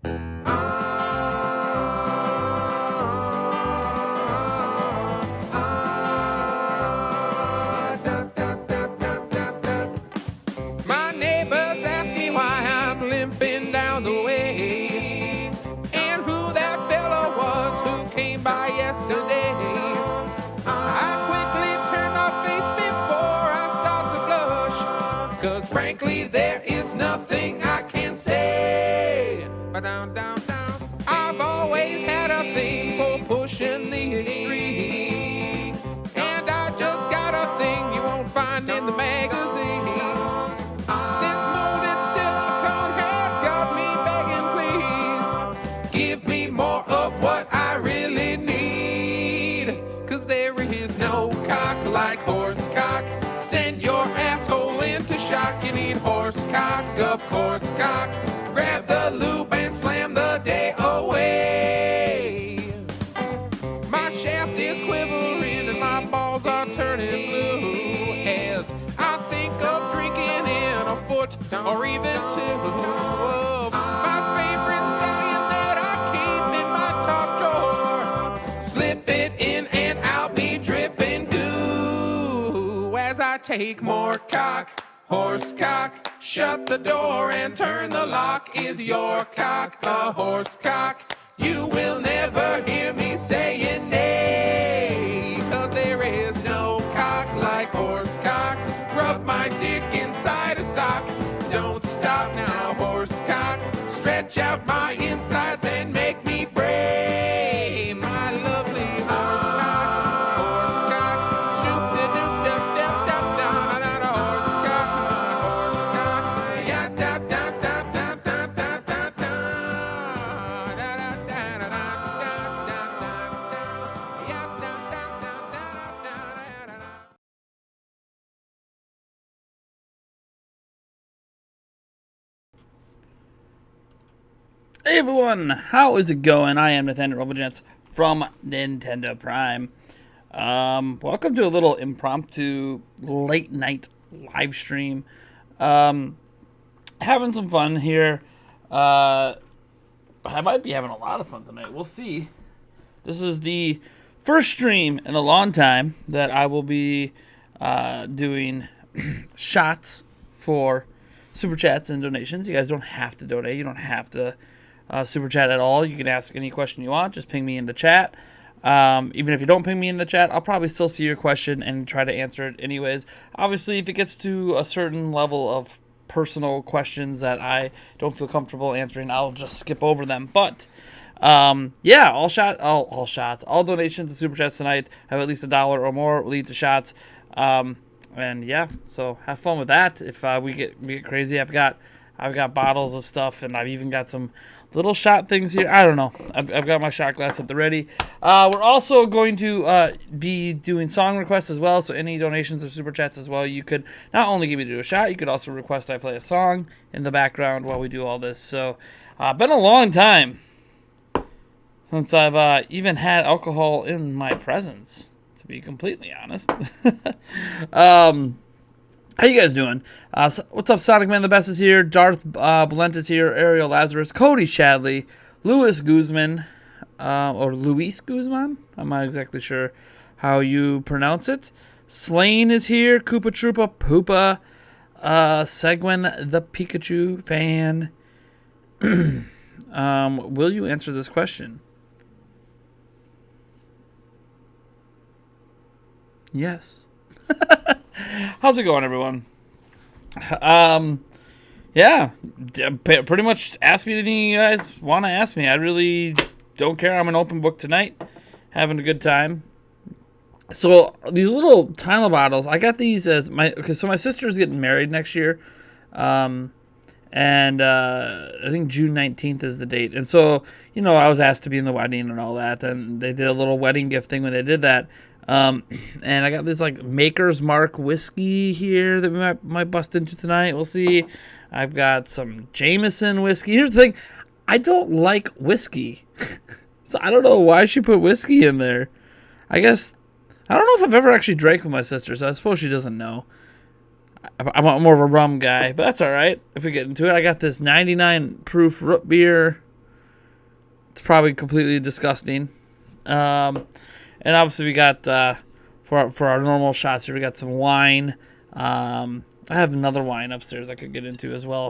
My neighbors ask me why I'm limping down the way, and who that fella was who came by yesterday. I quickly turn my face before I start to blush, 'cause frankly there is nothing I can say. I've always had a thing for pushing the extremes, and I just got a thing you won't find in the magazines. This molded silicone has got me begging, please give me more of what I really need, 'cause there is no cock like horse cock. Send your asshole into shock. You need horse cock, of course cock. Grab the lube and slam the day away. My shaft is quivering and my balls are turning blue as I think of drinking in a foot or even two of my favorite stallion that I keep in my top drawer. Slip it in and I'll be dripping goo as I take more cock. Horse cock, shut the door and turn the lock. Is your cock a horse cock? You will never hear me saying nay, 'cause there is no cock like horse cock. Rub my dick inside a sock. Don't stop now, horse cock. Stretch out my insides and make me bray. My lovely horse cock, horse cock. Shoot the doop dup dup dup down on a horse cock, horse cock. Yeah, da da da da da da da da da da da da da da da. Yeah, da da da da da da da. Hey everyone, how is it going? I am Nathaniel Janc from Nintendo Prime. Welcome to a little impromptu late night live stream. Having some fun here. I might be having a lot of fun tonight. We'll see. This is the first stream in a long time that I will be doing shots for super chats and donations. You guys don't have to donate. You don't have to super chat at all. You can ask any question you want. Just ping me in the chat. Even if you don't ping me in the chat, I'll probably still see your question and try to answer it anyways. Obviously, if it gets to a certain level of personal questions that I don't feel comfortable answering, I'll just skip over them. But yeah, all donations and super chats tonight have at least $1 or more lead to shots. And yeah, so have fun with that. If we get crazy, I've got bottles of stuff, and I've even got some little shot things here. I don't know. I've got my shot glass at the ready. We're also going to be doing song requests as well, so any donations or super chats as well. You could not only give me to do a shot, you could also request I play a song in the background while we do all this. So, been a long time since I've even had alcohol in my presence, to be completely honest. How you guys doing? What's up, Sonic Man the Best is here. Darth Blent is here. Ariel Lazarus. Cody Shadley. Louis Guzman. Or Luis Guzman? I'm not exactly sure how you pronounce it. Slane is here. Koopa Troopa Poopa. Segwin the Pikachu fan. Will you answer this question? Yes. How's it going, everyone? Yeah, pretty much ask me anything you guys want to ask me. I really don't care. I'm an open book tonight, having a good time. So these little Tyler bottles, I got these as so my sister's getting married next year, and I think June 19th is the date. And so, I was asked to be in the wedding and all that, and they did a little wedding gift thing when they did that. And I got this Maker's Mark whiskey here that we might bust into tonight. We'll see. I've got some Jameson whiskey. Here's the thing. I don't like whiskey. So I don't know why she put whiskey in there. I guess, I don't know if I've ever actually drank with my sister, so I suppose she doesn't know. I'm more of a rum guy, but that's all right if we get into it. I got this 99 proof root beer. It's probably completely disgusting. And obviously we got for our normal shots here, we got some wine. I have another wine upstairs I could get into as well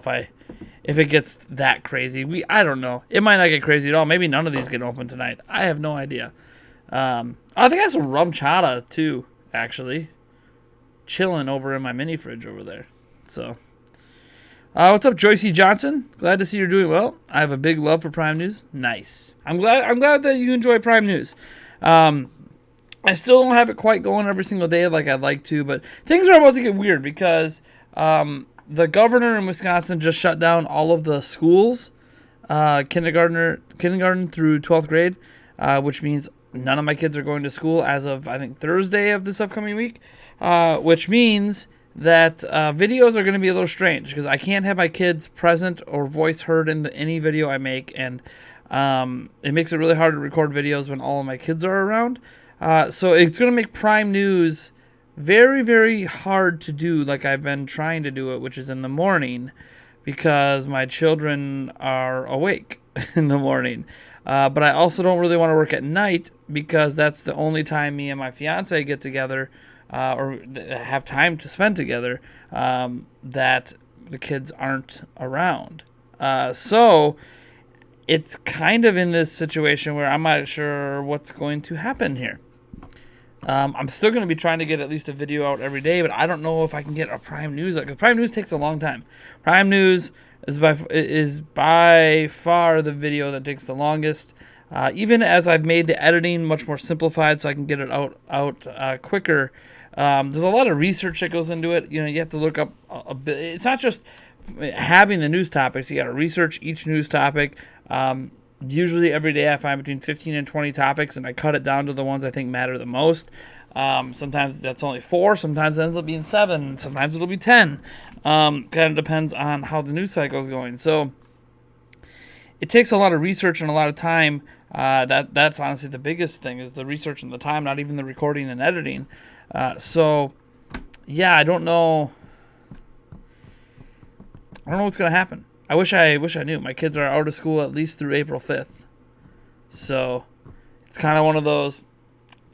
if it gets that crazy. I don't know. It might not get crazy at all. Maybe none of these get open tonight. I have no idea. I think I have some rum chata too, actually, chilling over in my mini fridge over there. So, what's up, Joycey Johnson? Glad to see you're doing well. I have a big love for Prime News. Nice. I'm glad that you enjoy Prime News. I still don't have it quite going every single day like I'd like to, but things are about to get weird because the governor in Wisconsin just shut down all of the schools, kindergarten through 12th grade, which means none of my kids are going to school as of, I think, Thursday of this upcoming week, which means that videos are going to be a little strange because I can't have my kids present or voice heard in any video I make, and it makes it really hard to record videos when all of my kids are around. So it's going to make Prime News very, very hard to do like I've been trying to do it, which is in the morning because my children are awake in the morning. But I also don't really want to work at night because that's the only time me and my fiance get together or have time to spend together that the kids aren't around. So it's kind of in this situation where I'm not sure what's going to happen here. I'm still going to be trying to get at least a video out every day, but I don't know if I can get a Prime News, because Prime News takes a long time. Prime News is by far the video that takes the longest. Even as I've made the editing much more simplified so I can get it out quicker, there's a lot of research that goes into it. You know, you have to look up a bit. It's not just having the news topics. You got to research each news topic. Usually every day I find between 15 and 20 topics, and I cut it down to the ones I think matter the most. Sometimes that's only 4. Sometimes it ends up being 7. Sometimes it'll be 10. Kind of depends on how the news cycle is going. So it takes a lot of research and a lot of time. That's honestly the biggest thing is the research and the time, not even the recording and editing. So yeah, I don't know what's going to happen. I wish I knew. My kids are out of school at least through April 5th. So it's kind of one of those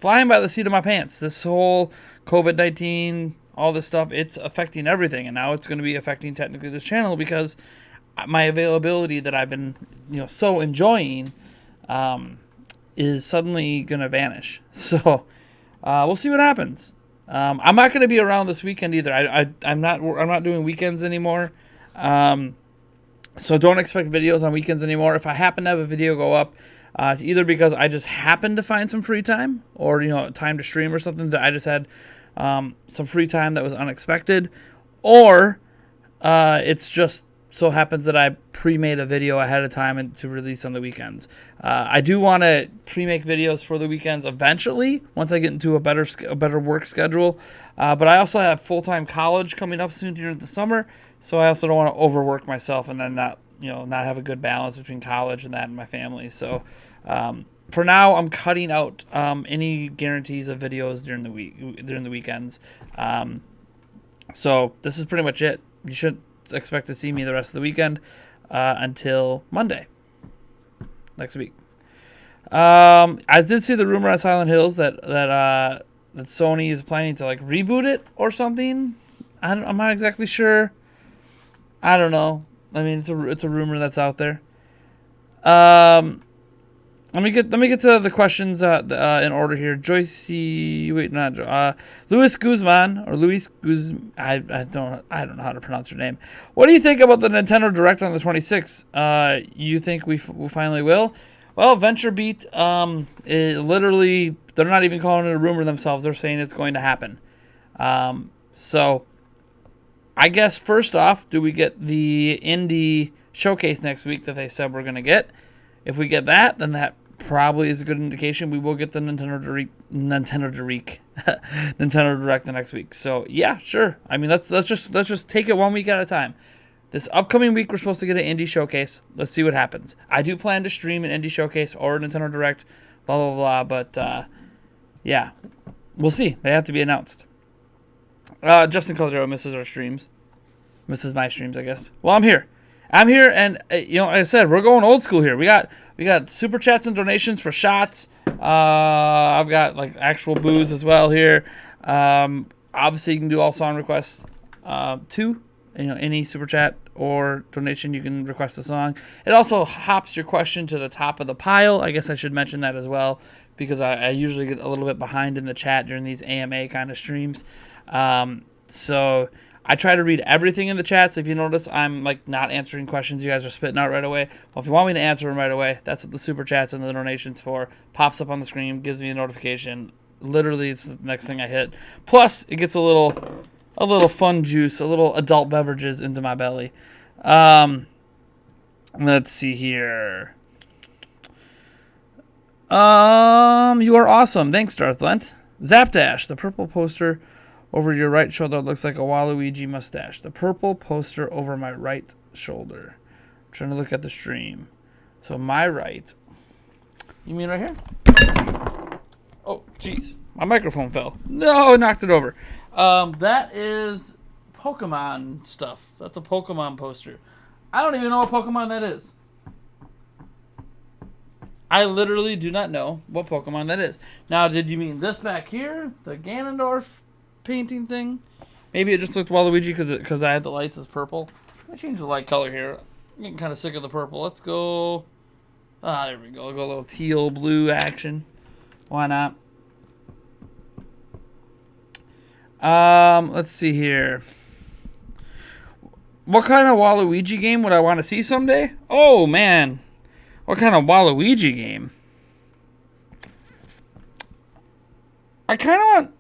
flying by the seat of my pants. This whole COVID-19, all this stuff, it's affecting everything. And now it's going to be affecting technically this channel because my availability that I've been, so enjoying is suddenly going to vanish. So we'll see what happens. I'm not going to be around this weekend either. I'm not doing weekends anymore. So don't expect videos on weekends anymore. If I happen to have a video go up, it's either because I just happened to find some free time or, time to stream or something that I just had some free time that was unexpected, or it's just so happens that I pre-made a video ahead of time and to release on the weekends. I do want to pre-make videos for the weekends eventually once I get into a better work schedule. But I also have full-time college coming up soon during the summer, so I also don't want to overwork myself and then not have a good balance between college and that and my family. So for now, I'm cutting out any guarantees of videos during the weekends. So this is pretty much it. You should expect to see me the rest of the weekend until Monday next week. I did see the rumor on Silent Hills that Sony is planning to reboot it or something. I'm not exactly sure. I don't know. I mean, it's a rumor that's out there. Let me get to the questions in order here. Luis Guzman or Luis Guz. I don't know how to pronounce her name. What do you think about the Nintendo Direct on the 26th? You think we finally will? Well, VentureBeat, literally, they're not even calling it a rumor themselves. They're saying it's going to happen. So, I guess first off, do we get the indie showcase next week that they said we're going to get? If we get that, then that probably is a good indication we will get the Nintendo Direct the next week. So yeah, sure. I mean, let's just take it 1 week at a time. This upcoming week, we're supposed to get an indie showcase. Let's see what happens. I do plan to stream an indie showcase or a Nintendo Direct, blah blah blah. But yeah, we'll see. They have to be announced. Justin Caldero misses our streams, misses my streams, I guess. Well, I'm here. I'm here, and like I said, we're going old school here. We got super chats and donations for shots. I've got like actual booze as well here. Obviously, you can do all song requests too. Any super chat or donation, you can request a song. It also hops your question to the top of the pile. I guess I should mention that as well, because I usually get a little bit behind in the chat during these AMA kind of streams. So I try to read everything in the chat. So if you notice, I'm like not answering questions you guys are spitting out right away. Well, if you want me to answer them right away, that's what the super chats and the donations for. Pops up on the screen, gives me a notification. Literally, it's the next thing I hit. Plus, it gets a little fun juice, a little adult beverages into my belly. Let's see here. You are awesome. Thanks, Darth Lent. Zapdash, the purple poster over your right shoulder looks like a Waluigi mustache. The purple poster over my right shoulder. I'm trying to look at the stream. So my right. You mean right here? Oh, jeez. My microphone fell. No, I knocked it over. That is Pokemon stuff. That's a Pokemon poster. I don't even know what Pokemon that is. I literally do not know what Pokemon that is. Now, did you mean this back here? The Ganondorf painting thing? Maybe it just looked Waluigi because I had the lights as purple. Let me change the light color here. I'm getting kind of sick of the purple. Let's go... there we go. I'll go a little teal blue action. Why not? Let's see here. What kind of Waluigi game would I want to see someday? Oh, man. What kind of Waluigi game? I don't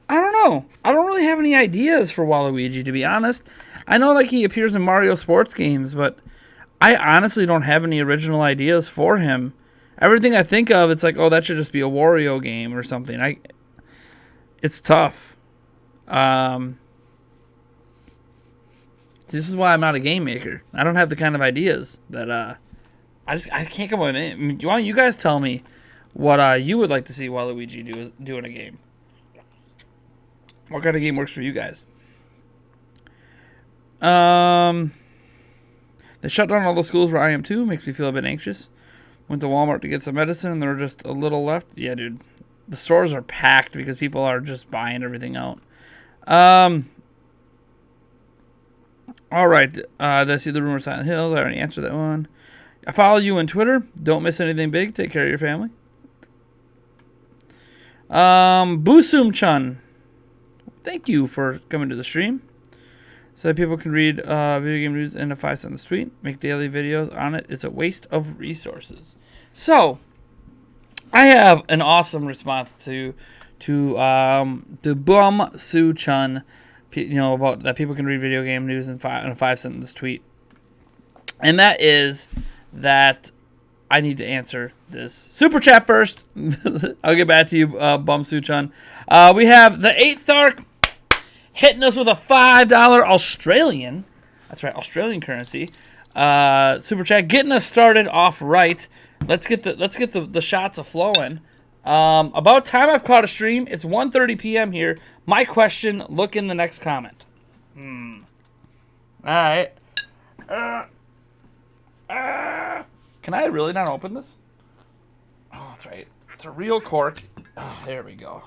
know. I don't really have any ideas for Waluigi, to be honest. I know like he appears in Mario sports games, but I honestly don't have any original ideas for him. Everything I think of, it's like, oh, that should just be a Wario game or something. It's tough. This is why I'm not a game maker. I don't have the kind of ideas that I can't come up with it. Why don't you guys tell me what you would like to see Waluigi do in a game? What kind of game works for you guys? They shut down all the schools where I am too. Makes me feel a bit anxious. Went to Walmart to get some medicine and there were just a little left. Yeah, dude. The stores are packed because people are just buying everything out. All right. Did I see the rumor of Silent Hills? I already answered that one. I follow you on Twitter. Don't miss anything big. Take care of your family. Busum-chan. Thank you for coming to the stream. So that people can read video game news in a 5-sentence tweet. Make daily videos on it. It's a waste of resources. So, I have an awesome response to the Bum Su Chun, about that people can read video game news in a 5-sentence tweet, and that is that I need to answer this super chat first. I'll get back to you, Bum Su Chun. We have the 8th Arc hitting us with a $5 Australian. That's right, Australian currency. Super chat getting us started off right. Let's get the shots a flowing. About time I've caught a stream. It's 1:30 p.m. here. My question, look in the next comment. All right. Can I really not open this? Oh, that's right. It's a real cork. Oh, there we go.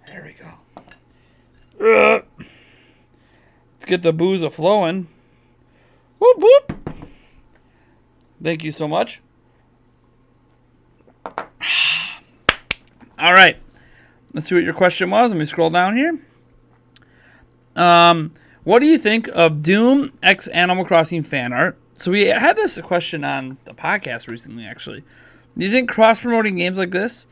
There we go. Let's get the booze a flowing. Whoop, whoop. Thank you so much. All right. Let's see what your question was. Let me scroll down here. What do you think of Doom X Animal Crossing fan art? So we had this question on the podcast recently, actually. Do you think cross-promoting games like this?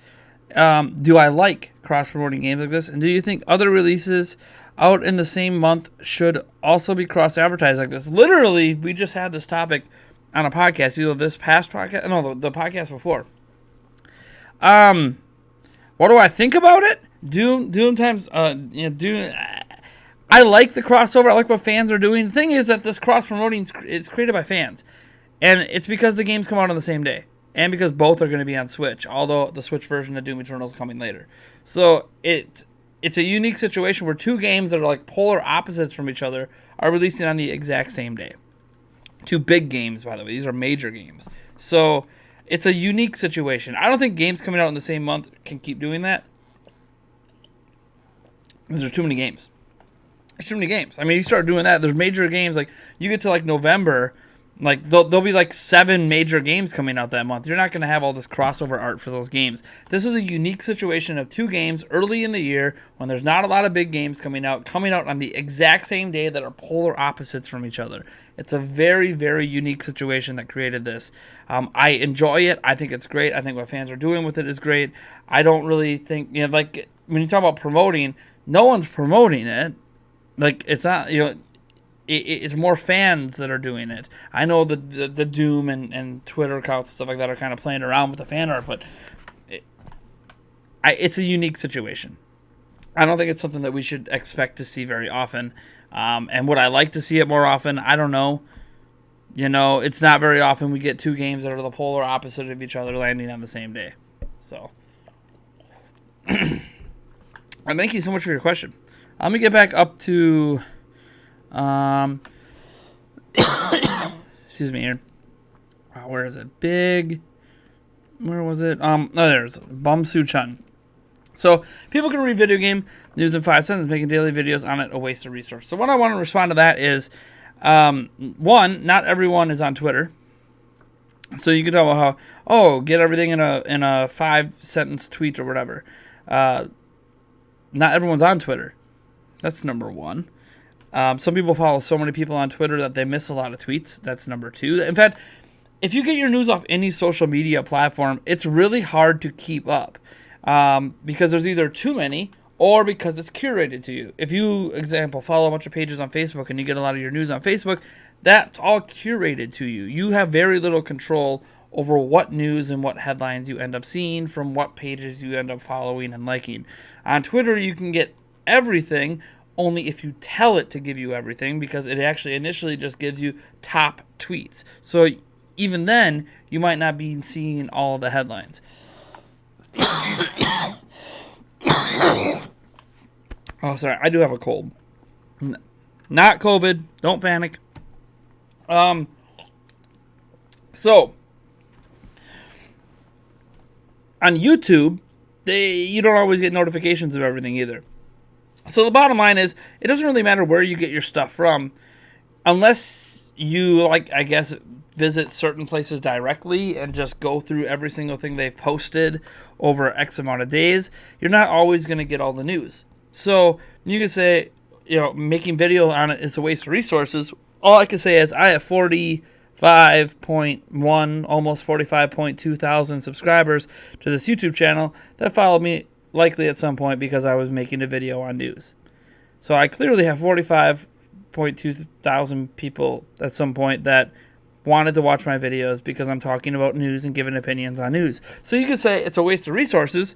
Do I like cross-promoting games like this? And do you think other releases out in the same month should also be cross-advertised like this? Literally, we just had this topic on a podcast. This past podcast? No, the podcast before. What do I think about it? Doom times, Doom. I like the crossover. I like what fans are doing. The thing is that this cross-promoting is created by fans. And it's because the games come out on the same day. And because both are going to be on Switch. Although the Switch version of Doom Eternal is coming later. So it's a unique situation where two games that are like polar opposites from each other are releasing on the exact same day. Two big games, by the way. These are major games. So it's a unique situation. I don't think games coming out in the same month can keep doing that. Because there's too many games. There's too many games. I mean, you start doing that, there's major games. Like, you get to, like, November, like, there'll be, like, 7 major games coming out that month. You're not going to have all this crossover art for those games. This is a unique situation of 2 games early in the year when there's not a lot of big games coming out on the exact same day that are polar opposites from each other. It's a very, very unique situation that created this. I enjoy it. I think it's great. I think what fans are doing with it is great. I don't really think, like, when you talk about promoting, no one's promoting it. Like, it's not, it's more fans that are doing it. I know the Doom and Twitter accounts and stuff like that are kind of playing around with the fan art, but it's a unique situation. I don't think it's something that we should expect to see very often. And would I like to see it more often? I don't know. It's not very often we get 2 games that are the polar opposite of each other landing on the same day. So, and thank you so much for your question. Let me get back up to, excuse me here. Where is it? Where was it? There's Bum Su Chun. So, people can read video game news in 5 seconds, making daily videos on it a waste of resource. So, what I want to respond to that is, one, not everyone is on Twitter. So, you can talk about how, get everything in a 5-sentence tweet or whatever. Not everyone's on Twitter. That's number 1. Some people follow so many people on Twitter that they miss a lot of tweets. That's number 2. In fact, if you get your news off any social media platform, it's really hard to keep up because there's either too many or because it's curated to you. If you, example, follow a bunch of pages on Facebook and you get a lot of your news on Facebook, that's all curated to you. You have very little control over what news and what headlines you end up seeing from what pages you end up following and liking. On Twitter, you can get everything only if you tell it to give you everything, because it actually initially just gives you top tweets. So even then, you might not be seeing all the headlines. Oh, sorry, I do have a cold. Not COVID. Don't panic. So on YouTube, you don't always get notifications of everything either. So the bottom line is, it doesn't really matter where you get your stuff from, unless you, visit certain places directly and just go through every single thing they've posted over X amount of days. You're not always going to get all the news. So you can say, making video on it is a waste of resources. All I can say is I have 45.1, almost 45.2 thousand subscribers to this YouTube channel that followed me likely at some point because I was making a video on news. So I clearly have 45.2 thousand people at some point that wanted to watch my videos because I'm talking about news and giving opinions on news. So you could say it's a waste of resources,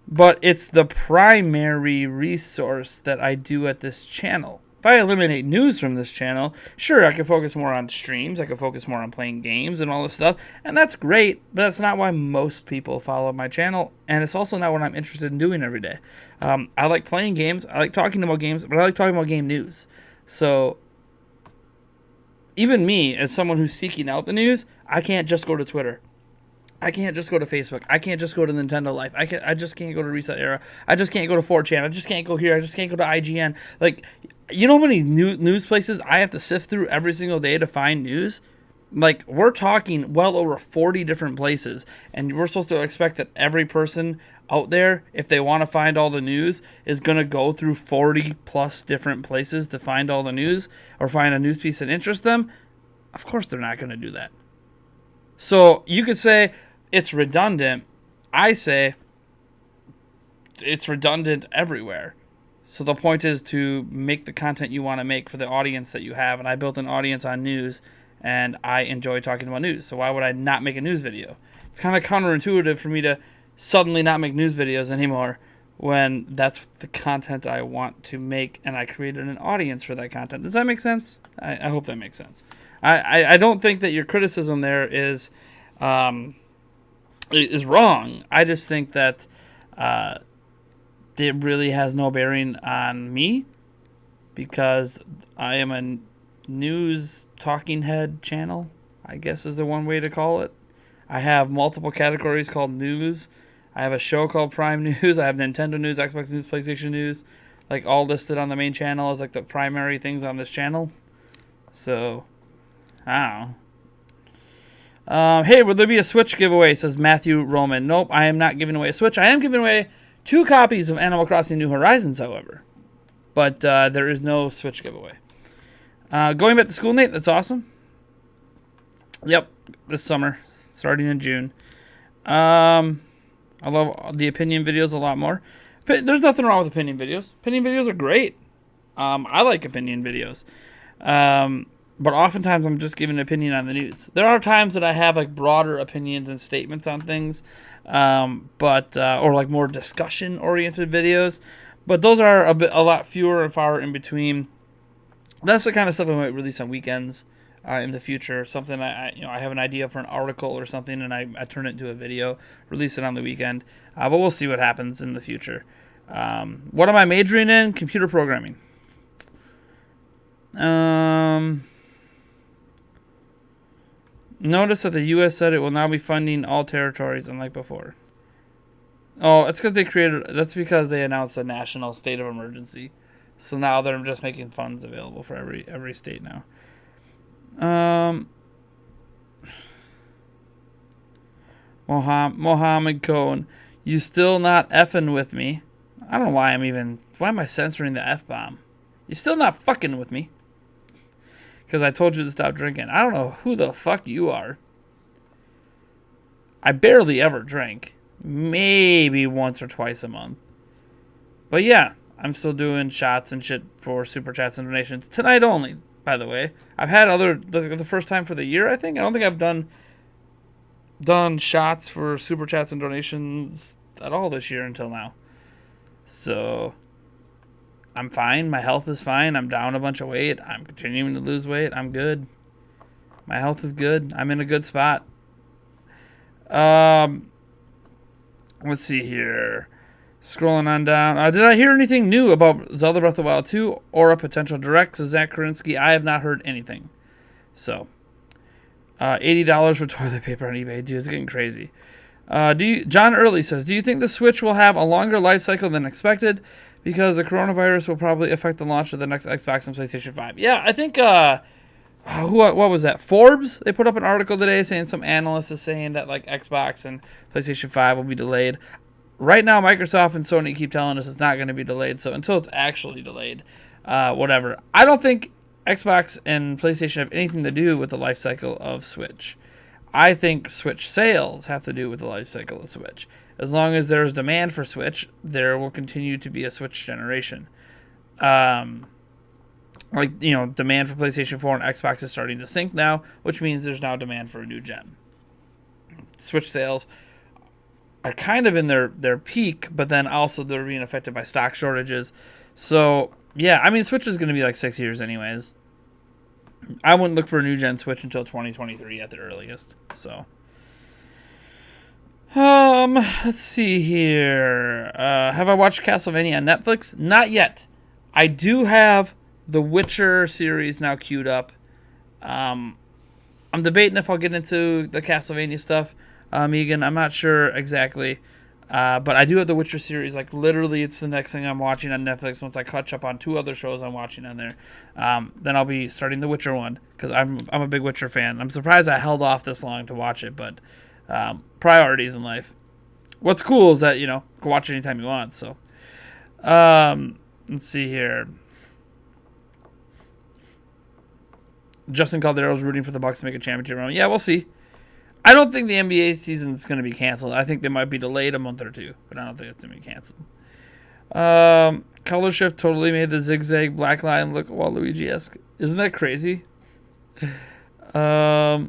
but it's the primary resource that I do at this channel. If I eliminate news from this channel, sure, I can focus more on streams, I can focus more on playing games and all this stuff, and that's great, but that's not why most people follow my channel, and it's also not what I'm interested in doing every day. I like playing games, I like talking about games, but I like talking about game news. So even me, as someone who's seeking out the news, I can't just go to Twitter. I can't just go to Facebook. I can't just go to Nintendo Life. I just can't go to Reset Era. I just can't go to 4chan. I just can't go here. I just can't go to IGN. Like, you know how many news places I have to sift through every single day to find news? Like, we're talking well over 40 different places, and we're supposed to expect that every person out there, if they want to find all the news, is going to go through 40 plus different places to find all the news or find a news piece that interests them? Of course they're not going to do that. So you could say it's redundant. I say it's redundant everywhere. So the point is to make the content you want to make for the audience that you have. And I built an audience on news, and I enjoy talking about news. So why would I not make a news video? It's kind of counterintuitive for me to suddenly not make news videos anymore when that's the content I want to make, and I created an audience for that content. Does that make sense? I hope that makes sense. I don't think that your criticism there is wrong. I just think that it really has no bearing on me because I am a news talking head channel, I guess is the one way to call it. I have multiple categories called news. I have a show called Prime News. I have Nintendo News, Xbox News, PlayStation News, like all listed on the main channel as like the primary things on this channel. So, I don't know. Hey, will there be a Switch giveaway? Says Matthew Roman. Nope, I am not giving away a Switch. I am giving away 2 copies of Animal Crossing New Horizons, however. But there is no Switch giveaway. Going back to school, Nate, that's awesome. Yep, this summer, starting in June. I love the opinion videos a lot more. There's nothing wrong with opinion videos. Opinion videos are great. I like opinion videos. But oftentimes I'm just giving an opinion on the news. There are times that I have like broader opinions and statements on things, or like more discussion-oriented videos. But those are a lot fewer and far in between. That's the kind of stuff I might release on weekends in the future. Something I have an idea for an article or something, and I turn it into a video, release it on the weekend. But we'll see what happens in the future. What am I majoring in? Computer programming. Notice that the U.S. said it will now be funding all territories, unlike before. Oh, it's because that's because they announced a national state of emergency. So now they're just making funds available for every state now. Mohammed Cohen, you still not effing with me? I don't know why am I censoring the F-bomb? You still not fucking with me? Because I told you to stop drinking. I don't know who the fuck you are. I barely ever drink. Maybe once or twice a month. But yeah, I'm still doing shots and shit for super chats and donations. Tonight only, by the way. I've had the first time for the year, I think. I don't think I've done shots for super chats and donations at all this year until now. So I'm fine. My health is fine. I'm down a bunch of weight. I'm continuing to lose weight. I'm good. My health is good. I'm in a good spot. Let's see here. Scrolling on down. Did I hear anything new about Zelda Breath of the Wild 2 or a potential direct? Says Zach Karinsky. I have not heard anything. So, $80 for toilet paper on eBay. Dude, it's getting crazy. John Early says, do you think the Switch will have a longer life cycle than expected? Because the coronavirus will probably affect the launch of the next Xbox and PlayStation 5. Yeah, I think, what was that? Forbes? They put up an article today saying some analyst is saying that like Xbox and PlayStation 5 will be delayed. Right now, Microsoft and Sony keep telling us it's not going to be delayed. So until it's actually delayed, whatever. I don't think Xbox and PlayStation have anything to do with the life cycle of Switch. I think Switch sales have to do with the life cycle of Switch. As long as there's demand for Switch, there will continue to be a Switch generation. Demand for PlayStation 4 and Xbox is starting to sink now, which means there's now demand for a new gen. Switch sales are kind of in their peak, but then also they're being affected by stock shortages. So, yeah, I mean, Switch is going to be like 6 years anyways. I wouldn't look for a new gen Switch until 2023 at the earliest. So, let's see here. Have I watched Castlevania on Netflix? Not yet. I do have the Witcher series now queued up. I'm debating if I'll get into the Castlevania stuff. Megan, I'm not sure exactly. But I do have the Witcher series. Like, literally, it's the next thing I'm watching on Netflix. Once I catch up on 2 other shows I'm watching on there, then I'll be starting the Witcher one, because I'm a big Witcher fan. I'm surprised I held off this long to watch it, but priorities in life. What's cool is that, you can watch it anytime you want. So, let's see here. Justin Caldero's rooting for the Bucks to make a championship run. Yeah, we'll see. I don't think the NBA season is going to be canceled. I think they might be delayed a month or 2, but I don't think it's going to be canceled. Color shift totally made the zigzag black line look Waluigi-esque. Isn't that crazy? Nah,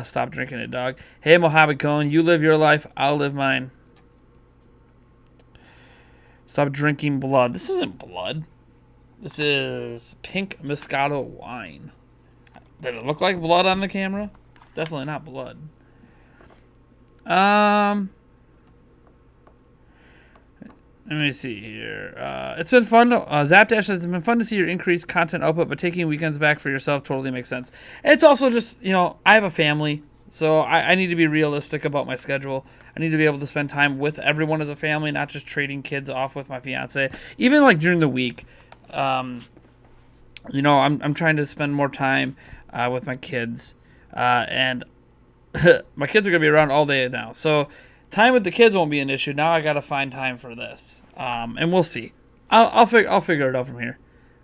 stop drinking it, dog. Hey, Mohammed Cohen, you live your life, I'll live mine. Stop drinking blood. This isn't blood. This is pink Moscato wine. Did it look like blood on the camera? It's definitely not blood. Let me see here. It's been fun. Zapdash says it's been fun to see your increased content output, but taking weekends back for yourself totally makes sense. It's also just, I have a family, so I need to be realistic about my schedule. I need to be able to spend time with everyone as a family, not just trading kids off with my fiance. Even like during the week, I'm trying to spend more time with my kids, and my kids are gonna be around all day now, so time with the kids won't be an issue. Now I gotta find time for this, and we'll see. I'll figure it out from here.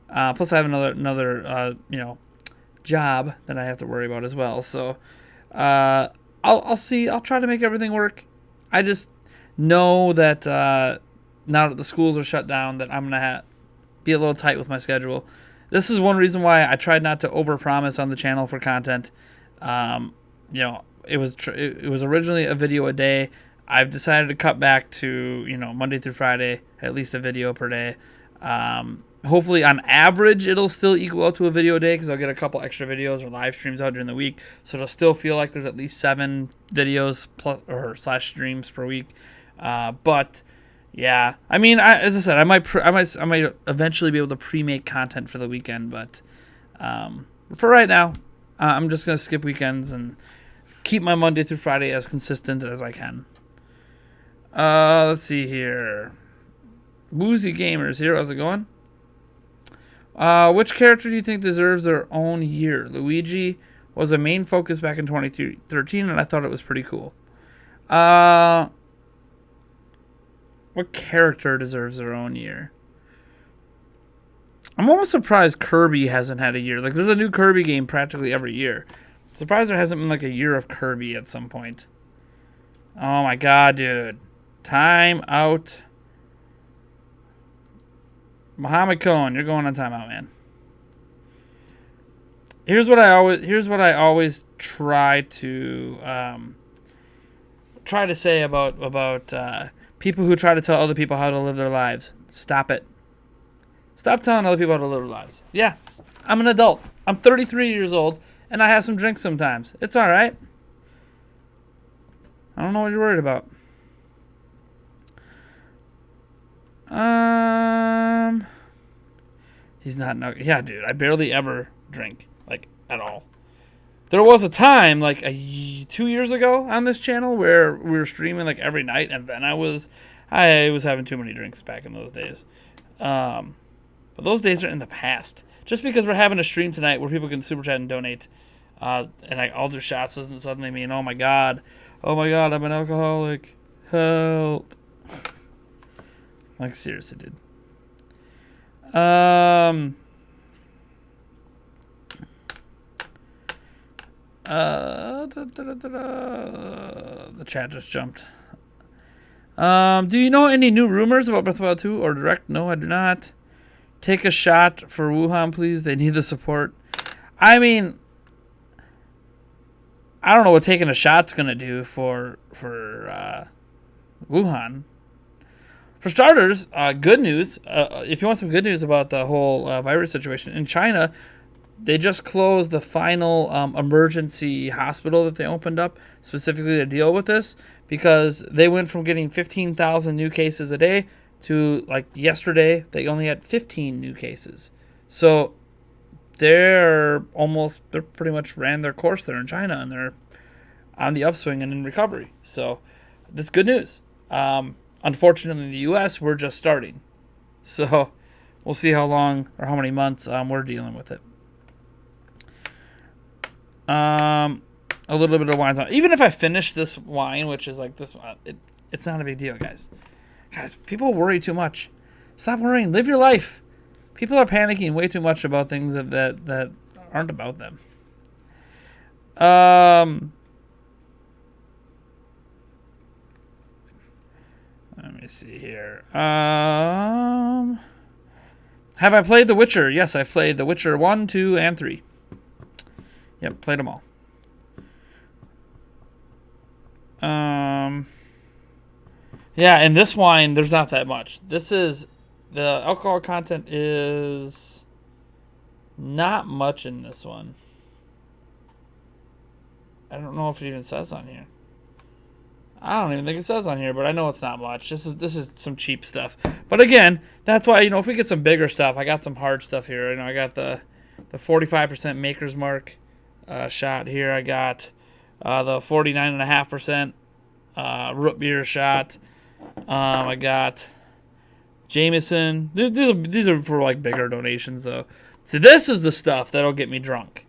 Plus, I have another job that I have to worry about as well. So, I'll see. I'll try to make everything work. I just know that now that the schools are shut down, that I'm gonna be a little tight with my schedule. This is one reason why I tried not to overpromise on the channel for content. It was originally a video a day. I've decided to cut back to, Monday through Friday, at least a video per day. Hopefully, on average, it'll still equal out to a video a day because I'll get a couple extra videos or live streams out during the week. So it'll still feel like there's at least 7 videos / streams per week. But yeah, I mean, as I said, I might eventually be able to pre-make content for the weekend. But for right now, I'm just gonna skip weekends and keep my Monday through Friday as consistent as I can. Let's see here. Woozy Gamers here. How's it going? Which character do you think deserves their own year? Luigi was a main focus back in 2013, and I thought it was pretty cool. What character deserves their own year? I'm almost surprised Kirby hasn't had a year. Like, there's a new Kirby game practically every year. I'm surprised there hasn't been, like, a year of Kirby at some point. Oh, my God, dude. Time out. Muhammad Cohen, you're going on timeout, man. Here's what I always try to say about people who try to tell other people how to live their lives. Stop it. Stop telling other people how to live their lives. Yeah, I'm an adult. I'm 33 years old, and I have some drinks sometimes. It's all right. I don't know what you're worried about. He's not no. Yeah, dude. I barely ever drink, like, at all. There was a time, like 2 years ago on this channel, where we were streaming like every night, and then I was having too many drinks back in those days. But those days are in the past. Just because we're having a stream tonight where people can super chat and donate, and like all their shots doesn't suddenly mean, oh my god, I'm an alcoholic. Help. Like, seriously, dude. The chat just jumped. Do you know any new rumors about Breath of the Wild 2 or Direct? No, I do not. Take a shot for Wuhan, please. They need the support. I mean, I don't know what taking a shot's gonna do for Wuhan. For starters, good news. If you want some good news about the whole virus situation in China, they just closed the final emergency hospital that they opened up specifically to deal with this, because they went from getting 15,000 new cases a day to, like, yesterday they only had 15 new cases. So they're pretty much ran their course there in China, and they're on the upswing and in recovery. So that's good news. Unfortunately, in the U.S., we're just starting. So we'll see how long or how many months we're dealing with it. A little bit of wine. Even if I finish this wine, which is like this, it's not a big deal, guys. Guys, people worry too much. Stop worrying. Live your life. People are panicking way too much about things that aren't about them. Let me see here. Have I played The Witcher? Yes, I've played The Witcher 1, 2, and 3. Yep, played them all. Yeah, and this wine, there's not that much. The alcohol content is not much in this one. I don't know if it even says on here. I don't even think it says on here, but I know it's not much. This is some cheap stuff. But again, that's why, if we get some bigger stuff, I got some hard stuff here. I got the 45% Maker's Mark shot here. I got the 49.5% root beer shot. I got Jameson. These are for like bigger donations though. So this is the stuff that'll get me drunk.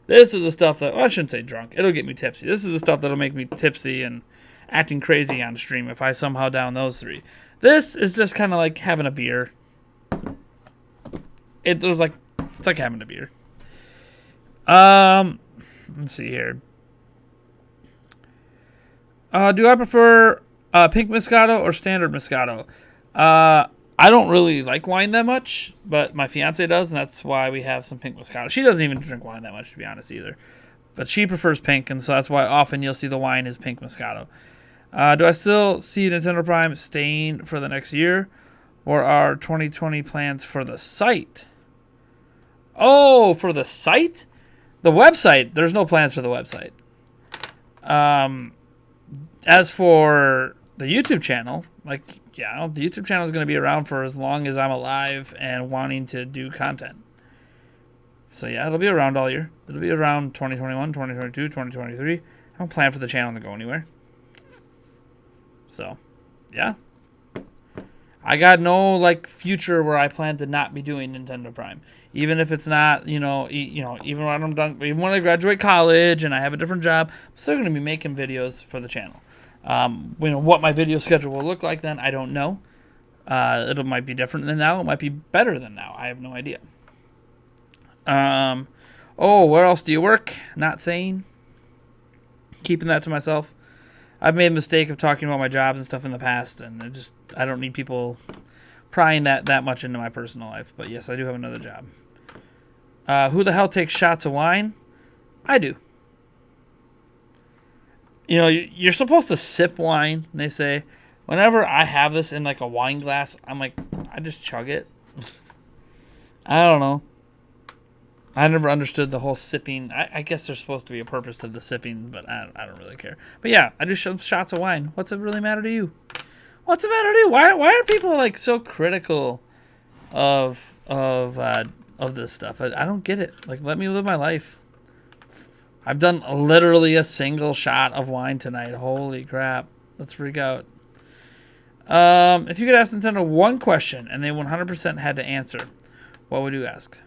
This is the stuff that, well, I shouldn't say drunk. It'll get me tipsy. This is the stuff that'll make me tipsy and acting crazy on stream if I somehow down those three. This is just kind of like having a beer. It's like having a beer. Let's see here. Do I prefer pink Moscato or standard Moscato? I don't really like wine that much, but my fiance does, and that's why we have some pink Moscato. She doesn't even drink wine that much, to be honest, either. But she prefers pink, and so that's why often you'll see the wine is pink Moscato. Do I still see Nintendo Prime staying for the next year, or are 2020 plans for the site? Oh, for the site? The website, there's no plans for the website. As for the YouTube channel, the YouTube channel is going to be around for as long as I'm alive and wanting to do content. So yeah, it'll be around all year. It'll be around 2021, 2022, 2023. I don't plan for the channel to go anywhere. So, yeah. I got no future where I plan to not be doing Nintendo Prime. Even if it's not, even when I'm done, even when I graduate college and I have a different job, I'm still going to be making videos for the channel. What my video schedule will look like then, I don't know. It might be different than now. It might be better than now. I have no idea. Where else do you work? Not saying. Keeping that to myself. I've made a mistake of talking about my jobs and stuff in the past, and I don't need people prying that much into my personal life. But yes, I do have another job. Who the hell takes shots of wine? I do. You're supposed to sip wine, and they say. Whenever I have this in a wine glass, I'm like, I just chug it. I don't know. I never understood the whole sipping. I guess there's supposed to be a purpose to the sipping, but I don't really care. But yeah, I do shots of wine. What's it really matter to you? What's it matter to you? Why are people so critical of this stuff? I don't get it. Let me live my life. I've done literally a single shot of wine tonight. Holy crap. Let's freak out. If you could ask Nintendo one question and they 100% had to answer, what would you ask?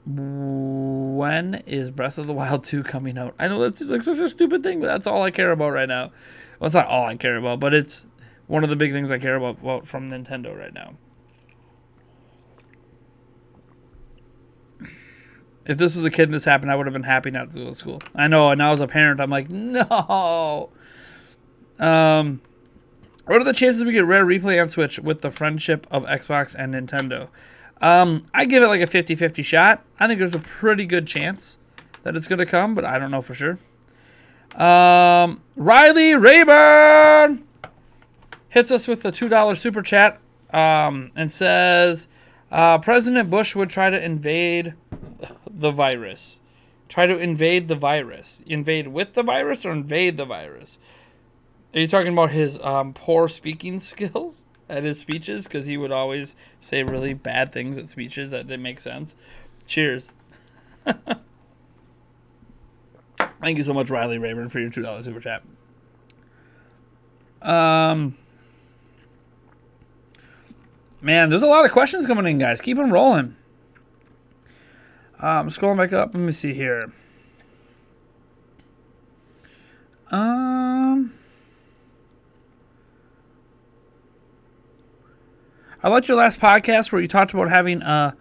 When is Breath of the Wild 2 coming out? I know that seems like such a stupid thing, but that's all I care about right now. Well, it's not all I care about, but it's one of the big things I care about from Nintendo right now. If this was a kid and this happened, I would have been happy not to go to school. I know, and now as a parent, I'm like, no. What are the chances we get Rare Replay on Switch with the friendship of Xbox and Nintendo? I give it a 50-50 shot. I think there's a pretty good chance that it's going to come, but I don't know for sure. Riley Rayburn hits us with the $2 super chat and says, President Bush would try to invade the virus. Try to invade the virus. Invade with the virus or invade the virus? Are you talking about his poor speaking skills at his speeches? Because he would always say really bad things at speeches that didn't make sense. Cheers. Thank you so much, Riley Rayburn, for your $2 super chat. Man, there's a lot of questions coming in, guys. Keep them rolling. I'm scrolling back up. Let me see here. I liked your last podcast where you talked about having a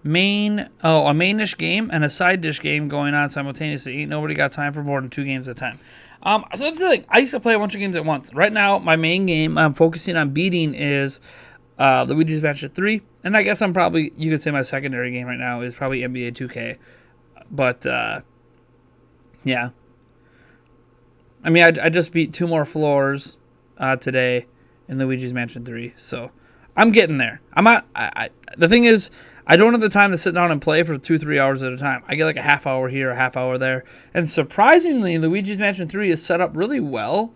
main dish game and a side dish game going on simultaneously. Ain't nobody got time for more than 2 games at a time. So that's the thing. I used to play a bunch of games at once. Right now, my main game I'm focusing on beating is Luigi's Mansion 3. And I guess you could say my secondary game right now is probably NBA 2K. But, yeah. I mean, I just beat 2 more floors today in Luigi's Mansion 3. So, I'm getting there. I'm not. The thing is, I don't have the time to sit down and play for 2-3 hours at a time. I get like a half hour here, a half hour there. And surprisingly, Luigi's Mansion 3 is set up really well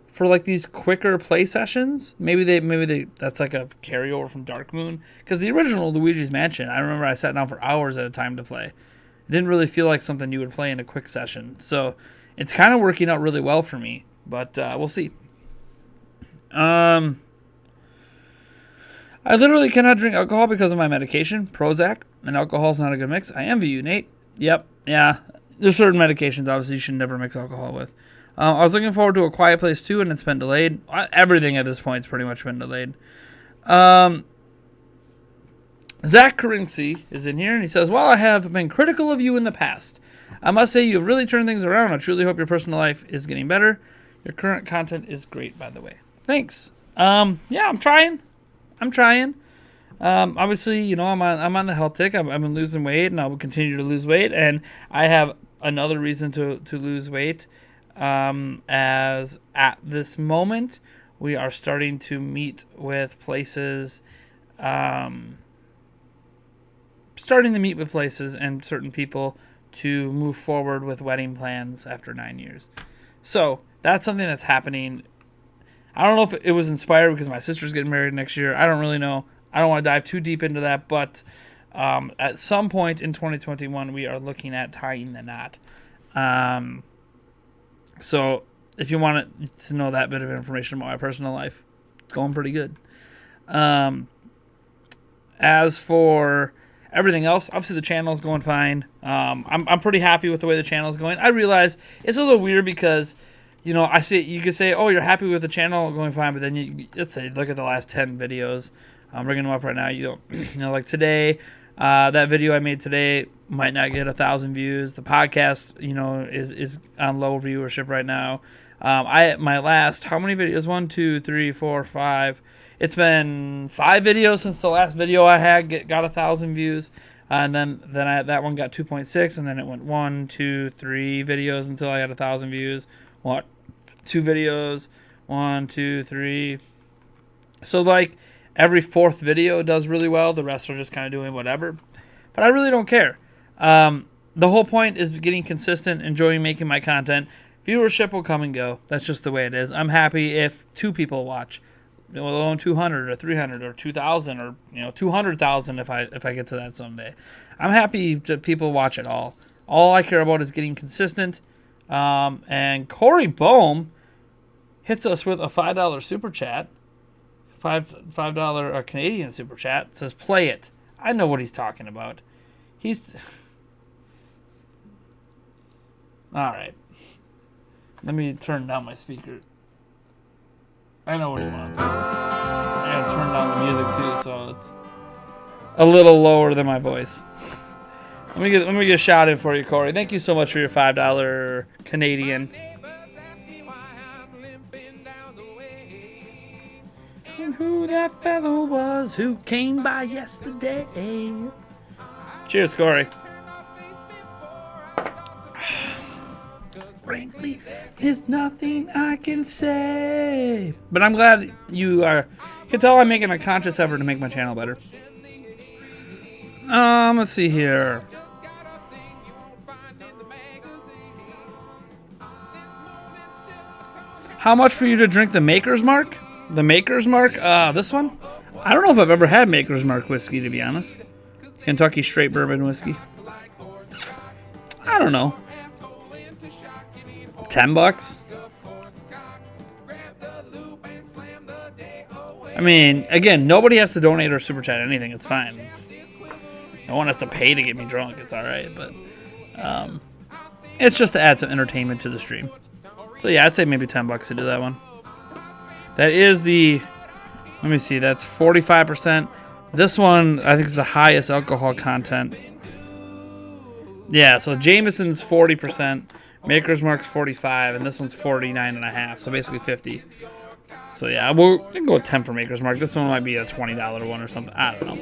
for like these quicker play sessions. Maybe they that's like a carryover from Dark Moon, because the original Luigi's Mansion, I remember I sat down for hours at a time to play. It didn't really feel like something you would play in a quick session. So it's kind of working out really well for me, but we'll see. I literally cannot drink alcohol because of my medication, Prozac, and alcohol's not a good mix. I envy you, Nate. Yep, yeah. There's certain medications, obviously, you should never mix alcohol with. I was looking forward to A Quiet Place 2, and it's been delayed. Everything at this point has pretty much been delayed. Zach Carinci is in here, and he says, while I have been critical of you in the past, I must say you've really turned things around. I truly hope your personal life is getting better. Your current content is great, by the way. Thanks. Yeah, I'm trying. Obviously, you know, I'm on the health tick. I've been losing weight, and I will continue to lose weight. And I have another reason to lose weight. As at this moment, we are starting to meet with places, and certain people to move forward with wedding plans after 9 years. So that's something that's happening. I don't know if it was inspired because my sister's getting married next year. I don't really know. I don't want to dive too deep into that, but at some point in 2021, we are looking at tying the knot. So if you want to know that bit of information about my personal life, it's going pretty good. As for everything else, obviously the channel is going fine. I'm pretty happy with the way the channel is going. I realize it's a little weird because, you know, you could say, oh, you're happy with the channel going fine, but then let's say look at the last 10 videos. I'm bringing them up right now. You know, like today, that video I made today might not get 1,000 views. The podcast, you know, is on low viewership right now. My last, how many videos? 1, 2, 3, 4, 5. It's been 5 videos since the last video I had got 1,000 views. And then that one got 2.6, and then it went 1, 2, 3 videos until I got 1,000 views. 2 videos, 1, 2, 3. So like every 4th video does really well. The rest are just kind of doing whatever. But I really don't care. The whole point is getting consistent, enjoying making my content. Viewership will come and go. That's just the way it is. I'm happy if 2 people watch. Alone 200 or 300 or 2,000 or 200,000 if I get to that someday. I'm happy that people watch it all. All I care about is getting consistent. And Corey Bohm hits us with a $5 super chat. $5 Canadian super chat. It says, play it. I know what he's talking about. Alright. Let me turn down my speaker. I know what he wants. I gotta turn down the music too, so it's a little lower than my voice. Let me get a shout in for you, Corey. Thank you so much for your $5 Canadian. And who that fellow was who came by yesterday. Cheers, Corey. Frankly, there's nothing I can say. But I'm glad you can tell I'm making a conscious effort to make my channel better. Let's see here. How much for you to drink the Maker's Mark? The Maker's Mark? This one? I don't know if I've ever had Maker's Mark whiskey, to be honest. Kentucky straight bourbon whiskey. I don't know. $10? I mean, again, nobody has to donate or super chat anything. It's fine. No one has to pay to get me drunk. It's all right, but it's just to add some entertainment to the stream. So yeah, I'd say maybe $10 to do that one. That is the. Let me see. That's 45%. This one, I think, is the highest alcohol content. Yeah. So Jameson's 40%. Maker's Mark's 45, and this one's 49.5, so basically 50. So yeah, we can go with 10 for Maker's Mark. This one might be a $20 one or something. I don't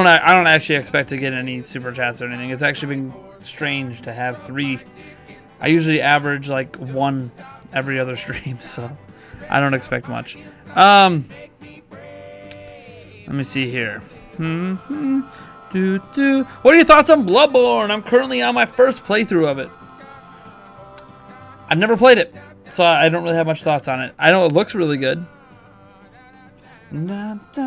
know. I don't actually expect to get any super chats or anything. It's actually been strange to have 3. I usually average like 1 every other stream, so I don't expect much. Let me see here. What are your thoughts on Bloodborne? I'm currently on my first playthrough of it. I've never played it, so I don't really have much thoughts on it. I know it looks really good. That's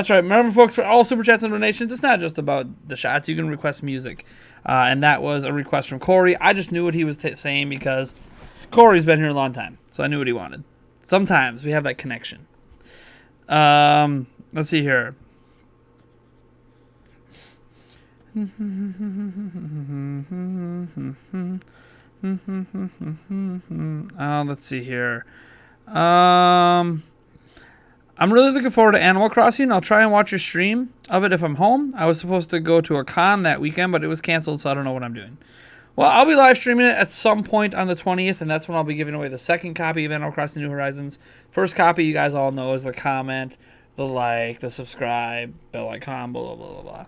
right. Remember, folks, for all super chats and donations, it's not just about the shots. You can request music. And that was a request from Corey. I just knew what he was saying because Corey's been here a long time, so I knew what he wanted. Sometimes we have that connection. Let's see here. Let's see here. I'm really looking forward to Animal Crossing. I'll try and watch your stream of it if I'm home. I was supposed to go to a con that weekend, but it was canceled, so I don't know what I'm doing. Well, I'll be live streaming it at some point on the 20th, and that's when I'll be giving away the second copy of Animal Crossing New Horizons. First copy, you guys all know, is the comment, the like, the subscribe, bell icon, blah, blah, blah, blah.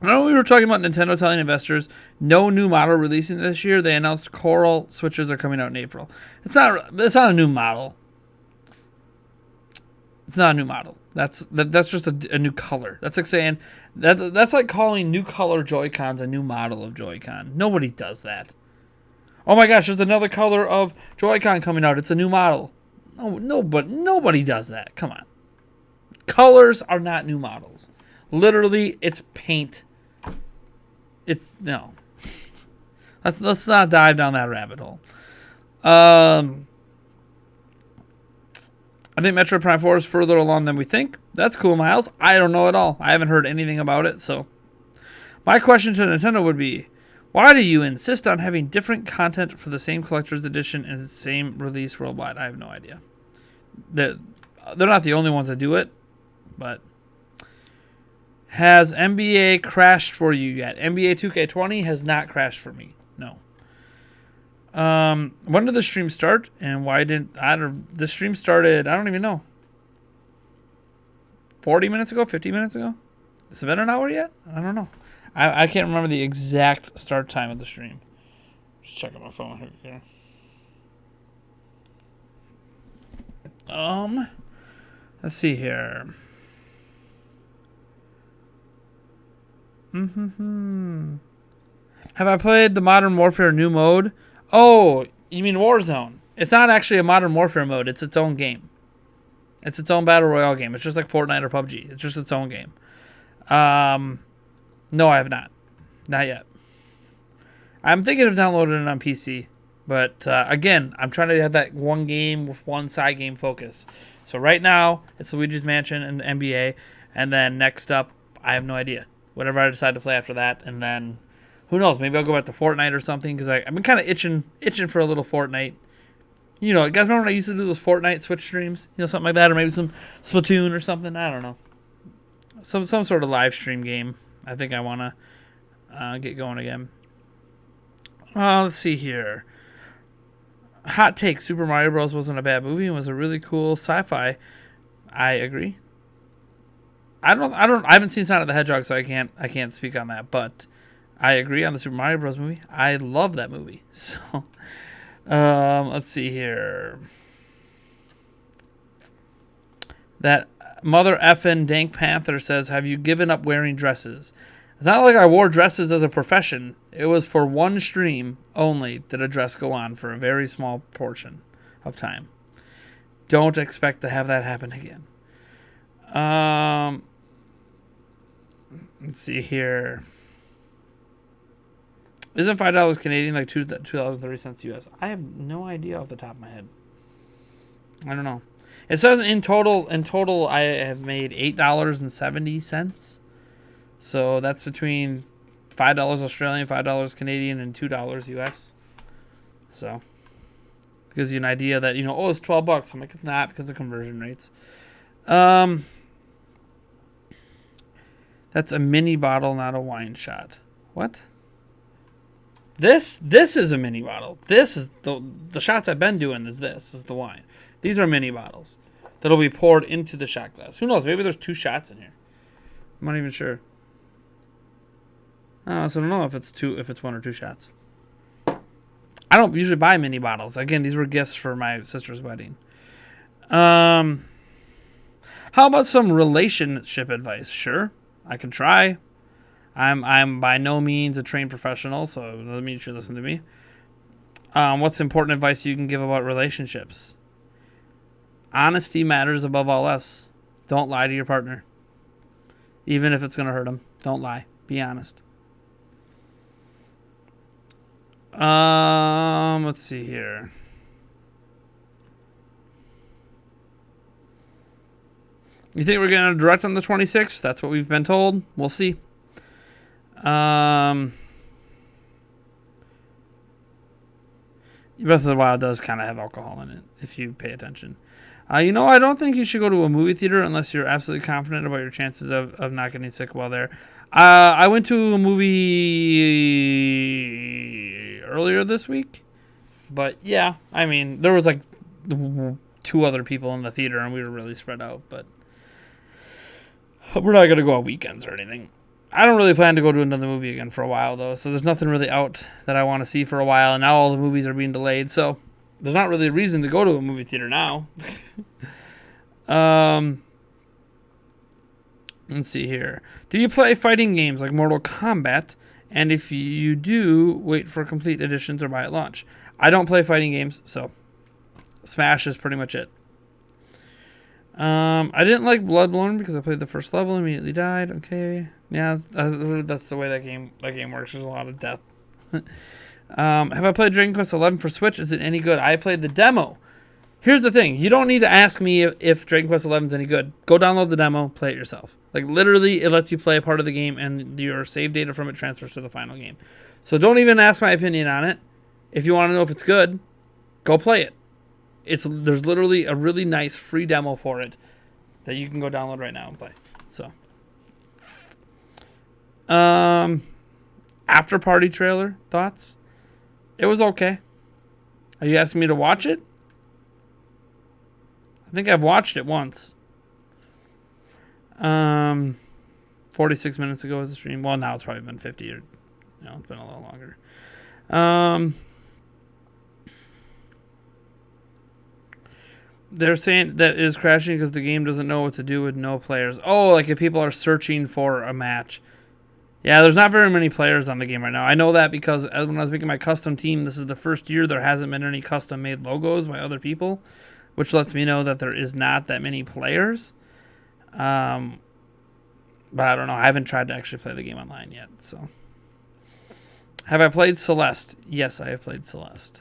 I know we were talking about Nintendo telling investors no new model releasing this year. They announced Coral Switches are coming out in April. It's not a new model. It's not a new model. That's just a new color. That's like saying that's like calling new color Joy-Cons a new model of Joy-Con. Nobody does that. Oh my gosh, there's another color of Joy-Con coming out. It's a new model. No, but nobody does that. Come on. Colors are not new models. Literally, it's paint. No. Let's not dive down that rabbit hole. I think Metroid Prime 4 is further along than we think. That's cool, Miles. I don't know at all. I haven't heard anything about it, so. My question to Nintendo would be, why do you insist on having different content for the same collector's edition and the same release worldwide? I have no idea. They're not the only ones that do it, but. Has NBA crashed for you yet? NBA 2K20 has not crashed for me. No. When did the stream start? And why didn't the stream started? I don't even know. 40 minutes ago? 50 minutes ago? Has it been an hour yet? I don't know. I can't remember the exact start time of the stream. Just checking my phone here. Let's see here. Have I played the Modern Warfare new mode? Oh, you mean Warzone? It's not actually a Modern Warfare mode. It's its own game. It's its own Battle Royale game. It's just like Fortnite or PUBG. It's just its own game. No, I have not. Not yet. I'm thinking of downloading it on PC. But, again, I'm trying to have that one game with one side game focus. So right now, it's Luigi's Mansion and the NBA. And then next up, I have no idea. Whatever I decide to play after that. And then, who knows? Maybe I'll go back to Fortnite or something. Because I've been kind of itching for a little Fortnite. You know, guys remember when I used to do those Fortnite Switch streams? You know, something like that. Or maybe some Splatoon or something. I don't know. Some sort of live stream game. I think I want to get going again. Let's see here. Hot take: Super Mario Bros. Wasn't a bad movie and was a really cool sci-fi. I agree. I haven't seen Sonic the Hedgehog, so I can't speak on that. But I agree on the Super Mario Bros. Movie. I love that movie. So, let's see here. That Mother effin' Dank Panther says, "Have you given up wearing dresses?" It's not like I wore dresses as a profession. It was for one stream only that a dress go on for a very small portion of time. Don't expect to have that happen again. Let's see here. Isn't $5 Canadian like $2.30 US? I have no idea off the top of my head. I don't know. It says in total I have made $8.70. So that's between $5 Australian, $5 Canadian, and $2 US. So it gives you an idea that, it's $12. I'm like, it's not because of conversion rates. That's a mini bottle, not a wine shot. What? This is a mini bottle. This is the shots I've been doing is this is the wine. These are mini bottles that'll be poured into the shot glass. Who knows? Maybe there's 2 shots in here. I'm not even sure. So I don't know if it's 1 or 2 shots. I don't usually buy mini bottles. Again, these were gifts for my sister's wedding. How about some relationship advice? Sure, I can try. I'm by no means a trained professional, so let me you listen to me. What's important advice you can give about relationships? Honesty matters above all else. Don't lie to your partner. Even if it's going to hurt them. Don't lie. Be honest. Let's see here. You think we're getting a direct on the 26th? That's what we've been told. We'll see. Breath of the Wild does kind of have alcohol in it, if you pay attention. I don't think you should go to a movie theater unless you're absolutely confident about your chances of not getting sick while there. I went to a movie earlier this week, but yeah, I mean, there was like 2 other people in the theater, and we were really spread out, but we're not going to go on weekends or anything. I don't really plan to go to another movie again for a while, though, so there's nothing really out that I want to see for a while, and now all the movies are being delayed, so there's not really a reason to go to a movie theater now. Let's see here. Do you play fighting games like Mortal Kombat? And if you do, wait for complete editions or buy at launch. I don't play fighting games, so Smash is pretty much it. I didn't like Bloodborne because I played the first level and immediately died. Okay. Yeah, that's the way that game works. There's a lot of death. Have I played Dragon Quest XI for Switch? Is it any good? I played the demo. Here's the thing. You don't need to ask me if Dragon Quest XI is any good. Go download the demo, play it yourself. Like, literally, it lets you play a part of the game, and your save data from it transfers to the final game. So don't even ask my opinion on it. If you want to know if it's good, go play it. There's literally a really nice free demo for it that you can go download right now and play. So, after party trailer thoughts? It was okay. Are you asking me to watch it? I think I've watched it once. 46 minutes ago was the stream. Well, now it's probably been 50 or it's been a little longer. They're saying that it is crashing because the game doesn't know what to do with no players. Oh, like if people are searching for a match. Yeah, there's not very many players on the game right now. I know that because when I was making my custom team, this is the first year there hasn't been any custom-made logos by other people, which lets me know that there is not that many players. But I don't know. I haven't tried to actually play the game online yet. So, have I played Celeste? Yes, I have played Celeste.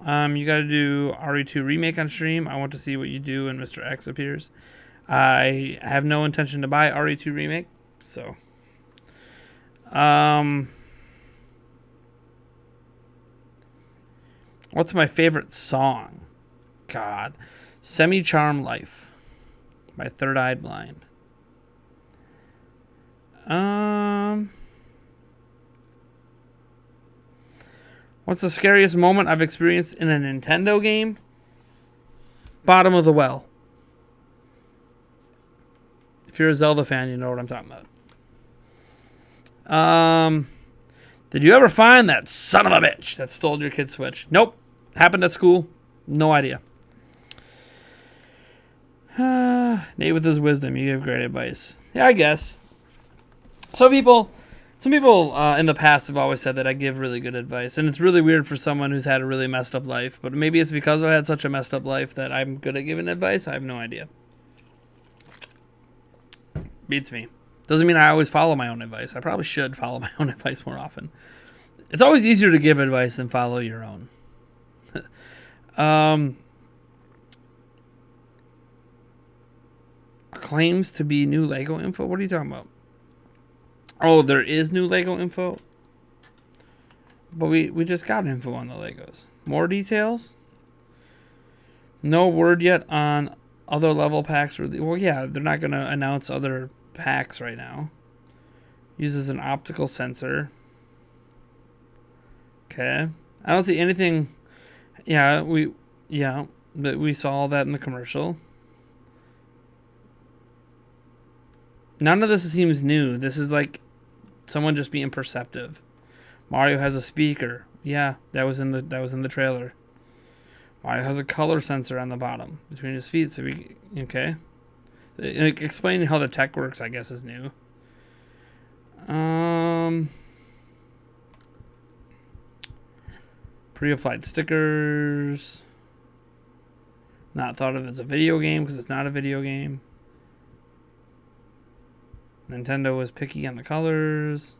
You got to do RE2 Remake on stream. I want to see what you do when Mr. X appears. I have no intention to buy RE2 Remake, so. What's my favorite song? God. Semi-Charm Life by Third Eyed Blind. What's the scariest moment I've experienced in a Nintendo game? Bottom of the well. If you're a Zelda fan, you know what I'm talking about. Did you ever find that son of a bitch that stole your kid's Switch? Nope. Happened at school. No idea. Nate with his wisdom, you give great advice. Yeah, I guess. Some people in the past have always said that I give really good advice, and it's really weird for someone who's had a really messed up life, but maybe it's because I had such a messed up life that I'm good at giving advice. I have no idea. Beats me. Doesn't mean I always follow my own advice. I probably should follow my own advice more often. It's always easier to give advice than follow your own. Claims to be new Lego info? What are you talking about? Oh, there is new Lego info? But we just got info on the Legos. More details? No word yet on other level packs. Well, yeah, they're not going to announce other packs right now. Uses an optical sensor. Okay. I don't see anything. Yeah, we saw all that in the commercial. None of this seems new. This is like someone just being perceptive. Mario has a speaker. Yeah, that was in the trailer. Mario has a color sensor on the bottom between his feet. So okay. Explaining how the tech works, I guess, is new. Pre-applied stickers. Not thought of as a video game because it's not a video game. Nintendo was picky on the colors.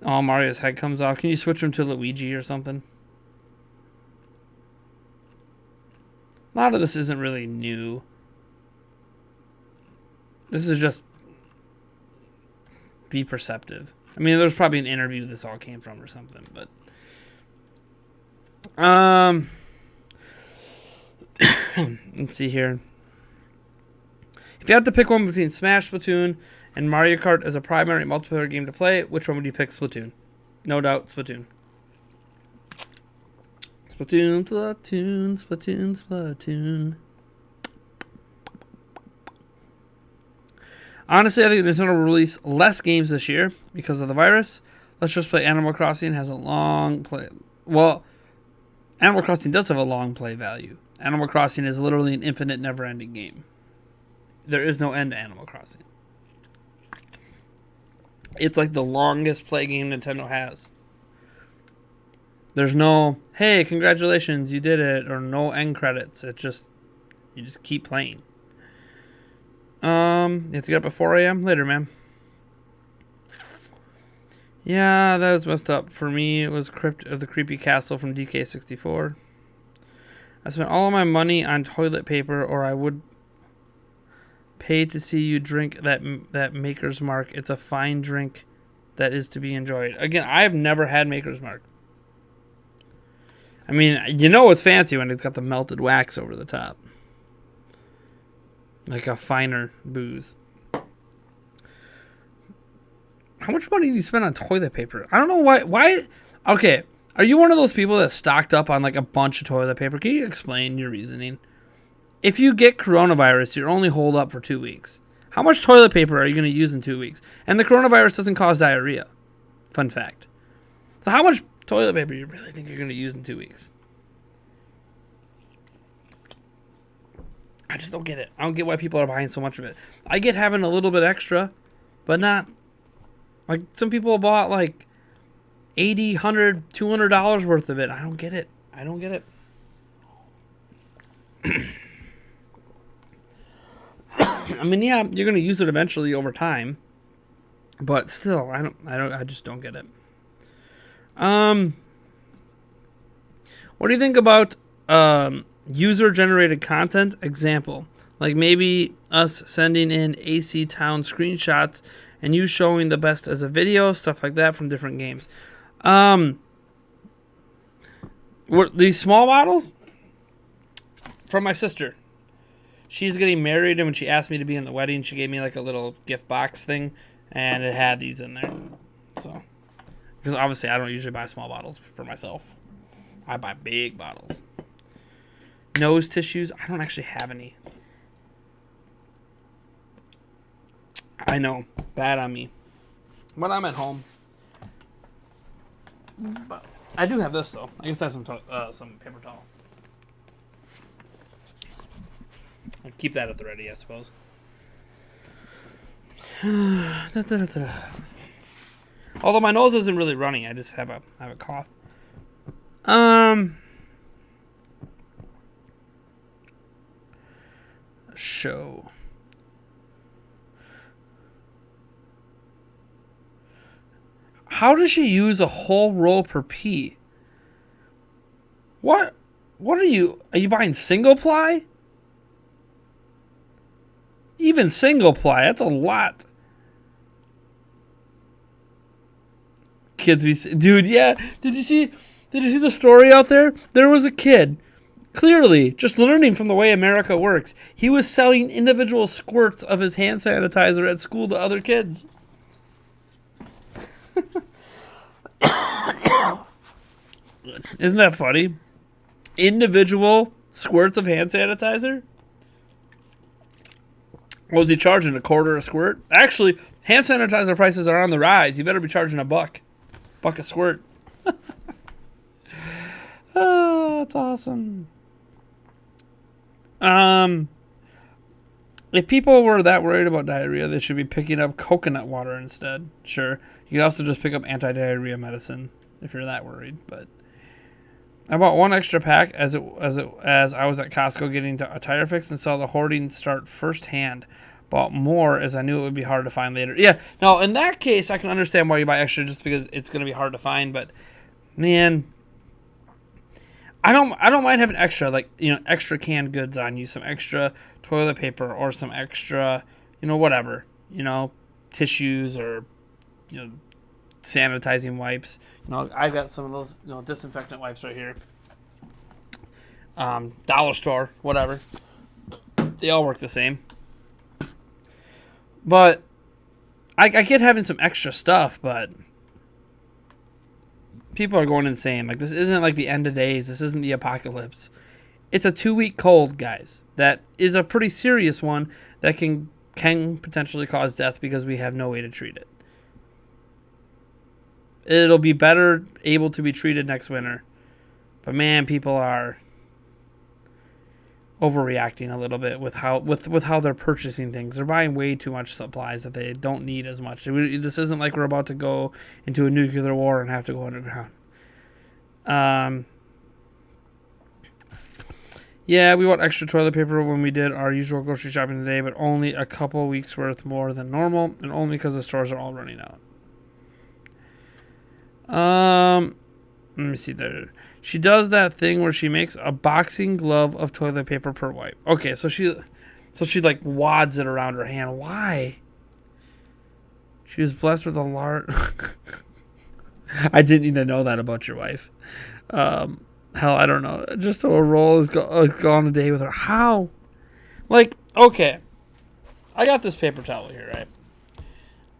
Oh, Mario's head comes off. Can you switch him to Luigi or something? A lot of this isn't really new. This is just be perceptive. I mean, there's probably an interview this all came from or something, but let's see here. If you had to pick one between Smash, Splatoon, and Mario Kart as a primary multiplayer game to play, which one would you pick? Splatoon. No doubt, Splatoon. Splatoon, Splatoon, Splatoon, Splatoon. Honestly, I think Nintendo will release less games this year because of the virus. Let's just play Animal Crossing. Has a long play. Well, Animal Crossing does have a long play value. Animal Crossing is literally an infinite, never-ending game. There is no end to Animal Crossing. It's like the longest play game Nintendo has. There's no, hey, congratulations, you did it, or no end credits. It's just, you just keep playing. You have to get up at 4 a.m. later, man. Yeah, that was messed up. For me, it was Crypt of the Creepy Castle from DK64. I spent all of my money on toilet paper, or I would pay to see you drink that Maker's Mark. It's a fine drink that is to be enjoyed. Again, I have never had Maker's Mark. I mean, you know it's fancy when it's got the melted wax over the top. Like a finer booze. How much money do you spend on toilet paper? I don't know why. Okay, are you one of those people that stocked up on like a bunch of toilet paper? Can you explain your reasoning? If you get coronavirus, you're only holed up for 2 weeks. How much toilet paper are you going to use in 2 weeks? And the coronavirus doesn't cause diarrhea. Fun fact. So how much toilet paper do you really think you're going to use in 2 weeks? I just don't get it. I don't get why people are buying so much of it. I get having a little bit extra, but not. Like, some people bought like $80, $100, $200 worth of it. I don't get it. I don't get it. I mean, yeah, you're going to use it eventually over time, but still, I just don't get it. What do you think about user-generated content? Example, like maybe us sending in AC Town screenshots and you showing the best as a video, stuff like that from different games. Were these small bottles? From my sister. She's getting married, and when she asked me to be in the wedding, she gave me like a little gift box thing, and it had these in there. So, because obviously I don't usually buy small bottles for myself. I buy big bottles. Nose tissues. I don't actually have any. I know. Bad on me. But I'm at home. But I do have this, though. I guess I have some paper towel. I'll keep that at the ready, I suppose. Although my nose isn't really running, I just have a cough. Show. How does she use a whole roll per pea? What are you buying single ply? Even single ply, that's a lot. Kids be, dude, yeah. Did you see the story out there? There was a kid, clearly just learning from the way America works. He was selling individual squirts of his hand sanitizer at school to other kids. Isn't that funny? Individual squirts of hand sanitizer? What was he charging? $0.25 a squirt? Actually, hand sanitizer prices are on the rise. You better be charging $1. Buck a squirt. Oh, that's awesome. If people were that worried about diarrhea, they should be picking up coconut water instead. Sure. You can also just pick up anti-diarrhea medicine if you're that worried. But I bought one extra pack as I was at Costco getting a tire fix and saw the hoarding start firsthand. Bought more as I knew it would be hard to find later. Yeah. No, in that case, I can understand why you buy extra just because it's going to be hard to find. But man, I don't mind having extra, like, extra canned goods on you, some extra toilet paper or some extra, whatever, tissues or, sanitizing wipes. I've got some of those, disinfectant wipes right here. Dollar store, whatever. They all work the same. But I get having some extra stuff, but people are going insane. Like, this isn't like the end of days. This isn't the apocalypse. It's a 2-week cold, guys. That is a pretty serious one that can potentially cause death because we have no way to treat it. It'll be better able to be treated next winter. But man, people are overreacting a little bit with how they're purchasing things. They're buying way too much supplies that they don't need as much. This isn't like we're about to go into a nuclear war and have to go underground. Yeah, we bought extra toilet paper when we did our usual grocery shopping today, but only a couple weeks worth more than normal, and only because the stores are all running out. Let me see there. She does that thing where she makes a boxing glove of toilet paper per wipe. Okay, so she like wads it around her hand. Why? She was blessed with a large. I didn't even know that about your wife. Hell, I don't know. Just a roll is gone a day with her. How? Like, okay, I got this paper towel here, right?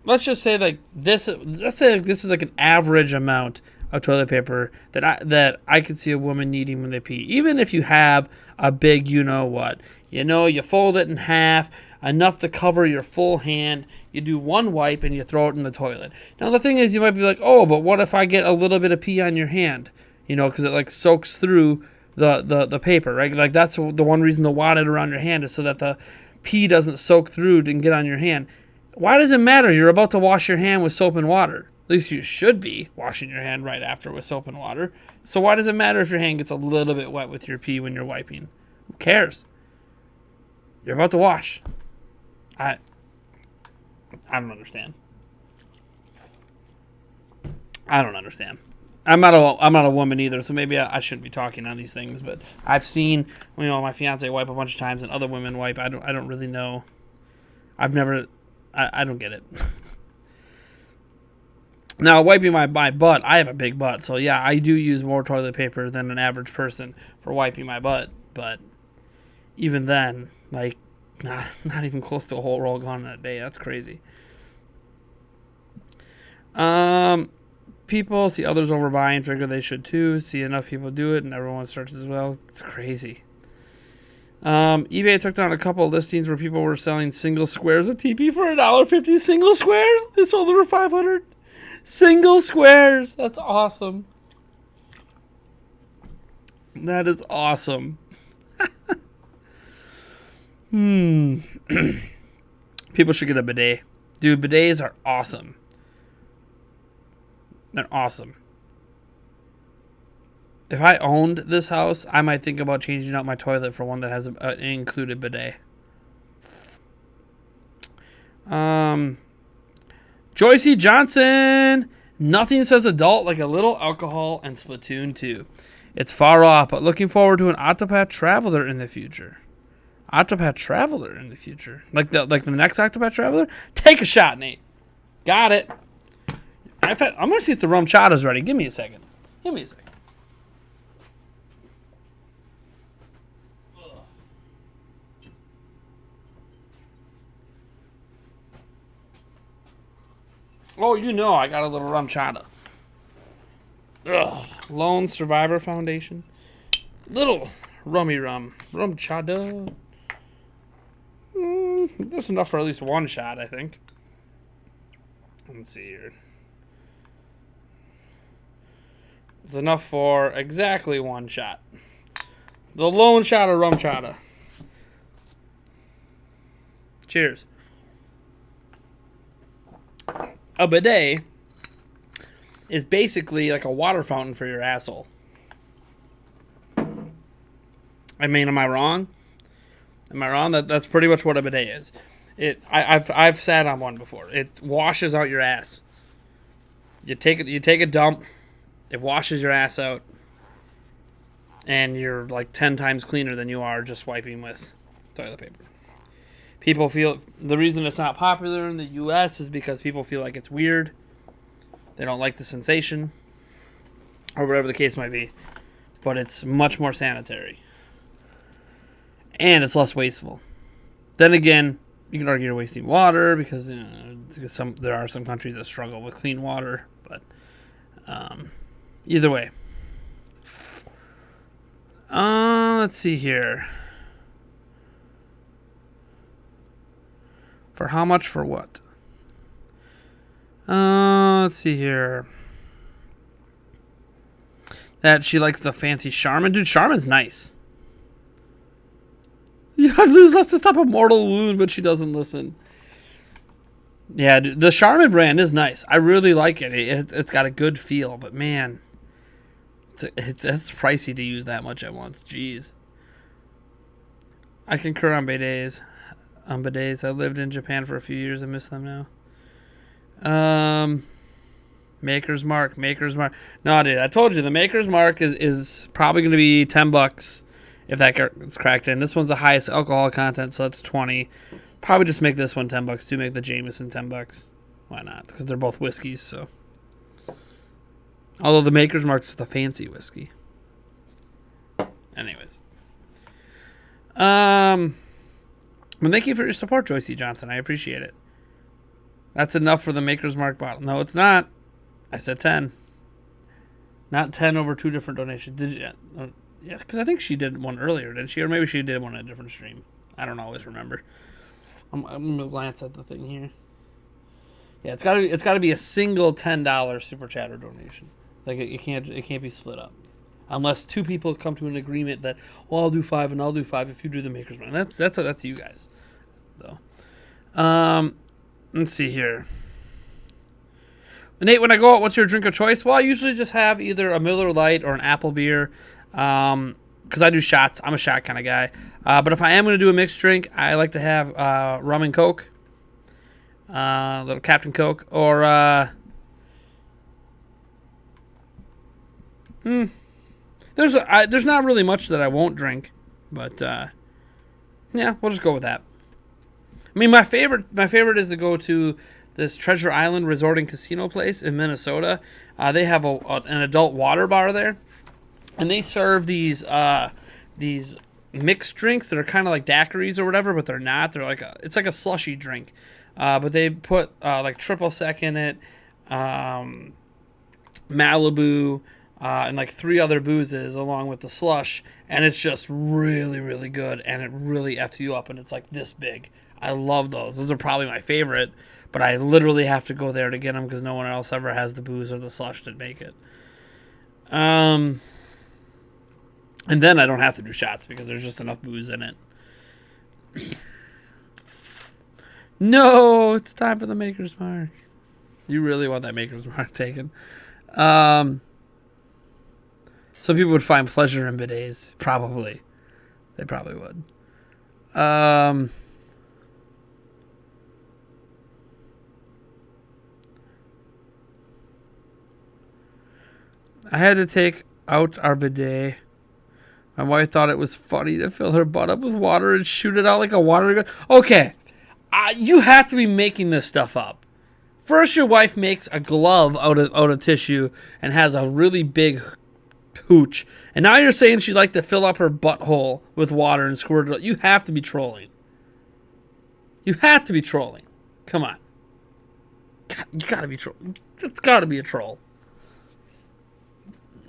Let's just say like this. Let's say like this is like an average amount of toilet paper that I could see a woman needing when they pee. Even if you have a big, you fold it in half, enough to cover your full hand. You do one wipe and you throw it in the toilet. Now the thing is, you might be like, oh, but what if I get a little bit of pee on your hand? Because it like soaks through the paper, right? Like that's the one reason to wad it around your hand is so that the pee doesn't soak through and get on your hand. Why does it matter? You're about to wash your hand with soap and water. At least you should be washing your hand right after with soap and water. So why does it matter if your hand gets a little bit wet with your pee when you're wiping? Who cares? You're about to wash. I don't understand. I'm not a woman either, so maybe I shouldn't be talking on these things. But I've seen my fiance wipe a bunch of times and other women wipe. I don't really know. I don't get it. Now, wiping my butt, I have a big butt, so yeah, I do use more toilet paper than an average person for wiping my butt, but even then, like, not even close to a whole roll gone in a day. That's crazy. People see others overbuying, figure they should too, see enough people do it, and everyone starts as well. It's crazy. eBay took down a couple of listings where people were selling single squares of TP for $1.50. Single squares? They sold them for $500. Single squares. That's awesome. That is awesome. People should get a bidet. Dude, bidets are awesome. They're awesome. If I owned this house, I might think about changing out my toilet for one that has an included bidet. Joycey Johnson. Nothing says adult like a little alcohol and Splatoon 2. It's far off, but looking forward to an Octopath Traveler in the future. Octopath Traveler in the future? Like the next Octopath Traveler? Take a shot, Nate. Got it. In fact, I'm going to see if the rum chata's ready. Give me a second. Oh, I got a little rum chata. Ugh. Lone Survivor Foundation. Little rummy rum. Rum chata. There's enough for at least one shot, I think. Let's see here. There's enough for exactly one shot. The lone shot of rum chata. Cheers. A bidet is basically like a water fountain for your asshole. I mean, am I wrong? Am I wrong? That's pretty much what a bidet is. I've sat on one before. It washes out your ass. You take a dump. It washes your ass out, and you're like 10 times cleaner than you are just wiping with toilet paper. People feel the reason it's not popular in the U.S. is because people feel like it's weird. They don't like the sensation, or whatever the case might be. But it's much more sanitary, and it's less wasteful. Then again, you can argue you're wasting water because there are some countries that struggle with clean water. But either way, let's see here. For how much? For what? Let's see here. That she likes the fancy Charmin. Dude, Charmin's nice. You have to stop a mortal wound, but she doesn't listen. Yeah, dude, the Charmin brand is nice. I really like it. It's got a good feel, but man, it's pricey to use that much at once. Jeez. I concur on bidets. I lived in Japan for a few years. I miss them now. Maker's Mark. No, dude, I told you the Maker's Mark is probably going to be $10 if that gets cracked in. This one's the highest alcohol content, so that's 20. Probably just make this one $10 too. Make the Jameson $10. Why not? Because they're both whiskeys. So, although the Maker's Mark's the fancy whiskey. Anyways, well, thank you for your support, Joyce E. Johnson. I appreciate it. That's enough for the Maker's Mark bottle. No, it's not. I said 10. Not 10 over 2 different donations. Did you? Yeah, because I think she did one earlier, didn't she? Or maybe she did one on a different stream. I don't always remember. I'm gonna glance at the thing here. Yeah, it's gotta be a single $10 super chatter donation. Like it can't be split up, unless two people come to an agreement that, well, I'll do 5 and I'll do 5 if you do the Maker's Mark. That's you guys, though. Let's see here. Nate, when I go out, what's your drink of choice? Well, I usually just have either a Miller Lite or an apple beer. Because I do shots. I'm a shot kind of guy. But if I am going to do a mixed drink, I like to have rum and Coke. A little Captain Coke. Or, there's not really much that I won't drink. But, yeah, we'll just go with that. I mean, my favorite is to go to this Treasure Island Resort and Casino place in Minnesota. They have an adult water bar there. And they serve these mixed drinks that are kind of like daiquiris or whatever, but they're not. They're it's like a slushy drink, but they put like triple sec in it, Malibu, and like 3 other boozes along with the slush, and it's just really, really good, and it really f's you up, and it's like this big. I love those. Those are probably my favorite, but I literally have to go there to get them because no one else ever has the booze or the slush to make it. And then I don't have to do shots because there's just enough booze in it. No, it's time for the Maker's Mark. You really want that Maker's Mark taken. Some people would find pleasure in bidets. Probably. They probably would. I had to take out our bidet. My wife thought it was funny to fill her butt up with water and shoot it out like a water gun. Okay, you have to be making this stuff up. First, your wife makes a glove out of tissue and has a really big hooch. And now you're saying she'd like to fill up her butthole with water and squirt it out. You have to be trolling. You have to be trolling. Come on. God, you gotta be trolling. It's gotta be a troll.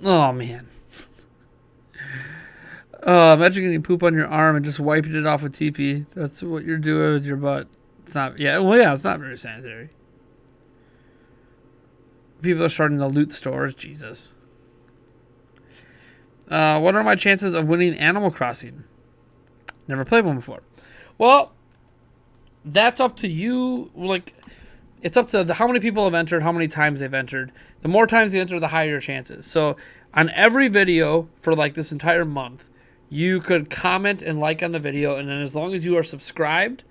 Oh, man. Imagine getting poop on your arm and just wiping it off with TP. That's what you're doing with your butt. It's not. Yeah. Well, yeah. It's not very sanitary. People are starting to loot stores. Jesus. What are my chances of winning Animal Crossing? Never played one before. Well, that's up to you. Like, it's up to how many people have entered, how many times they've entered. The more times you enter, the higher your chances. So on every video for like this entire month, you could comment and like on the video, and then as long as you are subscribed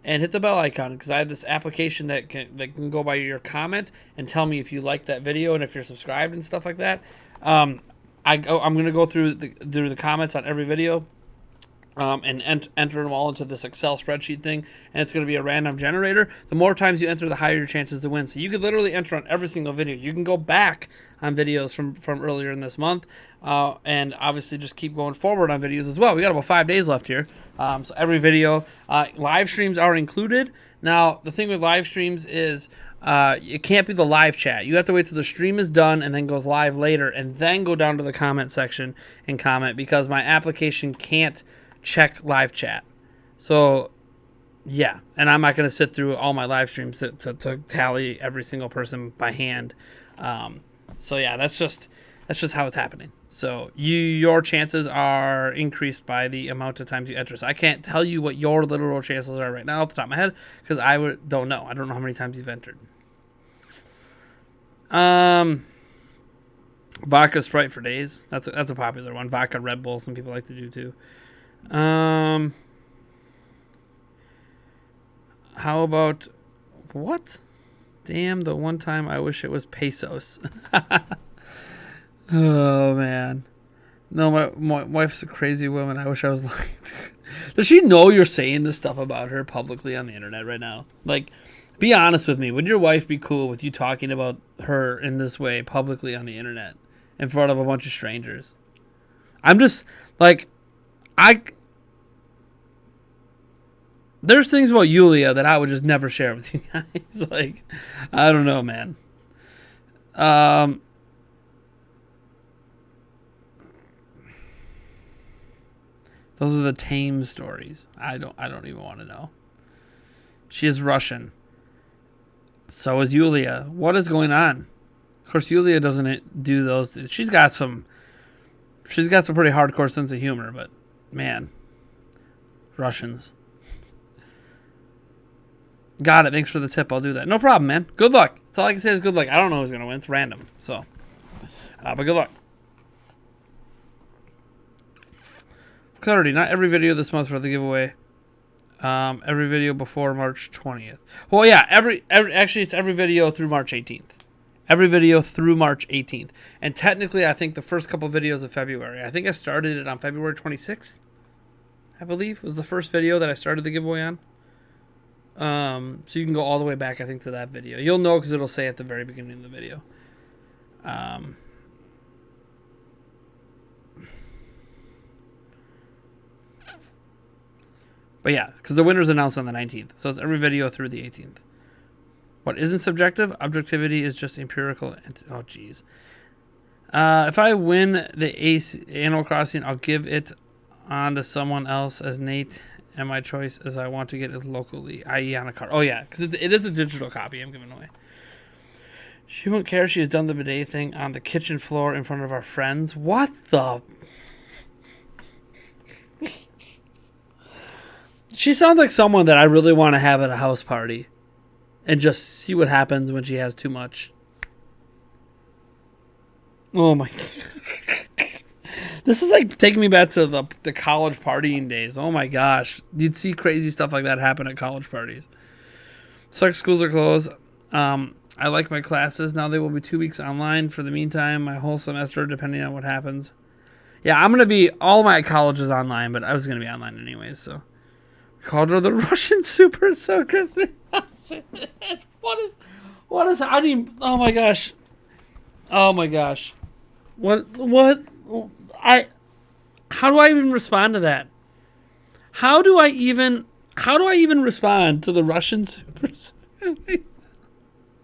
and hit the bell icon, because I have this application that can go by your comment and tell me if you like that video and if you're subscribed and stuff like that. I'm going to go through the comments on every video and enter them all into this Excel spreadsheet thing, and it's going to be a random generator. The more times you enter, the higher your chances to win. So you could literally enter on every single video. You can go back on videos from earlier in this month, and obviously just keep going forward on videos as well. We got about 5 days left here. So every video, live streams are included. Now, the thing with live streams is it can't be the live chat. You have to wait till the stream is done and then goes live later, and then go down to the comment section and comment, because my application can't check live chat. So yeah, and I'm not going to sit through all my live streams to tally every single person by hand. So yeah, that's just how it's happening. So your chances are increased by the amount of times you enter. So I can't tell you what your literal chances are right now off the top of my head, because don't know. I don't know how many times you've entered. Vodka Sprite for days. That's a popular one. Vodka Red Bull, some people like to do too. How about what? Damn, the one time I wish it was pesos. Oh man. No, my wife's a crazy woman. I wish I was like, does she know you're saying this stuff about her publicly on the internet right now? Like, be honest with me. Would your wife be cool with you talking about her in this way publicly on the internet in front of a bunch of strangers? I'm just like, there's things about Yulia that I would just never share with you guys. Like, I don't know, man. Those are the tame stories. I don't even want to know. She is Russian. So is Yulia. What is going on? Of course, Yulia doesn't do those. She's got some pretty hardcore sense of humor, but man, Russians. Got it. Thanks for the tip. I'll do that. No problem, man. Good luck. That's all I can say is good luck. I don't know who's going to win. It's random. So, but good luck. Clarity. Not every video this month for the giveaway. Every video before March 20th. Well, yeah. Actually, it's every video through March 18th. Every video through March 18th. And technically, I think the first couple videos of February. I think I started it on February 26th. I believe was the first video that I started the giveaway on. So you can go all the way back, I think, to that video. You'll know because it'll say at the very beginning of the video. But yeah, because the winner's announced on the 19th. So it's every video through the 18th. What isn't subjective? Objectivity is just empirical. Oh, jeez. If I win the Animal Crossing, I'll give it on to someone else as Nate. And my choice is I want to get it locally, i.e. on a card. Oh, yeah, because it is a digital copy I'm giving away. She won't care. She has done the bidet thing on the kitchen floor in front of our friends. What the? She sounds like someone that I really want to have at a house party and just see what happens when she has too much. Oh, my God. This is like taking me back to the college partying days. Oh my gosh. You'd see crazy stuff like that happen at college parties. Sucks schools are closed. I like my classes. Now they will be 2 weeks online for the meantime. My whole semester, depending on what happens. Yeah, I'm going to be, all my colleges online, but I was going to be online anyways, so. We called her the Russian Super Soaker 3000. What is happening? Oh my gosh. Oh my gosh. What? How do I even respond to that? How do I even respond to the Russian Super?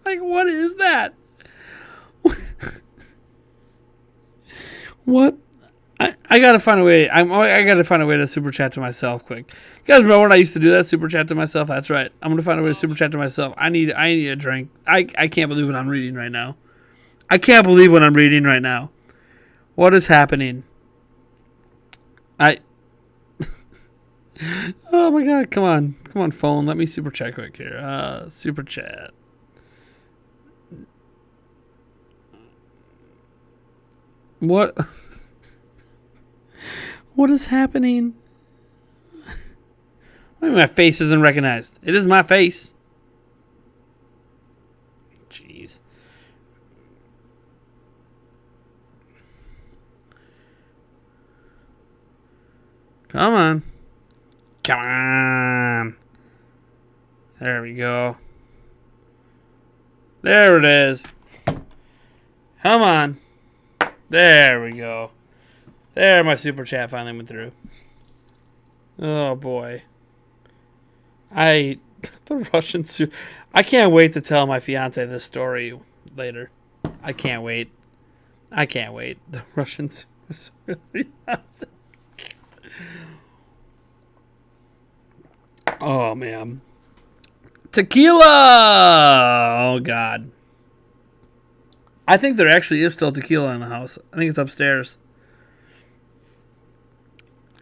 Like, what is that? What? I gotta find a way. I gotta find a way to super chat to myself quick. You guys remember when I used to do that? Super chat to myself. That's right. I'm gonna find a way to super chat to myself. I need a drink. I can't believe what I'm reading right now. I can't believe what I'm reading right now. What is happening? Oh my god! Come on, phone. Let me super chat quick here. Super chat. What? What is happening? My face isn't recognized. It is my face. Jeez. Come on. Come on. There we go. There it is. Come on. There we go. There, my super chat finally went through. Oh, boy. The Russian suit. I can't wait to tell my fiance this story later. I can't wait. The Russian suit. Oh, man. Tequila! Oh, God. I think there actually is still tequila in the house. I think it's upstairs.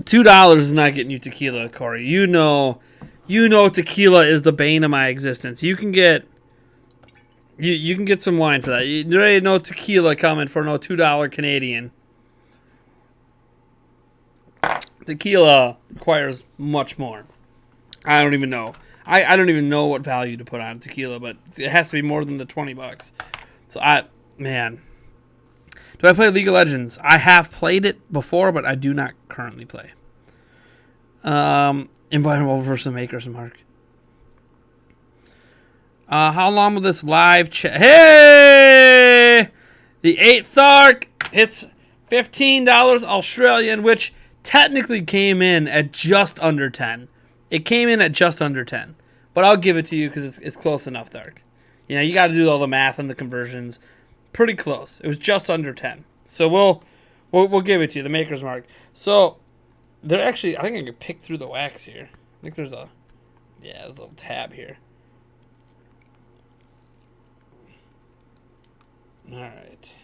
$2 is not getting you tequila, Corey. You know tequila is the bane of my existence. You can get some wine for that. There ain't no tequila coming for no $2 Canadian. Tequila requires much more. I don't even know. I don't even know what value to put on tequila, but it has to be more than the $20. So man. Do I play League of Legends? I have played it before, but I do not currently play. Invite him over for some Makers Mark. How long will this live chat? Hey! The 8th arc hits $15 Australian, which technically came in at just under 10. It came in at just under 10. But I'll give it to you because it's close enough, Thark. You know, you got to do all the math and the conversions. Pretty close. It was just under 10. So we'll give it to you, the Maker's Mark. So they're actually, I think I can pick through the wax here. I think there's a little tab here. All right.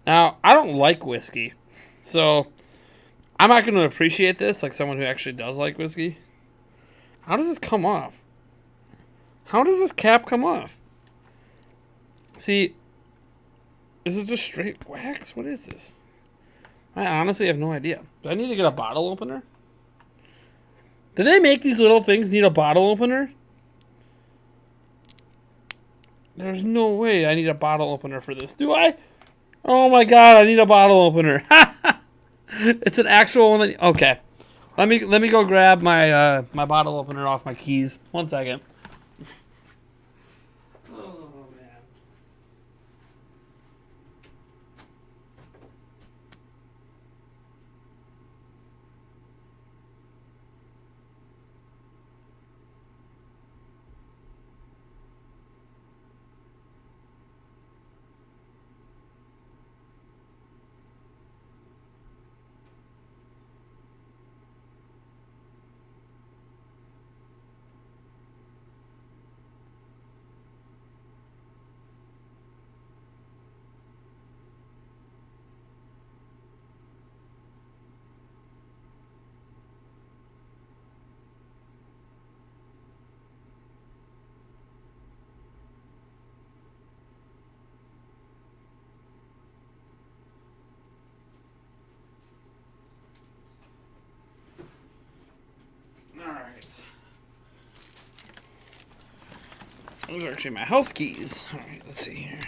Now, I don't like whiskey, so I'm not going to appreciate this like someone who actually does like whiskey. How does this come off? How does this cap come off? See, is it just straight wax? What is this? I honestly have no idea. Do I need to get a bottle opener? Do they make these little things need a bottle opener? There's no way I need a bottle opener for this. Do I? Oh my god, I need a bottle opener. It's an actual one. Okay. Let me go grab my my bottle opener off my keys. 1 second. Oh man. Those are actually my house keys. Alright, let's see here.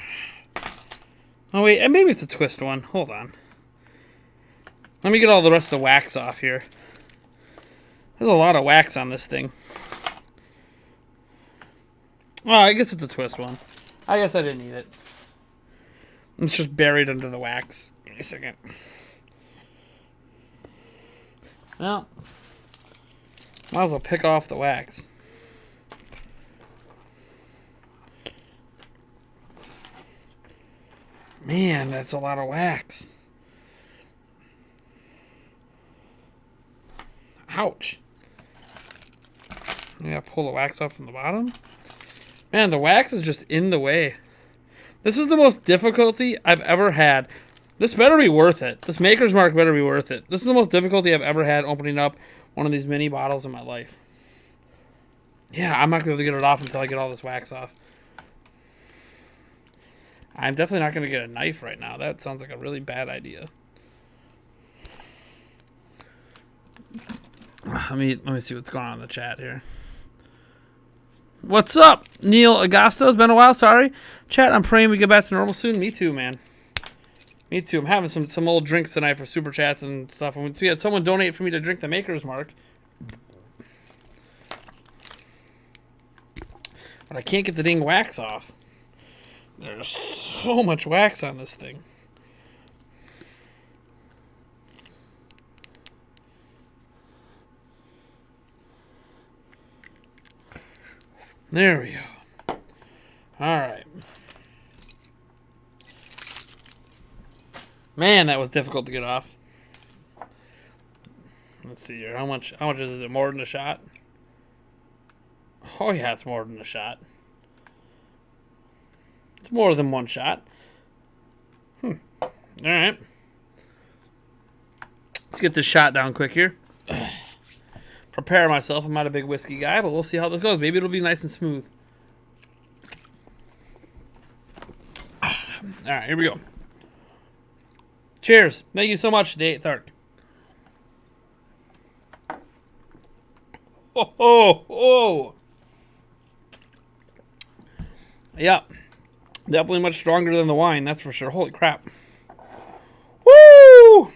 Oh, wait, and maybe it's a twist one. Hold on. Let me get all the rest of the wax off here. There's a lot of wax on this thing. Oh, I guess it's a twist one. I guess I didn't need it. It's just buried under the wax. Give me a second. Well, might as well pick off the wax. Man, that's a lot of wax. Ouch. I gotta pull the wax off from the bottom. Man, the wax is just in the way. This is the most difficulty I've ever had. This better be worth it. This Maker's Mark better be worth it. This is the most difficulty I've ever had opening up one of these mini bottles in my life. Yeah, I'm not going to be able to get it off until I get all this wax off. I'm definitely not going to get a knife right now. That sounds like a really bad idea. Let me see what's going on in the chat here. What's up, Neil Agosto? It's been a while. Sorry, chat. I'm praying we get back to normal soon. Me too, man. Me too. I'm having some old drinks tonight for super chats and stuff. And we had someone donate for me to drink the Maker's Mark, but I can't get the dang wax off. There's so much wax on this thing. There we go. All right. Man, that was difficult to get off. Let's see here. How much is it? More than a shot? Oh yeah, it's more than a shot. It's more than one shot. All right. Let's get this shot down quick here. Prepare myself. I'm not a big whiskey guy, but we'll see how this goes. Maybe it'll be nice and smooth. All right, here we go. Cheers. Thank you so much, the 8th Arc. Oh. Yeah. Definitely much stronger than the wine, that's for sure. Holy crap. Woo!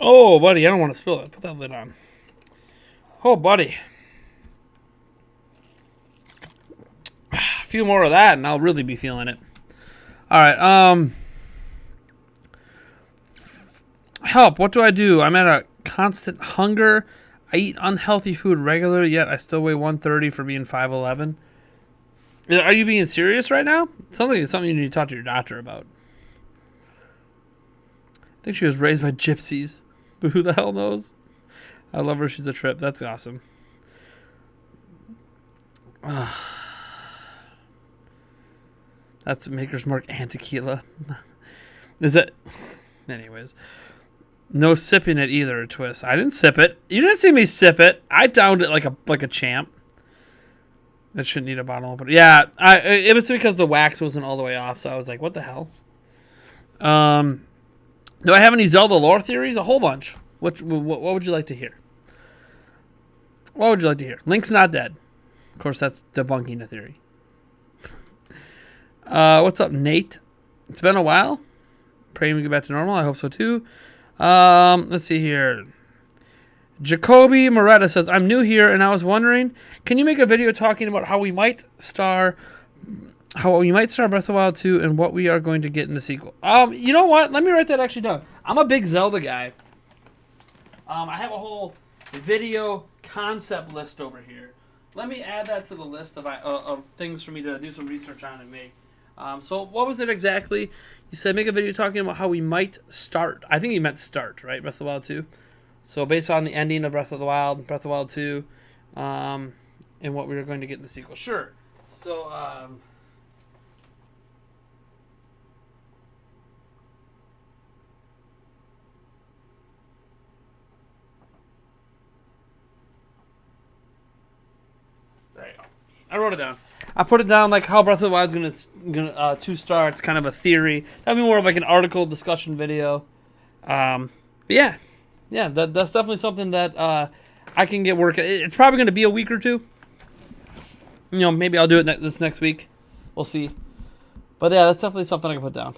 Oh, buddy, I don't want to spill it. Put that lid on. Oh, buddy. A few more of that, and I'll really be feeling it. All right, help, what do I do? I'm at a constant hunger. I eat unhealthy food regularly, yet I still weigh 130 for being 5'11". Are you being serious right now? Something you need to talk to your doctor about. I think she was raised by gypsies. But who the hell knows? I love her. She's a trip. That's awesome. That's Maker's Mark and tequila. Is it? Anyways. No sipping it either, Twist. I didn't sip it. You didn't see me sip it. I downed it like a champ. I shouldn't need a bottle opener. Yeah, it was because the wax wasn't all the way off, so I was like, what the hell? Do I have any Zelda lore theories? A whole bunch. What would you like to hear? What would you like to hear? Link's not dead. Of course, that's debunking the theory. What's up, Nate? It's been a while. Praying we get back to normal. I hope so, too. Let's see here. Jacoby Moretta says, I'm new here, and I was wondering, can you make a video talking about how we might star Breath of the Wild 2 and what we are going to get in the sequel? You know what? Let me write that actually down. I'm a big Zelda guy. I have a whole video concept list over here. Let me add that to the list of things for me to do some research on and make. So what was it exactly? You said make a video talking about how we might start. I think you meant start, right? Breath of the Wild 2. So based on the ending of Breath of the Wild 2, and what we were going to get in the sequel. Sure. So, there you go. I wrote it down. I put it down like how Breath of the Wild is gonna 2 star. It's kind of a theory. That'd be more of like an article discussion video. But yeah. Yeah, that's definitely something that I can get working. It's probably going to be a week or two. You know, maybe I'll do it this next week. We'll see. But yeah, that's definitely something I can put down.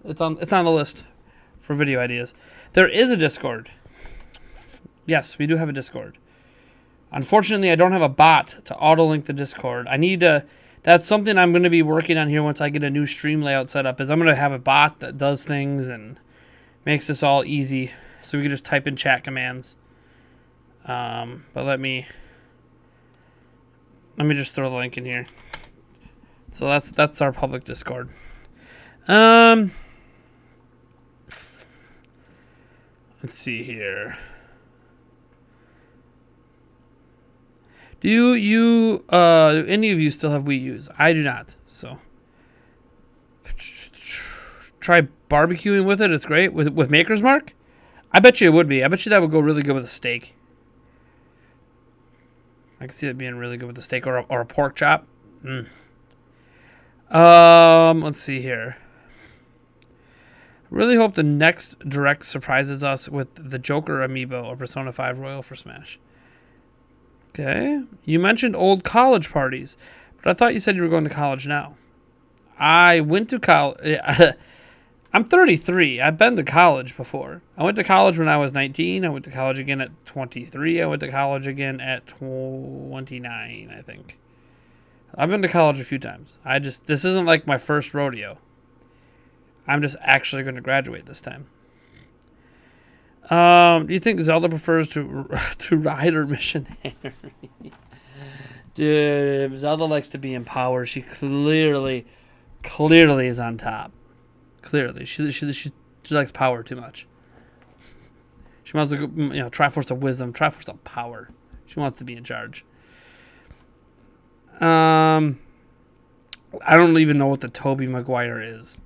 It's on the list for video ideas. There is a Discord. Yes, we do have a Discord. Unfortunately, I don't have a bot to auto-link the Discord. I need to... That's something I'm going to be working on here once I get a new stream layout set up, is I'm going to have a bot that does things and makes this all easy. So we can just type in chat commands. But let me just throw the link in here. So that's our public Discord. Let's see here. Do any of you still have Wii U's? I do not. So try barbecuing with it. It's great with Maker's Mark. I bet you it would be. I bet you that would go really good with a steak. I can see it being really good with a steak or a pork chop. Let's see here. Really hope the next Direct surprises us with the Joker amiibo or Persona 5 Royal for Smash. Okay. You mentioned old college parties, but I thought you said you were going to college now. I went to college. I'm 33. I've been to college before. I went to college when I was 19. I went to college again at 23. I went to college again at 29, I think. I've been to college a few times. This isn't like my first rodeo. I'm just actually going to graduate this time. Do you think Zelda prefers to ride or missionary? Dude, Zelda likes to be in power. She clearly is on top. Clearly, she likes power too much. She wants to go, Triforce of Wisdom, Triforce of Power. She wants to be in charge. I don't even know what the Tobey Maguire is.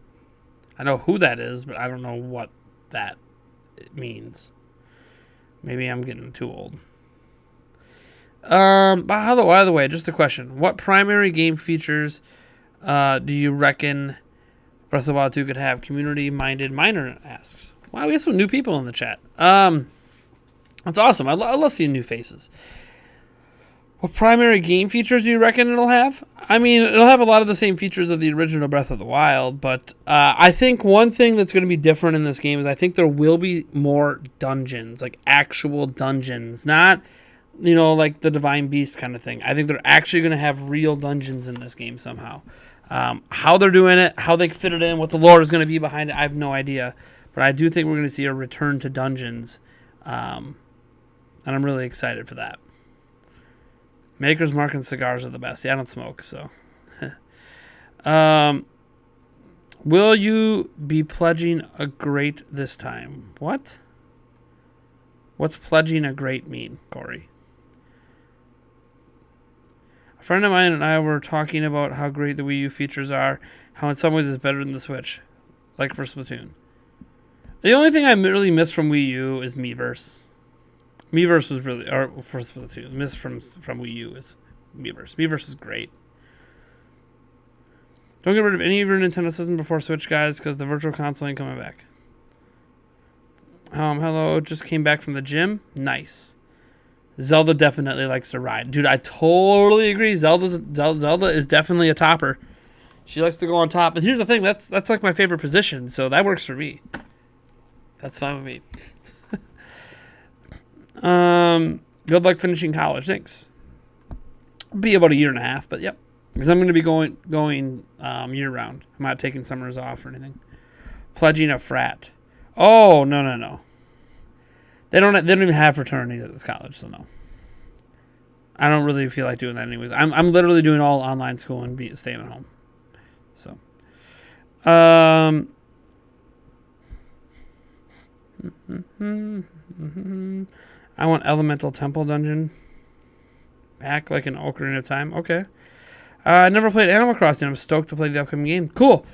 I know who that is, but I don't know what that means. Maybe I'm getting too old. By the way, just a question. What primary game features do you reckon Breath of the Wild 2 could have? Community-minded Miner asks. Wow, we have some new people in the chat. That's awesome. I love seeing new faces. What primary game features do you reckon it'll have? I mean, it'll have a lot of the same features of the original Breath of the Wild, but I think one thing that's going to be different in this game is I think there will be more dungeons, like actual dungeons, not, like the Divine Beast kind of thing. I think they're actually going to have real dungeons in this game somehow. How they're doing it, how they fit it in, what the lore is going to be behind it, I have no idea. But I do think we're going to see a return to dungeons, and I'm really excited for that. Maker's Mark and cigars are the best. Yeah, I don't smoke, so. Will you be pledging a great this time? What? What's pledging a great mean, Corey? A friend of mine and I were talking about how great the Wii U features are, how in some ways it's better than the Switch, like for Splatoon. The only thing I really miss from Wii U is Miiverse. Miiverse was really, or for Splatoon, miss from Wii U is Miiverse. Miiverse is great. Don't get rid of any of your Nintendo system before Switch, guys, because the Virtual Console ain't coming back. Hello, just came back from the gym. Nice. Zelda definitely likes to ride. Dude, I totally agree. Zelda is definitely a topper. She likes to go on top. And here's the thing, that's like my favorite position, so that works for me. That's fine with me. Good luck finishing college. Thanks. It'll be about a year and a half, but yep. Because I'm going to be going year round. I'm not taking summers off or anything. Pledging a frat. Oh, no. They don't even have fraternities at this college, so no. I don't really feel like doing that anyways. I'm literally doing all online school and staying at home. So, I want Elemental Temple Dungeon back like an Ocarina of Time. Okay. I never played Animal Crossing. I'm stoked to play the upcoming game. Cool.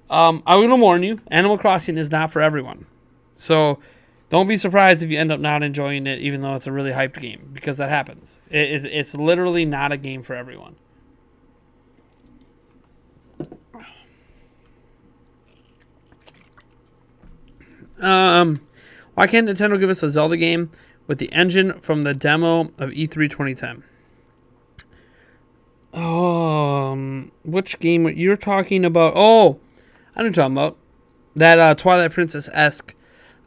I'm going to warn you, Animal Crossing is not for everyone. So don't be surprised if you end up not enjoying it, even though it's a really hyped game, because that happens. It's literally not a game for everyone. Why can't Nintendo give us a Zelda game with the engine from the demo of E3 2010? Which game you're talking about? Oh, I know what you're talking about. That Twilight Princess-esque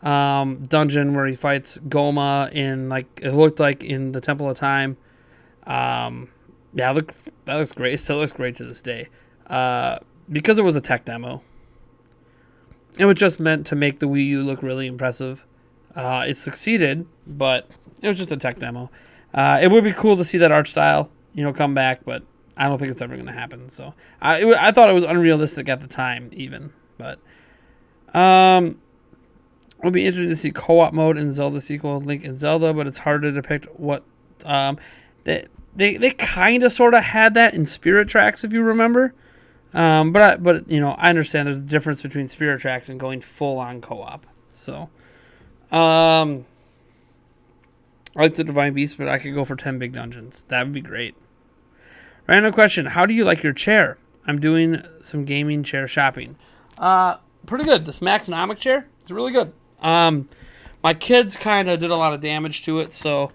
dungeon where he fights Goma in, like, it looked like in the Temple of Time. Yeah, that looks great. It still looks great to this day. Because it was a tech demo. It was just meant to make the Wii U look really impressive. It succeeded, but it was just a tech demo. It would be cool to see that art style, come back, but I don't think it's ever going to happen. So I thought it was unrealistic at the time, even. But it'll be interesting to see co-op mode in Zelda sequel, Link and Zelda, but it's hard to depict what they kind of sort of had that in Spirit Tracks, if you remember. But you know, I understand there's a difference between Spirit Tracks and going full on co-op. So I like the Divine Beast, but I could go for 10 big dungeons. That would be great. Random question: how do you like your chair? I'm doing some gaming chair shopping. Pretty good. This Maxonomic chair, it's really good. My kids kind of did a lot of damage to it, so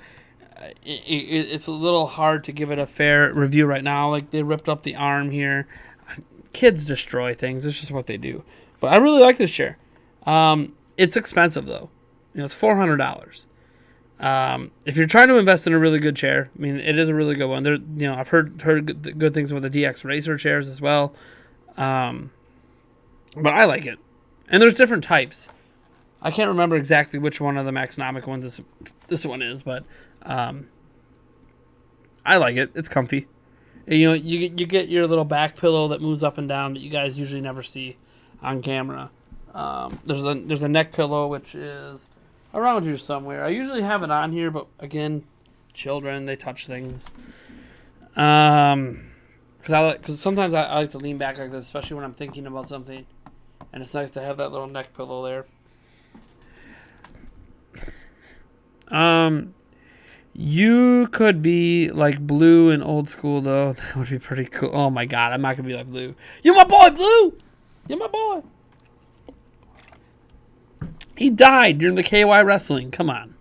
it's a little hard to give it a fair review right now. Like, they ripped up the arm here. Kids destroy things. It's just what they do. But I really like this chair. It's expensive, though. You know, it's $400. If you're trying to invest in a really good chair, I mean, it is a really good one. There, you know, I've heard good things about the DX Racer chairs as well. But I like it. And there's different types. I can't remember exactly which one of the Maxonomic ones this one is, but I like it. It's comfy. You know, you get your little back pillow that moves up and down that you guys usually never see on camera. There's a neck pillow, which is around here somewhere. I usually have it on here, but again, children, they touch things. Because sometimes I like to lean back like this, especially when I'm thinking about something, and it's nice to have that little neck pillow there. You could be like Blue in Old School, though. That would be pretty cool. Oh my God, I'm not gonna be like Blue. You're my boy, Blue. You're my boy. He died during the KY wrestling. Come on.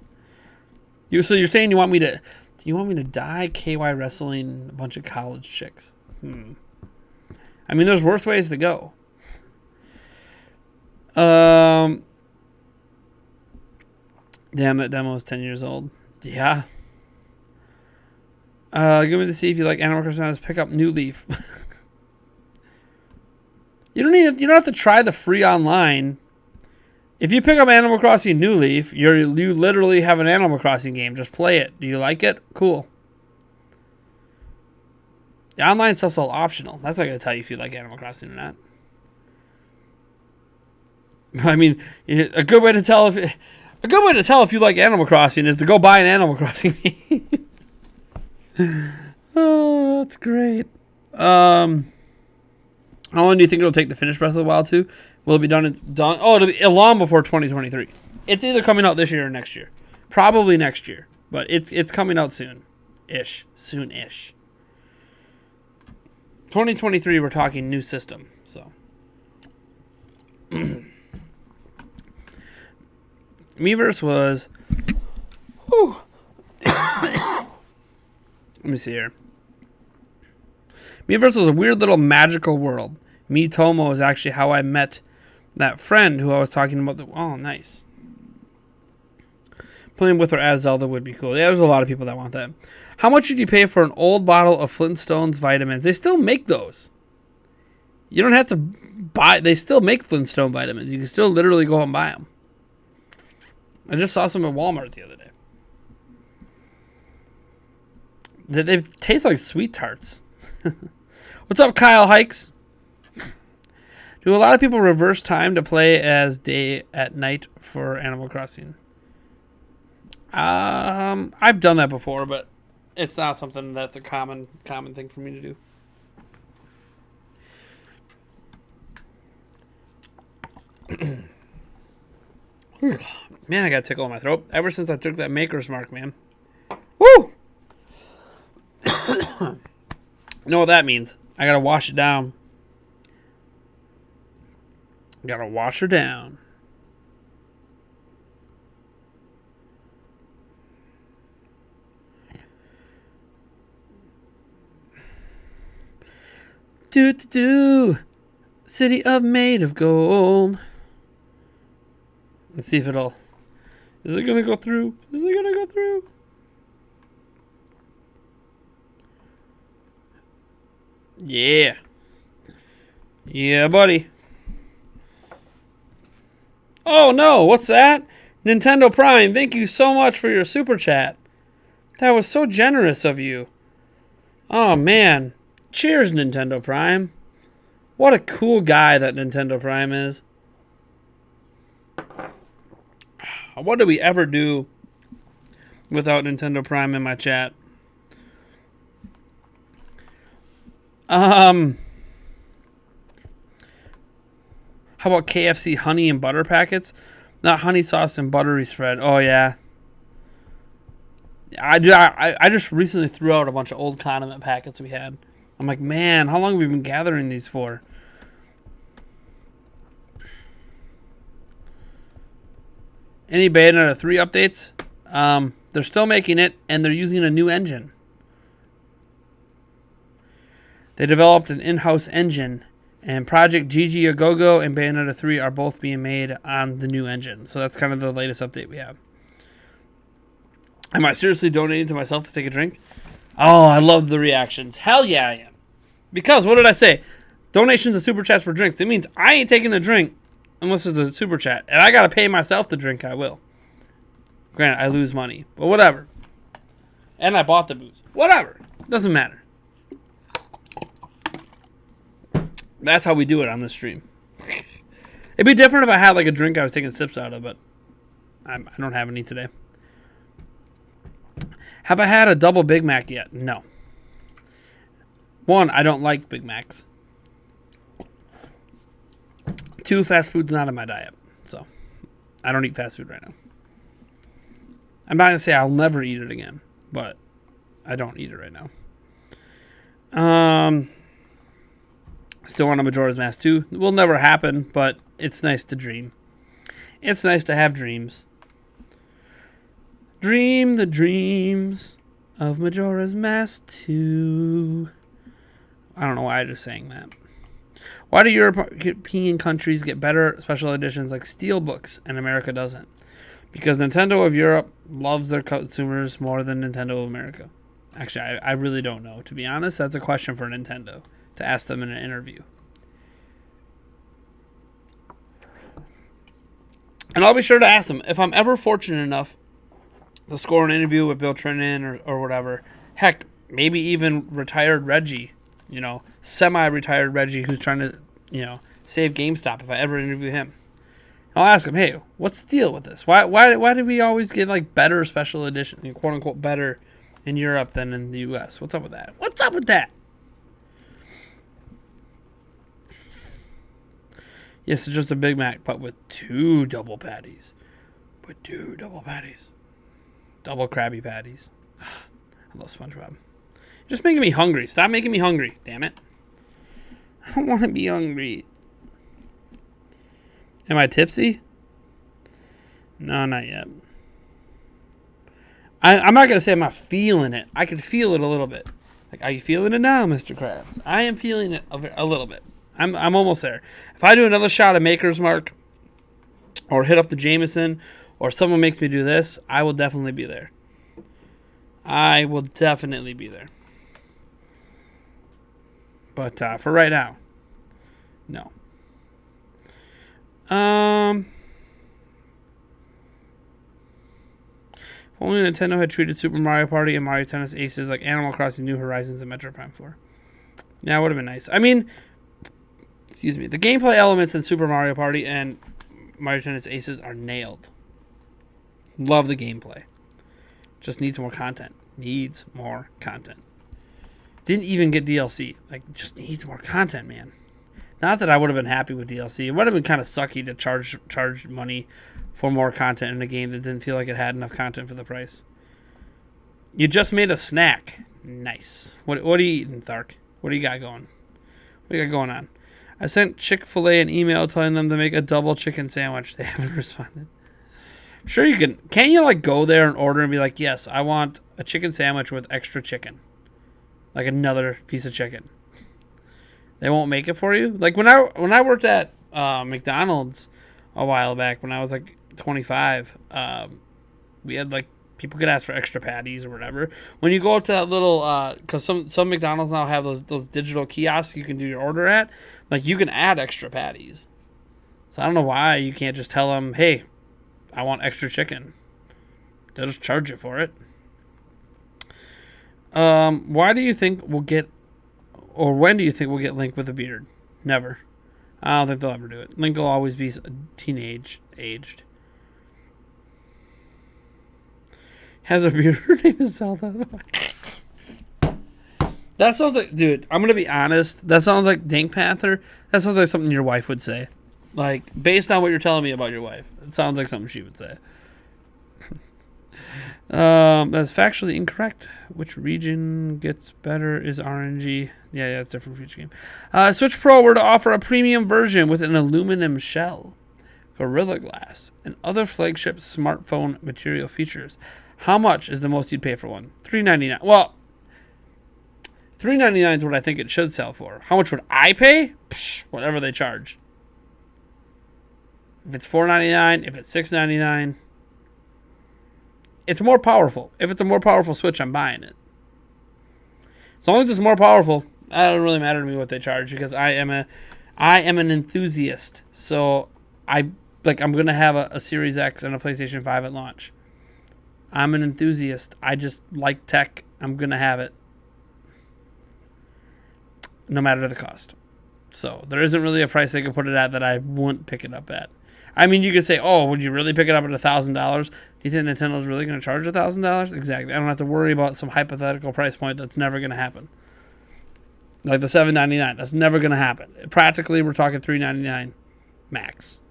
So you're saying you want me to? Do you want me to die KY wrestling a bunch of college chicks? I mean, there's worse ways to go. Damn, that demo is 10 years old. Yeah. Give me to see if you like Animal Crossing. Pick up New Leaf. You don't have to try the free online. If you pick up Animal Crossing New Leaf, you literally have an Animal Crossing game. Just play it. Do you like it? Cool. The online stuff's all optional. That's not gonna tell you if you like Animal Crossing or not. I mean, a good way to tell if you like Animal Crossing is to go buy an Animal Crossing game. Oh, that's great. How long do you think it'll take to finish Breath of the Wild 2? Will it be done? Oh, it'll be long before 2023. It's either coming out this year or next year. Probably next year, but it's coming out soon-ish. Soon-ish. 2023, we're talking new system, so. Miiverse was... Whew. Let me see here. Miiverse was a weird little magical world. Miitomo is actually how I met that friend who I was talking about. Oh, nice. Playing with her as Zelda would be cool. Yeah, there's a lot of people that want that. How much did you pay for an old bottle of Flintstones vitamins? They still make those. You don't have to buy... They still make Flintstone vitamins. You can still literally go and buy them. I just saw some at Walmart the other day. They taste like sweet tarts. What's up, Kyle Hikes? Do a lot of people reverse time to play as day at night for Animal Crossing? I've done that before, but it's not something that's a common thing for me to do. Man, I got a tickle in my throat ever since I took that Maker's Mark, man. Woo! You know what that means? I gotta wash it down. Gotta wash her down. Do city of made of gold. Let's see if it'll... Is it gonna go through? Is it gonna go through? Yeah. Yeah, buddy. Oh, no. What's that? Nintendo Prime, thank you so much for your super chat. That was so generous of you. Oh, man. Cheers, Nintendo Prime. What a cool guy that Nintendo Prime is. What do we ever do without Nintendo Prime in my chat? How about KFC honey and butter packets? Not honey sauce and buttery spread. Oh, yeah. I just recently threw out a bunch of old condiment packets we had. I'm like, man, how long have we been gathering these for? Any Bayonetta 3 updates? They're still making it, and they're using a new engine. They developed an in-house engine, and Project Gigi A Go-Go and Bayonetta 3 are both being made on the new engine. So that's kind of the latest update we have. Am I seriously donating to myself to take a drink? Oh, I love the reactions. Hell yeah, I am. Because, what did I say? Donations and super chats for drinks. It means I ain't taking a drink unless it's a super chat. And I got to pay myself to drink, I will. Granted, I lose money. But whatever. And I bought the booze. Whatever. Doesn't matter. That's how we do it on this stream. It'd be different if I had like a drink I was taking sips out of, but I don't have any today. Have I had a double Big Mac yet? No. One, I don't like Big Macs. Two, fast food's not in my diet. So, I don't eat fast food right now. I'm not going to say I'll never eat it again, but I don't eat it right now. Still want a Majora's Mask 2. It will never happen, but it's nice to dream. It's nice to have dreams. Dream the dreams of Majora's Mask 2. I don't know why I just sang that. Why do European countries get better special editions like Steelbooks and America doesn't? Because Nintendo of Europe loves their consumers more than Nintendo of America. Actually, I really don't know. To be honest, that's a question for Nintendo to ask them in an interview. And I'll be sure to ask them if I'm ever fortunate enough to score an interview with Bill Trinan or whatever. Heck, maybe even retired Reggie, semi-retired Reggie who's trying to, save GameStop if I ever interview him. I'll ask him, hey, what's the deal with this? Why did we always get like better special edition, quote unquote better in Europe than in the US? What's up with that? What's up with that? Yes, it's just a Big Mac, but with 2 double patties. Double Krabby Patties. I love SpongeBob. You're just making me hungry. Stop making me hungry, damn it. I don't want to be hungry. Am I tipsy? No, not yet. I'm not going to say I'm not feeling it. I can feel it a little bit. Like, are you feeling it now, Mr. Krabs? I am feeling it a little bit. I'm almost there. If I do another shot of Maker's Mark or hit up the Jameson or someone makes me do this, I will definitely be there. I will definitely be there. But for right now, no. If only Nintendo had treated Super Mario Party and Mario Tennis Aces like Animal Crossing New Horizons and Metro Prime 4. Yeah, it would have been nice. I mean, the gameplay elements in Super Mario Party and Mario Tennis Aces are nailed. Love the gameplay. Just needs more content. Didn't even get DLC. Like, just needs more content, man. Not that I would have been happy with DLC. It would have been kind of sucky to charge money for more content in a game that didn't feel like it had enough content for the price. You just made a snack. Nice. What are you eating, Thark? What do you got going? What do you got going on? I sent Chick-fil-A an email telling them to make a double chicken sandwich. They haven't responded. I'm sure you can. Can't you like go there and order and be like, yes, I want a chicken sandwich with extra chicken, like another piece of chicken. They won't make it for you. Like when I worked at McDonald's a while back when I was like 25, we had like people could ask for extra patties or whatever. When you go up to that little, because some McDonald's now have those digital kiosks you can do your order at, like you can add extra patties. So I don't know why you can't just tell them, hey, I want extra chicken. They'll just charge you for it. Why do you think we'll get or when do you think we'll get Link with a beard? Never. I don't think they'll ever do it. Link will always be aged. Has a beard. Her name is Zelda. That sounds like, dude, I'm going to be honest. That sounds like Dink Panther. That sounds like something your wife would say. Like, based on what you're telling me about your wife, it sounds like something she would say. That's factually incorrect. Which region gets better is RNG. Yeah, it's different for each game. Switch Pro were to offer a premium version with an aluminum shell, Gorilla Glass, and other flagship smartphone material features. How much is the most you'd pay for one? $399. Well, $399 is what I think it should sell for. How much would I pay? Psh, whatever they charge. If it's $499, if it's $699, it's more powerful. If it's a more powerful Switch, I'm buying it. As long as it's more powerful, it doesn't really matter to me what they charge because I am an enthusiast. So I'm gonna have a Series X and a PlayStation 5 at launch. I'm an enthusiast. I just like tech. I'm gonna have it, no matter the cost. So there isn't really a price they could put it at that I wouldn't pick it up at. I mean, you could say, oh, would you really pick it up at $1,000? Do you think Nintendo's really going to charge $1,000? Exactly. I don't have to worry about some hypothetical price point that's never going to happen. Like the $799, that's never going to happen. Practically, we're talking $399 max.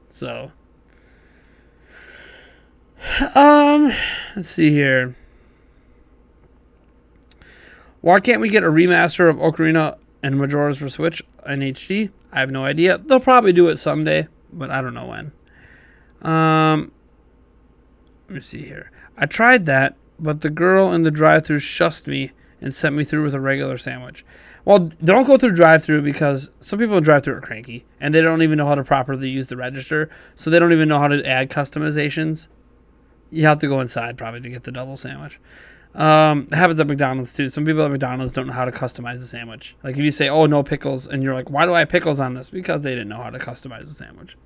So, let's see here. Why can't we get a remaster of Ocarina and Majora's for Switch in HD? I have no idea. They'll probably do it someday, but I don't know when. Let me see here. I tried that, but the girl in the drive-thru shussed me and sent me through with a regular sandwich. Well, don't go through drive-thru because some people in drive-thru are cranky, and they don't even know how to properly use the register, so they don't even know how to add customizations. You have to go inside probably to get the double sandwich. It happens at McDonald's too. Some people at McDonald's don't know how to customize the sandwich. Like if you say, oh, no pickles, and you're like, why do I have pickles on this? Because they didn't know how to customize the sandwich.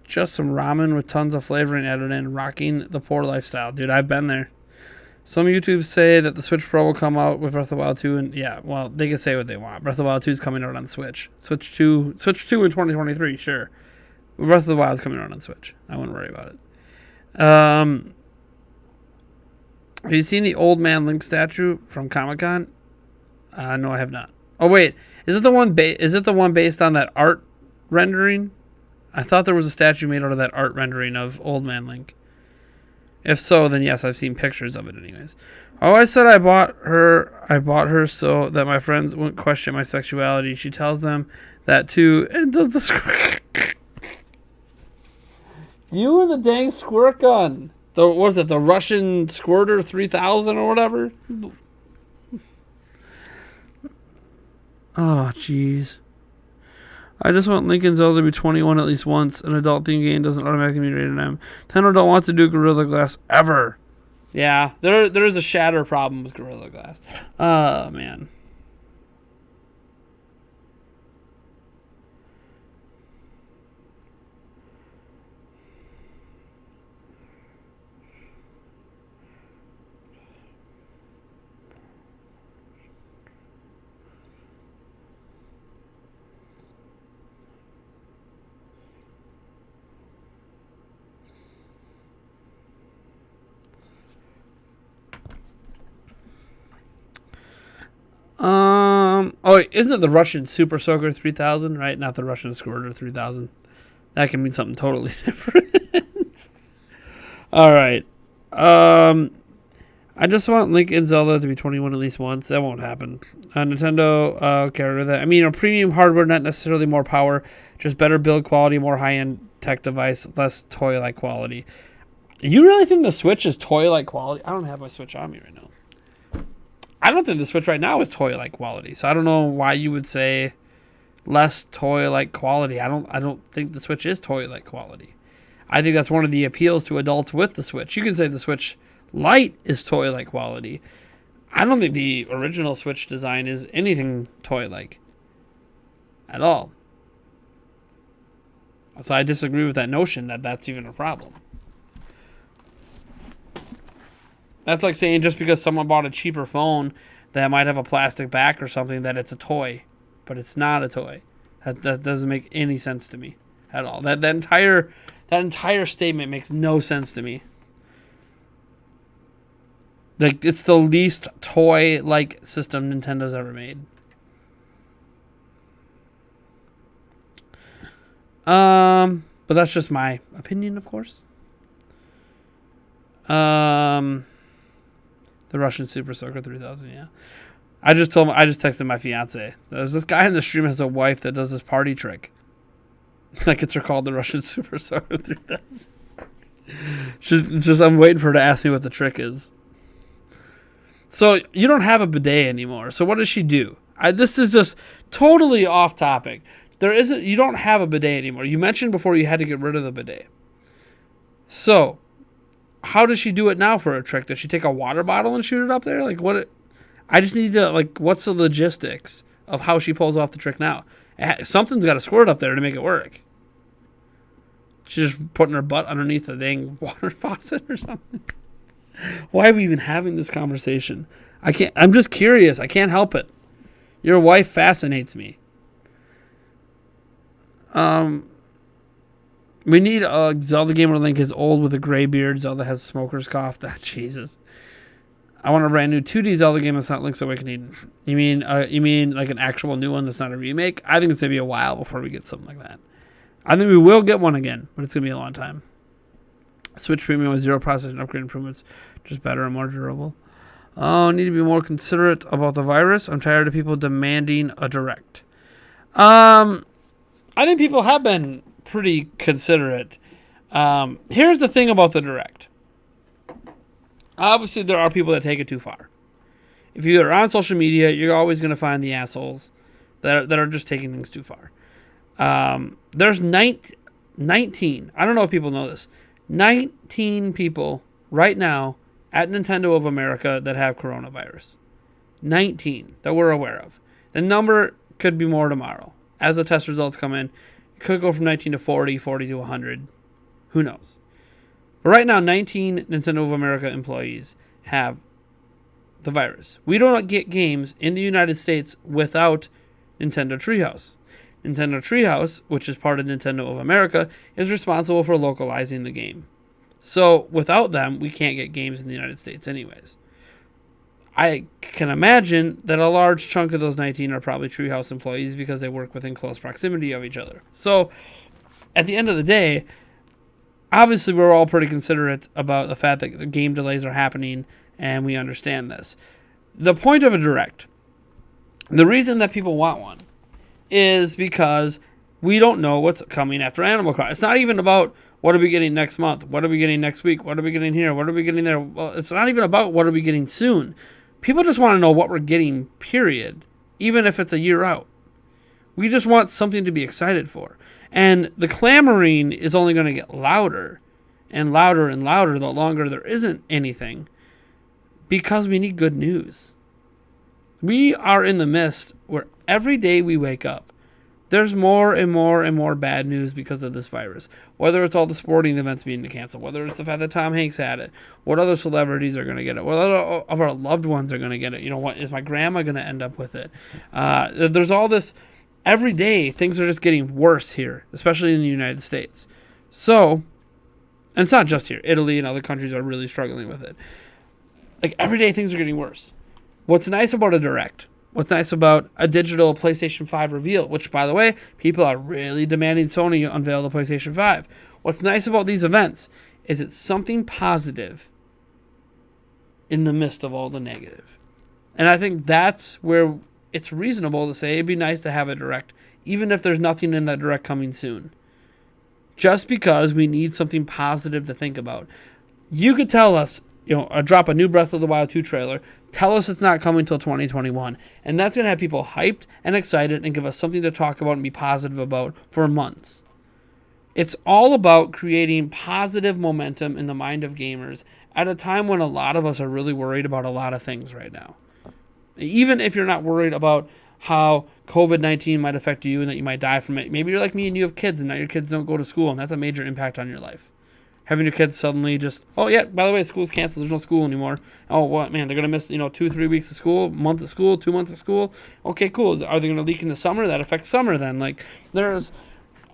Just some ramen with tons of flavoring added in, rocking the poor lifestyle. Dude, I've been there. Some YouTubes say that the Switch Pro will come out with Breath of the Wild 2, and yeah, well, they can say what they want. Breath of the Wild 2 is coming out on Switch. Switch 2 in 2023, sure. But Breath of the Wild is coming out on Switch. I wouldn't worry about it. Have you seen the old man Link statue from Comic-Con? No, I have not. Oh wait, is it the one based on that art rendering? I thought there was a statue made out of that art rendering of old man Link. If so, then yes, I've seen pictures of it anyways. Oh, I said I bought her so that my friends wouldn't question my sexuality. She tells them that too and does the You and the dang squirt gun. What was it, the Russian Squirter 3000 or whatever? Oh, jeez. I just want Link and Zelda to be 21 at least once. An adult-themed game doesn't automatically mean rated M. Nintendo don't want to do Gorilla Glass ever. Yeah, there is a shatter problem with Gorilla Glass. Oh, man. Oh, isn't it the Russian Super Soaker 3000, right? Not the Russian Squirter 3000. That can mean something totally different. All right. I just want Link and Zelda to be 21 at least once. That won't happen. Nintendo, okay, rid of that. I mean, a premium hardware, not necessarily more power, just better build quality, more high-end tech device, less toy-like quality. You really think the Switch is toy-like quality? I don't have my Switch on me right now. I don't think the Switch right now is toy-like quality, so I don't know why you would say less toy-like quality. I don't think the Switch is toy-like quality. I think that's one of the appeals to adults with the Switch. You can say the Switch Lite is toy-like quality. I don't think the original Switch design is anything toy-like at all. So I disagree with that notion that that's even a problem. That's like saying just because someone bought a cheaper phone that might have a plastic back or something, that it's a toy, but it's not a toy. That doesn't make any sense to me at all. That entire statement makes no sense to me. Like, it's the least toy-like system Nintendo's ever made. But that's just my opinion, of course. The Russian Super Soaker 3000, yeah. I just texted my fiance. There's this guy in the stream has a wife that does this party trick. That gets her called the Russian Super Soaker 3000. I'm waiting for her to ask me what the trick is. So you don't have a bidet anymore. So what does she do? This is just totally off topic. You don't have a bidet anymore. You mentioned before you had to get rid of the bidet. So how does she do it now for a trick? Does she take a water bottle and shoot it up there? Like, what? I just need to, like, what's the logistics of how she pulls off the trick now? Something's got to squirt up there to make it work. She's just putting her butt underneath the dang water faucet or something. Why are we even having this conversation? I'm just curious. I can't help it. Your wife fascinates me. We need a Zelda Gamer Link is old with a gray beard. Zelda has smoker's cough. That Jesus. I want a brand new 2D Zelda game that's not Link's Awakening. You mean like an actual new one that's not a remake? I think it's gonna be a while before we get something like that. I think we will get one again, but it's gonna be a long time. Switch Premium with 0 processing upgrade improvements, just better and more durable. Oh, need to be more considerate about the virus. I'm tired of people demanding a direct. I think people have been pretty considerate. Here's the thing about the direct. Obviously, there are people that take it too far. If you're on social media, you're always going to find the assholes that are just taking things too far. There's 19. I don't know if people know this. 19 people right now at Nintendo of America that have coronavirus. 19 that we're aware of. The number could be more tomorrow. As the test results come in, it could go from 19 to 40, 40 to 100. Who knows? But right now, 19 Nintendo of America employees have the virus. We don't get games in the United States without Nintendo Treehouse. Nintendo Treehouse, which is part of Nintendo of America, is responsible for localizing the game. So without them, we can't get games in the United States anyways. I can imagine that a large chunk of those 19 are probably Treehouse employees because they work within close proximity of each other. So at the end of the day, obviously we're all pretty considerate about the fact that the game delays are happening, and we understand this. The point of a direct, the reason that people want one, is because we don't know what's coming after Animal Crossing. It's not even about what are we getting next month, what are we getting next week, what are we getting here, what are we getting there. Well, it's not even about what are we getting soon. People just want to know what we're getting, period, even if it's a year out. We just want something to be excited for. And the clamoring is only going to get louder and louder and louder the longer there isn't anything, because we need good news. We are in the midst where every day we wake up, there's more and more and more bad news because of this virus. Whether it's all the sporting events being canceled, whether it's the fact that Tom Hanks had it, what other celebrities are going to get it, what other of our loved ones are going to get it. You know, what is my grandma going to end up with it? There's all this. Every day, things are just getting worse here, especially in the United States. So, and it's not just here. Italy and other countries are really struggling with it. Like, every day, things are getting worse. What's nice about a direct? What's nice about a digital PlayStation 5 reveal, which, by the way, people are really demanding Sony unveil the PlayStation 5. What's nice about these events is it's something positive in the midst of all the negative. And I think that's where it's reasonable to say it'd be nice to have a direct, even if there's nothing in that direct coming soon. Just because we need something positive to think about. You could tell us, drop a new Breath of the Wild 2 trailer, tell us it's not coming till 2021, and that's going to have people hyped and excited and give us something to talk about and be positive about for months. It's all about creating positive momentum in the mind of gamers at a time when a lot of us are really worried about a lot of things right now. Even if you're not worried about how COVID-19 might affect you and that you might die from it. Maybe you're like me and you have kids and now your kids don't go to school, and that's a major impact on your life. having your kids suddenly just, oh yeah, by the way, school's canceled. There's no school anymore. Oh, what, man, they're going to miss, 2-3 weeks of school, month of school, 2 months of school. Okay, cool. Are they going to leak into summer? That affects summer then. Like, there's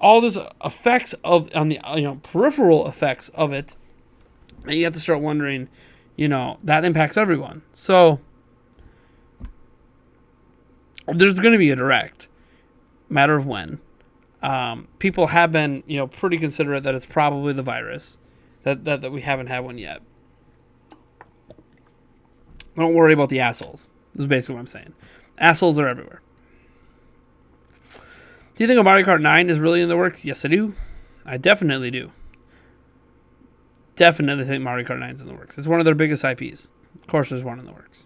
all this effects on the, peripheral effects of it. And you have to start wondering, that impacts everyone. So there's going to be a direct matter of when. People have been, pretty considerate that it's probably the virus, that we haven't had one yet. Don't worry about the assholes. This is basically what I'm saying. Assholes are everywhere. Do you think a Mario Kart 9 is really in the works? Yes, I do. I definitely do. Definitely think Mario Kart 9 is in the works. It's one of their biggest IPs. Of course, there's one in the works.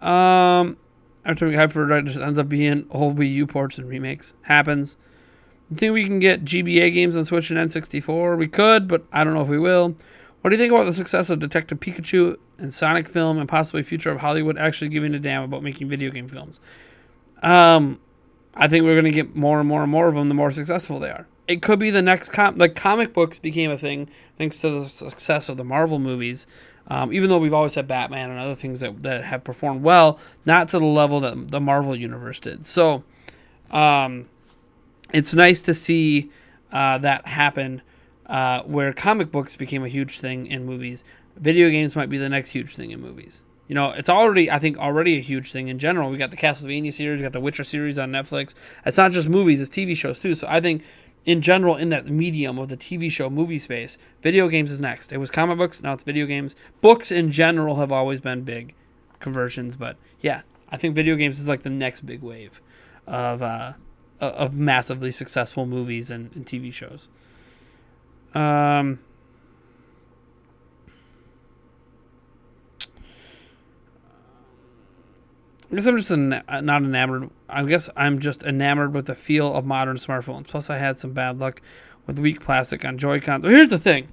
Every time we hype for it, just ends up being old Wii U ports and remakes. Happens. You think we can get GBA games on Switch and N64? We could, but I don't know if we will. What do you think about the success of Detective Pikachu and Sonic film and possibly future of Hollywood actually giving a damn about making video game films? I think we're going to get more and more and more of them the more successful they are. It could be the next comic books became a thing thanks to the success of the Marvel movies. Even though we've always had Batman and other things that have performed well, not to the level that the Marvel universe did. So it's nice to see that happen where comic books became a huge thing in movies. Video games might be the next huge thing in movies. It's already a huge thing in general. We got the Castlevania series, we got the Witcher series on Netflix. It's not just movies, it's TV shows too. So I think in general, in that medium of the TV show movie space, video games is next. It was comic books, now it's video games. Books in general have always been big conversions, but yeah, I think video games is like the next big wave of massively successful movies and TV shows. I guess I'm just not enamored. I guess I'm just enamored with the feel of modern smartphones. Plus, I had some bad luck with weak plastic on Joy-Con. Here's the thing.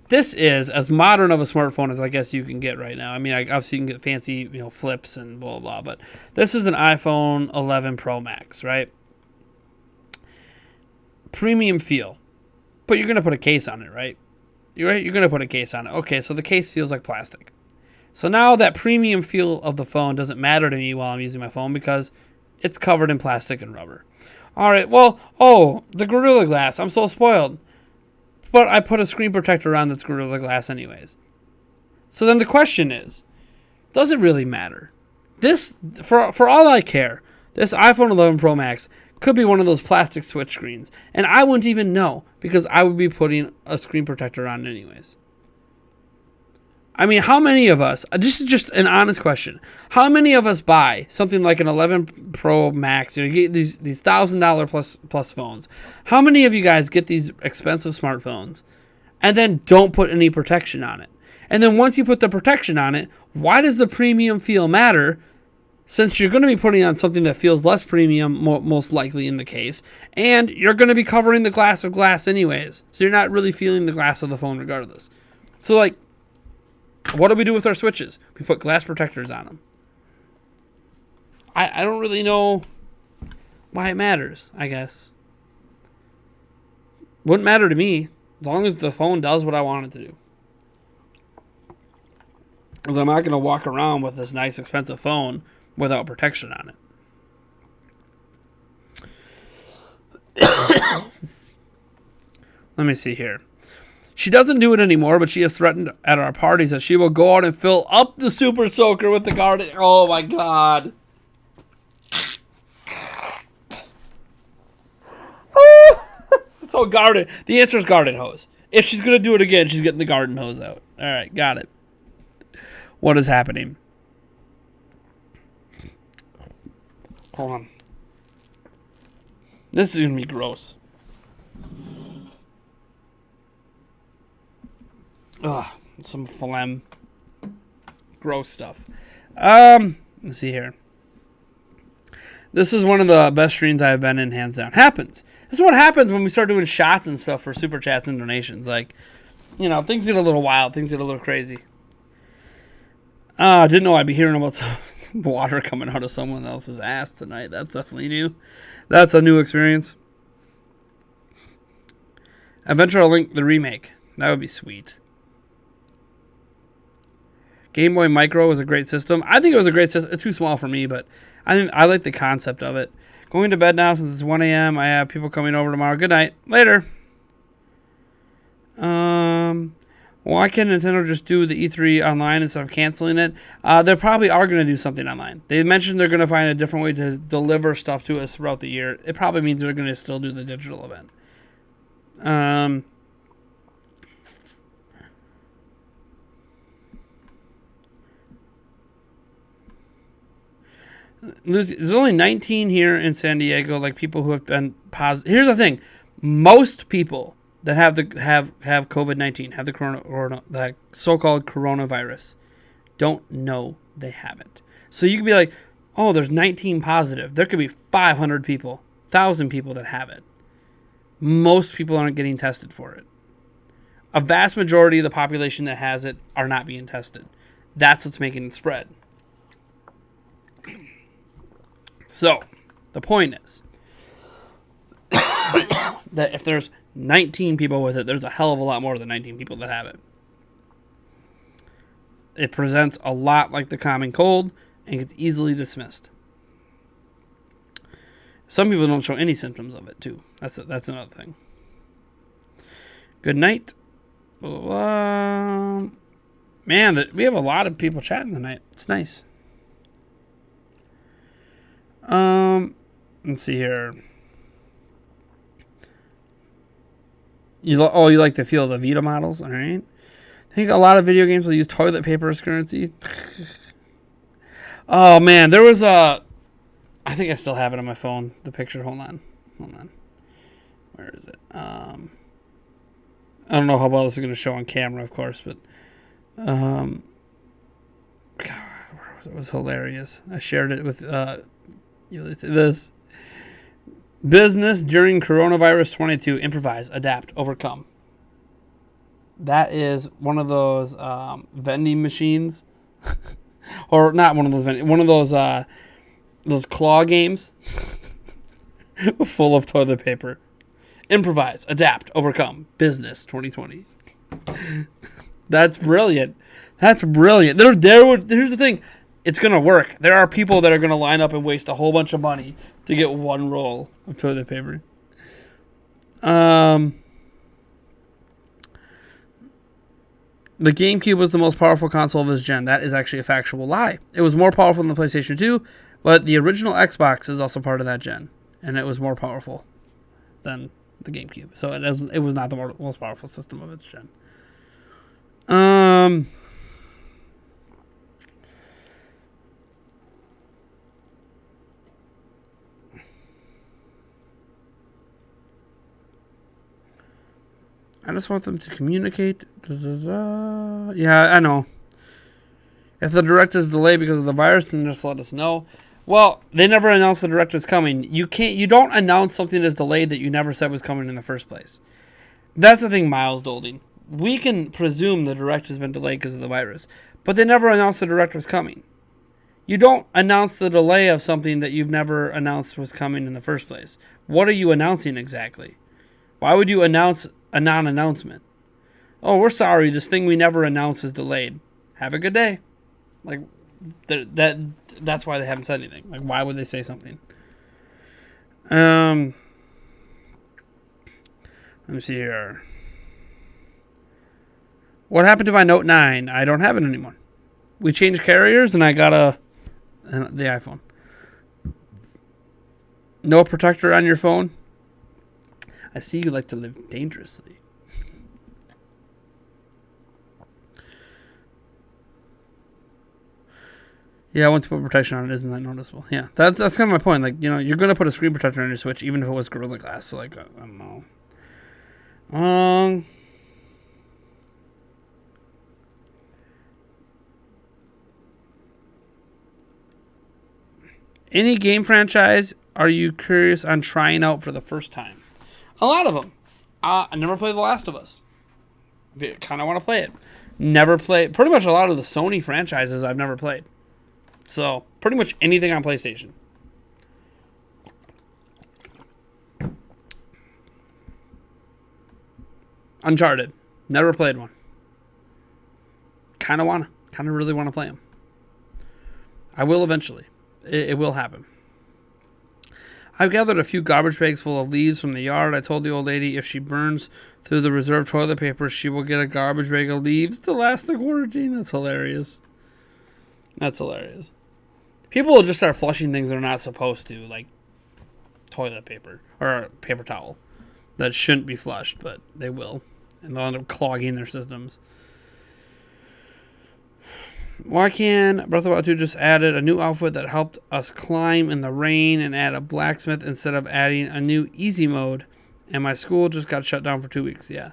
This is as modern of a smartphone as I guess you can get right now. I mean, obviously you can get fancy, flips and blah, blah, blah. But this is an iPhone 11 Pro Max, right? Premium feel. But you're going to put a case on it, right? You're going to put a case on it. Okay, so the case feels like plastic. So now that premium feel of the phone doesn't matter to me while I'm using my phone because it's covered in plastic and rubber. All right, well, the Gorilla Glass. I'm so spoiled. But I put a screen protector on that's Gorilla Glass anyways. So then the question is, does it really matter? This, for all I care, this iPhone 11 Pro Max could be one of those plastic switch screens. And I wouldn't even know because I would be putting a screen protector on anyways. I mean, how many of us, this is just an honest question, how many of us buy something like an 11 Pro Max, you get these $1,000 plus phones, how many of you guys get these expensive smartphones and then don't put any protection on it? And then once you put the protection on it, why does the premium feel matter? Since you're going to be putting on something that feels less premium, most likely in the case, and you're going to be covering the glass with glass anyways, so you're not really feeling the glass of the phone regardless. So like, what do we do with our switches? We put glass protectors on them. I don't really know why it matters, I guess. Wouldn't matter to me as long as the phone does what I want it to do. Because I'm not going to walk around with this nice expensive phone without protection on it. Let me see here. She doesn't do it anymore, but she has threatened at our parties that she will go out and fill up the Super Soaker with the garden. Oh my God. So garden. The answer is garden hose. If she's going to do it again, she's getting the garden hose out. All right, got it. What is happening? Hold on. This is going to be gross. Ugh, some phlegm. Gross stuff. Let's see here. This is one of the best streams I've been in, hands down. Happens. This is what happens when we start doing shots and stuff for super chats and donations. Like, things get a little wild. Things get a little crazy. I didn't know I'd be hearing about some water coming out of someone else's ass tonight. That's definitely new. That's a new experience. Eventually, I'll link the remake. That would be sweet. Game Boy Micro was a great system. I think it was a great system. It's too small for me, but I like the concept of it. Going to bed now since it's 1 a.m. I have people coming over tomorrow. Good night. Later. Why can't Nintendo just do the E3 online instead of canceling it? They probably are going to do something online. They mentioned they're going to find a different way to deliver stuff to us throughout the year. It probably means they're going to still do the digital event. There's only 19 here in San Diego, like people who have been positive. Here's the thing. Most people that have COVID-19, have the so-called coronavirus, don't know they have it. So you can be like, oh, there's 19 positive. There could be 500 people, 1,000 people that have it. Most people aren't getting tested for it. A vast majority of the population that has it are not being tested. That's what's making it spread. So, the point is that if there's 19 people with it, there's a hell of a lot more than 19 people that have it. It presents a lot like the common cold and gets easily dismissed. Some people don't show any symptoms of it, too. That's another thing. Good night. Man, we have a lot of people chatting tonight. It's nice. Let's see here. You like the feel of the Vita models? All right. I think a lot of video games will use toilet paper as currency. Oh, man. There was I think I still have it on my phone. The picture. Hold on. Where is it? I don't know how well this is going to show on camera, of course, but God, it was hilarious. I shared it with this. Business during coronavirus 22. Improvise, adapt, overcome. That is one of those vending machines. Or not one of those vending. One of those claw games. Full of toilet paper. Improvise, adapt, overcome. Business 2020. That's brilliant. Here's the thing. It's going to work. There are people that are going to line up and waste a whole bunch of money to get one roll of toilet paper. The GameCube was the most powerful console of this gen. That is actually a factual lie. It was more powerful than the PlayStation 2, but the original Xbox is also part of that gen, and it was more powerful than the GameCube. So it was not the most powerful system of its gen. I just want them to communicate. Yeah, I know. If the direct is delayed because of the virus, then just let us know. Well, they never announced the direct was coming. You don't announce something that's delayed that you never said was coming in the first place. That's the thing, Miles Dolding. We can presume the direct has been delayed because of the virus, but they never announced the direct was coming. You don't announce the delay of something that you've never announced was coming in the first place. What are you announcing exactly? Why would you announce a non-announcement? Oh, we're sorry, this thing we never announced is delayed. Have a good day. Like, that's why they haven't said anything. Like, why would they say something? Let me see here. What happened to my Note 9? I don't have it anymore. We changed carriers and I got the iPhone. No protector on your phone? I see you like to live dangerously. Yeah, once you put protection on it, isn't that noticeable? Yeah, that's kind of my point. Like, you're going to put a screen protector on your Switch, even if it was Gorilla Glass. So, like, I don't know. Any game franchise are you curious on trying out for the first time? A lot of them. I never played The Last of Us. Kind of want to play it. Never played. Pretty much a lot of the Sony franchises I've never played. So, pretty much anything on PlayStation. Uncharted. Never played one. Kind of really want to play them. I will eventually. It will happen. I've gathered a few garbage bags full of leaves from the yard. I told the old lady if she burns through the reserve toilet paper, she will get a garbage bag of leaves to last the quarantine. That's hilarious. People will just start flushing things they're not supposed to, like toilet paper or paper towel that shouldn't be flushed, but they will. And they'll end up clogging their systems. Why can't Breath of the Wild 2 just added a new outfit that helped us climb in the rain and add a blacksmith instead of adding a new easy mode? And my school just got shut down for 2 weeks. Yeah.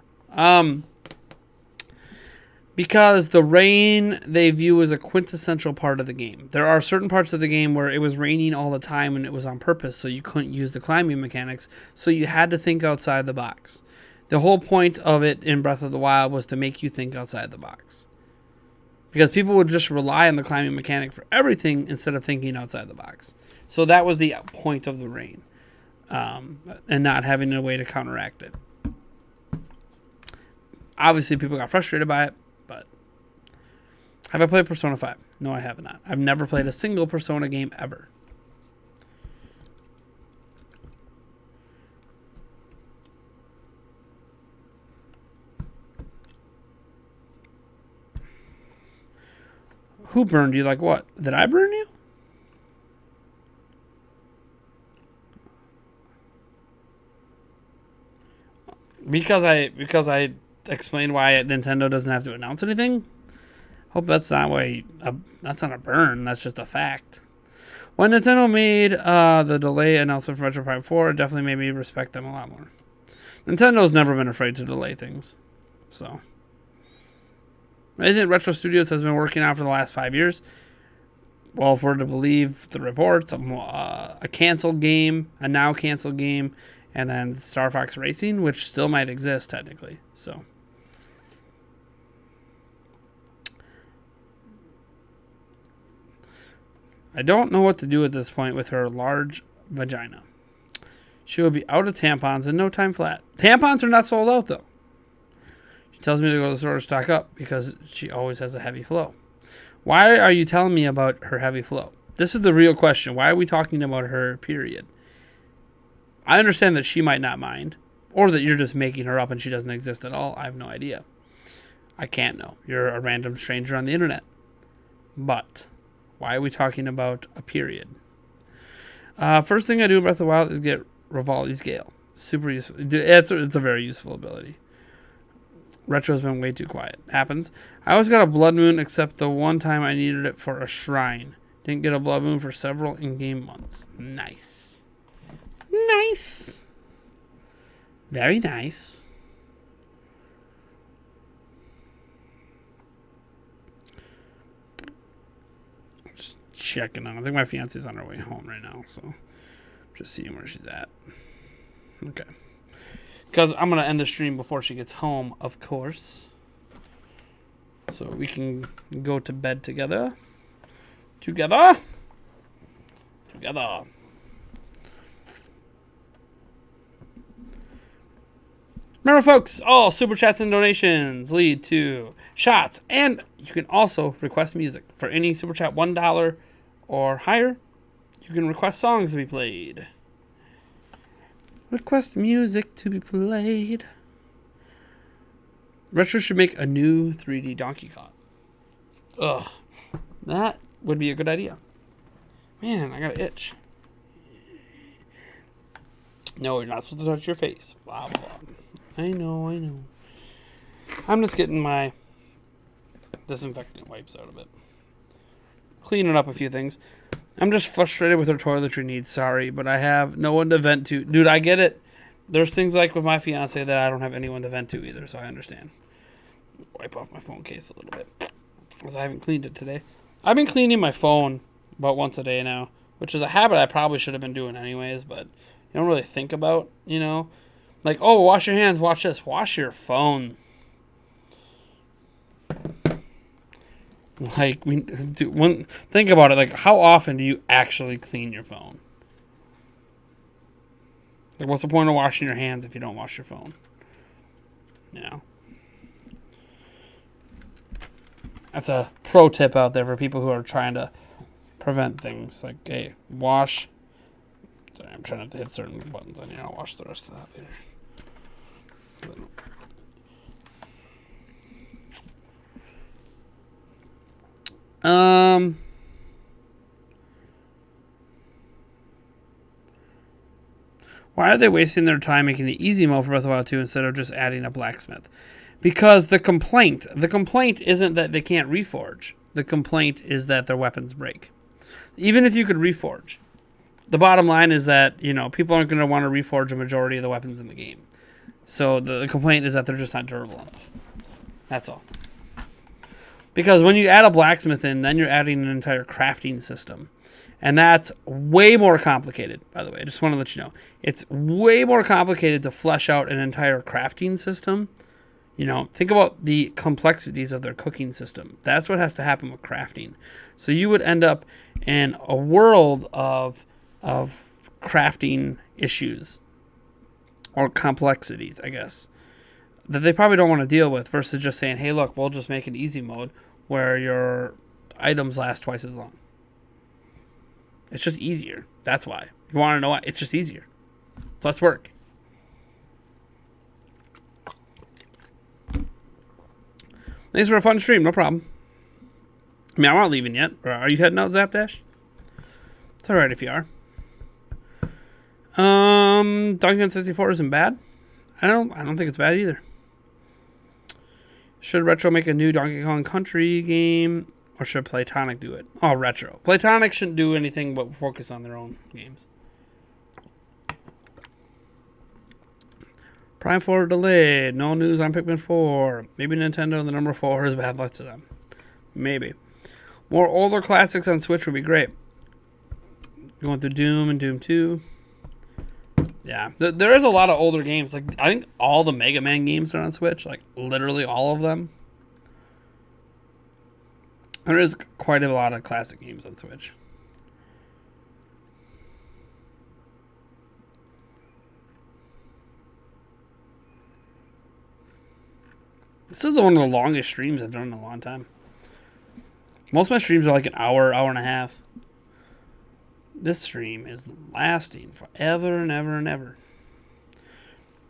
Because the rain they view as a quintessential part of the game. There are certain parts of the game where it was raining all the time and it was on purpose, so you couldn't use the climbing mechanics, so you had to think outside the box. The whole point of it in Breath of the Wild was to make you think outside the box. Because people would just rely on the climbing mechanic for everything instead of thinking outside the box. So that was the point of the rain. And not having a way to counteract it. Obviously, people got frustrated by it, but... Have I played Persona 5? No, I have not. I've never played a single Persona game ever. Who burned you? Like what? Did I burn you? Because I explained why Nintendo doesn't have to announce anything? Hope that's not why. That's not a burn. That's just a fact. When Nintendo made the delay announcement for Metroid Prime 4, it definitely made me respect them a lot more. Nintendo's never been afraid to delay things. So... I think Retro Studios has been working on for the last 5 years. Well, if we're to believe the reports, a canceled game, a now canceled game, and then Star Fox Racing, which still might exist technically. So, I don't know what to do at this point with her large vagina. She will be out of tampons in no time flat. Tampons are not sold out though. She tells me to go to the store to stock up because she always has a heavy flow. Why are you telling me about her heavy flow? This is the real question. Why are we talking about her period? I understand that she might not mind, or that you're just making her up and she doesn't exist at all. I have no idea. I can't know. You're a random stranger on the internet. But why are we talking about a period? First thing I do in Breath of the Wild is get Rivali's Gale. Super useful. It's a very useful ability. Retro's been way too quiet. Happens. I always got a blood moon except the one time I needed it for a shrine. Didn't get a blood moon for several in-game months. Nice. Nice. Very nice. Just checking on. I think my fiance's on her way home right now, so just seeing where she's at. Okay. Because I'm going to end the stream before she gets home, of course. So we can go to bed together. Together. Remember, folks, all super chats and donations lead to shots. And you can also request music. For any super chat $1 or higher, you can request songs to be played. Request music to be played. Retro should make a new 3D Donkey Kong. Ugh. That would be a good idea. Man, I got an itch. No, you're not supposed to touch your face. Blah, blah, blah. I know. I'm just getting my disinfectant wipes out of it. Cleaning up a few things. I'm just frustrated with her toiletry needs. Sorry, but I have no one to vent to. Dude, I get it. There's things like with my fiance that I don't have anyone to vent to either, so I understand. Wipe off my phone case a little bit, because I haven't cleaned it today. I've been cleaning my phone about once a day now, which is a habit I probably should have been doing anyways, but you don't really think about, like, oh, wash your hands, watch this. Wash your phone. Like, think about it. Like, how often do you actually clean your phone? Like, what's the point of washing your hands if you don't wash your phone? You know. That's a pro tip out there for people who are trying to prevent things. Like, hey, wash. Sorry, I'm trying to hit certain buttons on here. I'll watch the rest of that later. Why are they wasting their time making the easy mode for Breath of the Wild 2 instead of just adding a blacksmith? Because the complaint isn't that they can't reforge. The complaint is that their weapons break. Even if you could reforge, the bottom line is that, you know, people aren't going to want to reforge a majority of the weapons in the game. So the complaint is that they're just not durable enough. That's all. Because when you add a blacksmith in, then you're adding an entire crafting system. And that's way more complicated, by the way. I just want to let you know. It's way more complicated to flesh out an entire crafting system. You know, think about the complexities of their cooking system. That's what has to happen with crafting. So you would end up in a world of crafting issues or complexities, I guess, that they probably don't want to deal with versus just saying, hey, look, we'll just make an easy mode where your items last twice as long. It's just easier. That's why. If you want to know why, it's just easier. It's less work. Thanks for a fun stream. No problem. I mean, I'm not leaving yet. Are you heading out, Zapdash? It's alright if you are. Donkey Kong 64 isn't bad. I don't think it's bad either. Should Retro make a new Donkey Kong Country game? Or should Playtonic do it? Oh, Retro. Playtonic shouldn't do anything but focus on their own games. Prime 4 delayed. No news on Pikmin 4. Maybe Nintendo and the number 4 is bad luck to them. Maybe. More older classics on Switch would be great. Going through Doom and Doom 2. Yeah. There is a lot of older games. Like, I think all the Mega Man games are on Switch. Like, literally all of them. There is quite a lot of classic games on Switch. This is one of the longest streams I've done in a long time. Most of my streams are like an hour, hour and a half. This stream is lasting forever and ever and ever.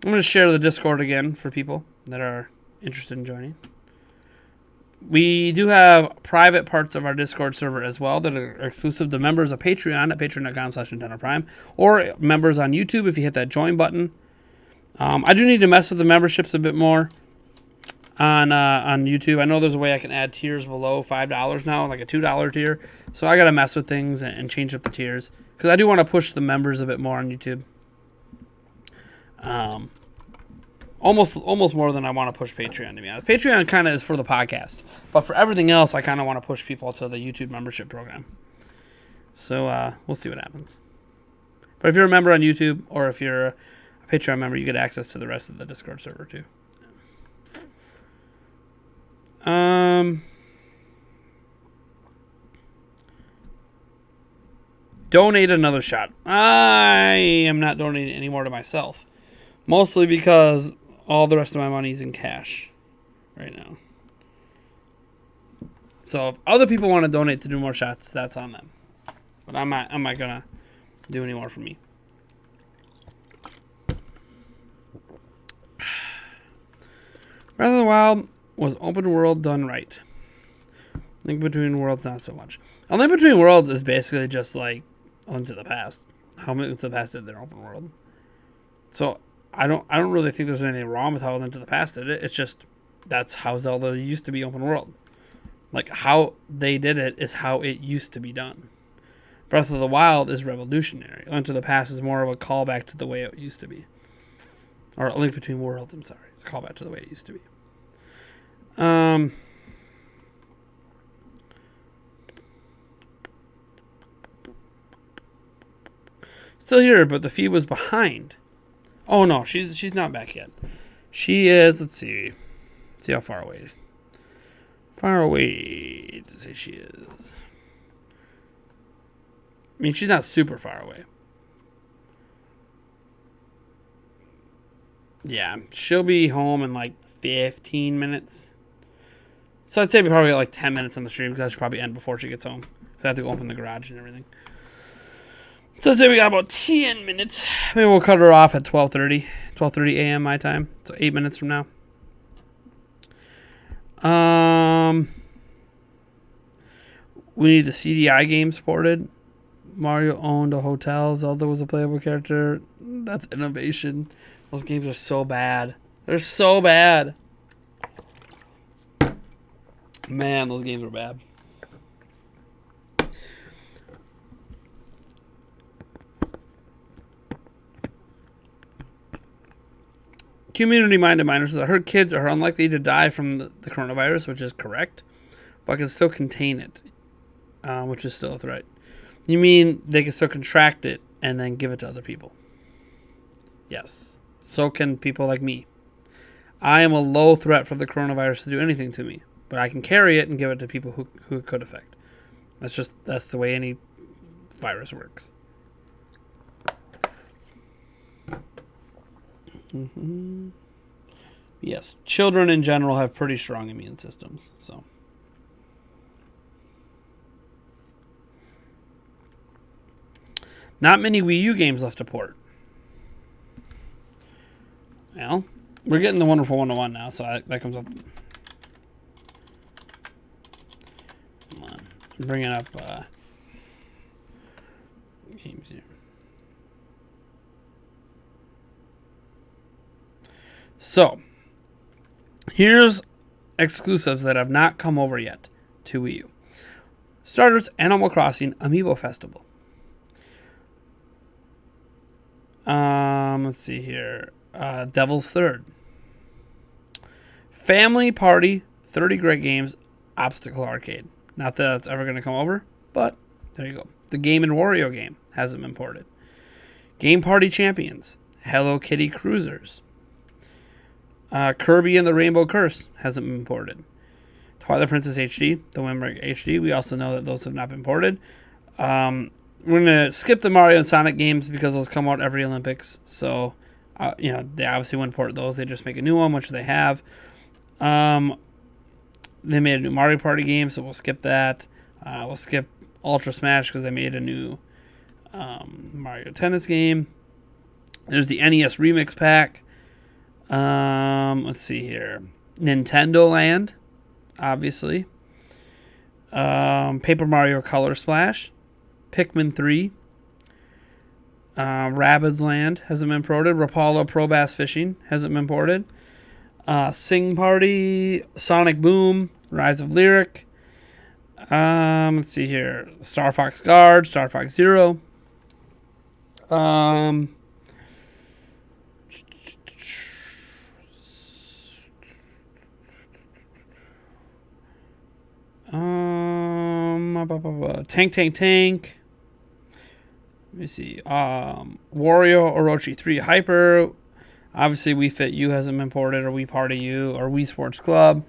I'm going to share the Discord again for people that are interested in joining. We do have private parts of our Discord server as well that are exclusive to members of Patreon at patreon.com/NintendoPrime or members on YouTube if you hit that join button. I do need to mess with the memberships a bit more on YouTube. I know there's a way I can add tiers below $5 now, like a $2 tier. So I got to mess with things and change up the tiers because I do want to push the members a bit more on YouTube. Almost more than I want to push Patreon, to be honest. Patreon kind of is for the podcast. But for everything else, I kind of want to push people to the YouTube membership program. So we'll see what happens. But if you're a member on YouTube or if you're a Patreon member, you get access to the rest of the Discord server too. Donate another shot. I am not donating any more to myself. Mostly because all the rest of my money is in cash right now. So if other people want to donate to do more shots, that's on them. But I'm not gonna do any more for me. Breath of the Wild was open world done right. Link Between Worlds, not so much. A Link Between Worlds is basically just like Link to the Past. How Link to the Past did their open world. So I don't really think there's anything wrong with how Link to the Past did it. It's just that's how Zelda used to be open world. Like how they did it is how it used to be done. Breath of the Wild is revolutionary. Link to the Past is more of a callback to the way it used to be. Or A Link Between Worlds, I'm sorry. It's a callback to the way it used to be. Still here, but the feed was behind. Oh no, she's not back yet. She is. Let's see how far away. Far away to say she is. I mean, she's not super far away. Yeah, she'll be home in like 15 minutes. So I'd say we probably got like 10 minutes on the stream because I should probably end before she gets home. Because I have to go open the garage and everything. So I'd say we got about 10 minutes. Maybe we'll cut her off at 12:30 a.m. my time. So 8 minutes from now. We need the CDI games ported. Mario owned a hotel. Zelda was a playable character. That's innovation. Those games are so bad. They're so bad. Man, those games are bad. Community-minded miner says, I heard kids are unlikely to die from the coronavirus, which is correct, but can still contain it, which is still a threat. You mean they can still contract it and then give it to other people? Yes. So can people like me. I am a low threat for the coronavirus to do anything to me, but I can carry it and give it to people who it could affect. That's the way any virus works. Mm-hmm. Yes, children in general have pretty strong immune systems, so. Not many Wii U games left to port. Well, we're getting the Wonderful 101 now, so that comes up. Come on. I'm bringing up games here. So, here's exclusives that have not come over yet to Wii U. Starters, Animal Crossing Amiibo Festival. Let's see here. Devil's Third. Family Party 30 Great Games Obstacle Arcade. Not that it's ever going to come over, but there you go. The Game & Wario game hasn't been ported. Game Party Champions. Hello Kitty Cruisers. Kirby and the Rainbow Curse hasn't been ported. Twilight Princess HD, the Windbreaker HD. We also know that those have not been ported. We're going to skip the Mario and Sonic games because those come out every Olympics. So, they obviously wouldn't port those. They just make a new one, which they have. They made a new Mario Party game, so we'll skip that. We'll skip Ultra Smash because they made a new Mario Tennis game. There's the NES Remix Pack. Let's see here. Nintendo Land, obviously. Paper Mario Color Splash. Pikmin 3. Rabbids Land hasn't been ported. Rapala Pro Bass Fishing hasn't been ported. Sing Party, Sonic Boom, Rise of Lyric. Let's see here. Star Fox Guard, Star Fox Zero. Tank. Let me see. Wario Orochi 3 Hyper. Obviously, Wii Fit U hasn't been ported, or Wii Party U, or Wii Sports Club.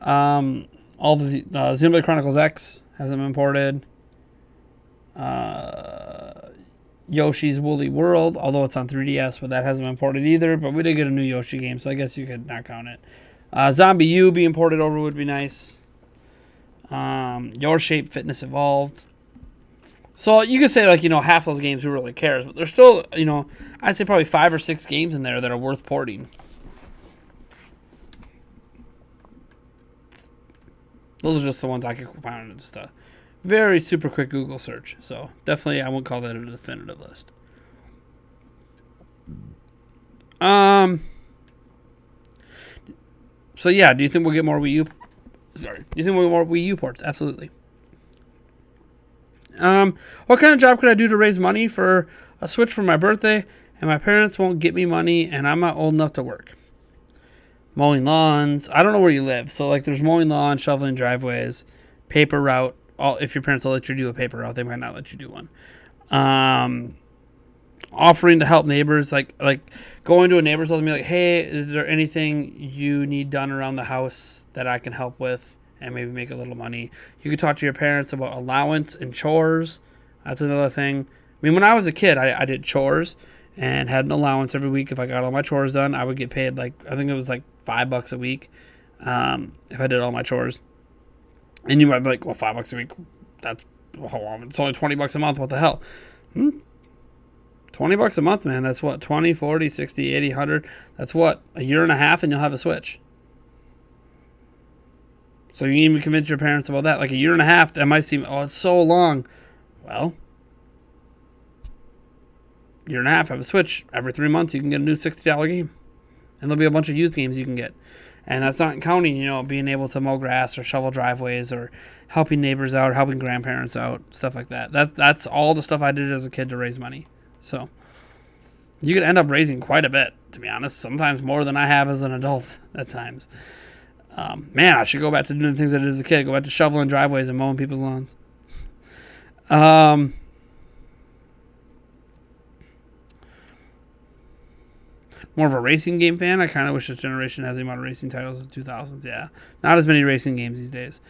All the Xenoblade Chronicles X hasn't been ported. Yoshi's Woolly World, although it's on 3DS, but that hasn't been ported either. But we did get a new Yoshi game, so I guess you could not count it. Zombie U being ported over would be nice. Your Shape Fitness Evolved. So you could say, half those games, who really cares? But there's still, I'd say probably 5 or 6 games in there that are worth porting. Those are just the ones I could find in just a very super quick Google search. So definitely I wouldn't call that a definitive list. So yeah, do you think we'll get more Wii U? Do you think we'll get more Wii U ports? Absolutely. What kind of job could I do to raise money for a Switch for my birthday, and my parents won't get me money, and I'm not old enough to work? Mowing lawns. I don't know where you live. So, there's mowing lawns, shoveling driveways, paper route. If your parents will let you do a paper route, they might not let you do one. Offering to help neighbors, like going to a neighbor's house and be like, hey, is there anything you need done around the house that I can help with and maybe make a little money? You could talk to your parents about allowance and chores. That's another thing. I mean, when I was a kid, I did chores, and had an allowance every week. If I got all my chores done, I would get paid I think it was $5 a week if I did all my chores. And you might be like, well, $5 a week, it's only $20 a month. What the hell? $20 a month, man. That's what, 20, 40, 60, 80, 100. That's what, a year and a half, and you'll have a Switch. So you can even convince your parents about that. A year and a half, that might seem, oh, it's so long. Well, year and a half, have a Switch. Every 3 months, you can get a new $60 game. And there'll be a bunch of used games you can get. And that's not counting, being able to mow grass or shovel driveways or helping neighbors out, helping grandparents out, stuff like that. That's all the stuff I did as a kid to raise money. So you could end up raising quite a bit, to be honest. Sometimes more than I have as an adult at times. Man, I should go back to doing things I did as a kid. Go back to shoveling driveways and mowing people's lawns. More of a racing game fan. I kind of wish this generation has the amount of racing titles as the 2000s. Yeah. Not as many racing games these days.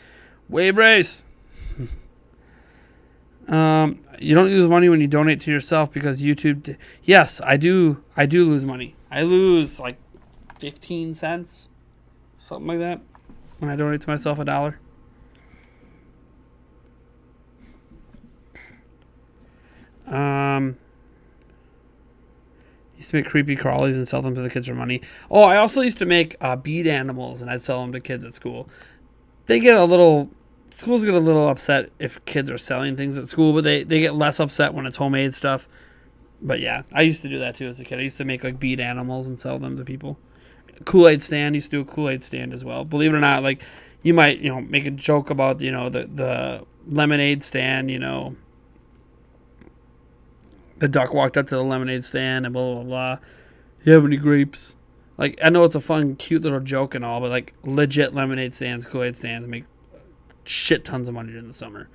Wave Race. You don't lose money when you donate to yourself because YouTube... Yes, I do lose money. I lose 15 cents. Something like that. When I donate to myself $1. Used to make creepy crawlies and sell them to the kids for money. Oh, I also used to make bead animals, and I'd sell them to kids at school. Schools get a little upset if kids are selling things at school, but they get less upset when it's homemade stuff. But yeah, I used to do that too as a kid. I used to make bead animals and sell them to people. Kool-Aid stand, used to do a Kool-Aid stand as well. Believe it or not, you might, make a joke about, the lemonade stand, the duck walked up to the lemonade stand and blah, blah, blah. You have any grapes? I know it's a fun, cute little joke and all, but legit lemonade stands, Kool-Aid stands make shit tons of money in the summer.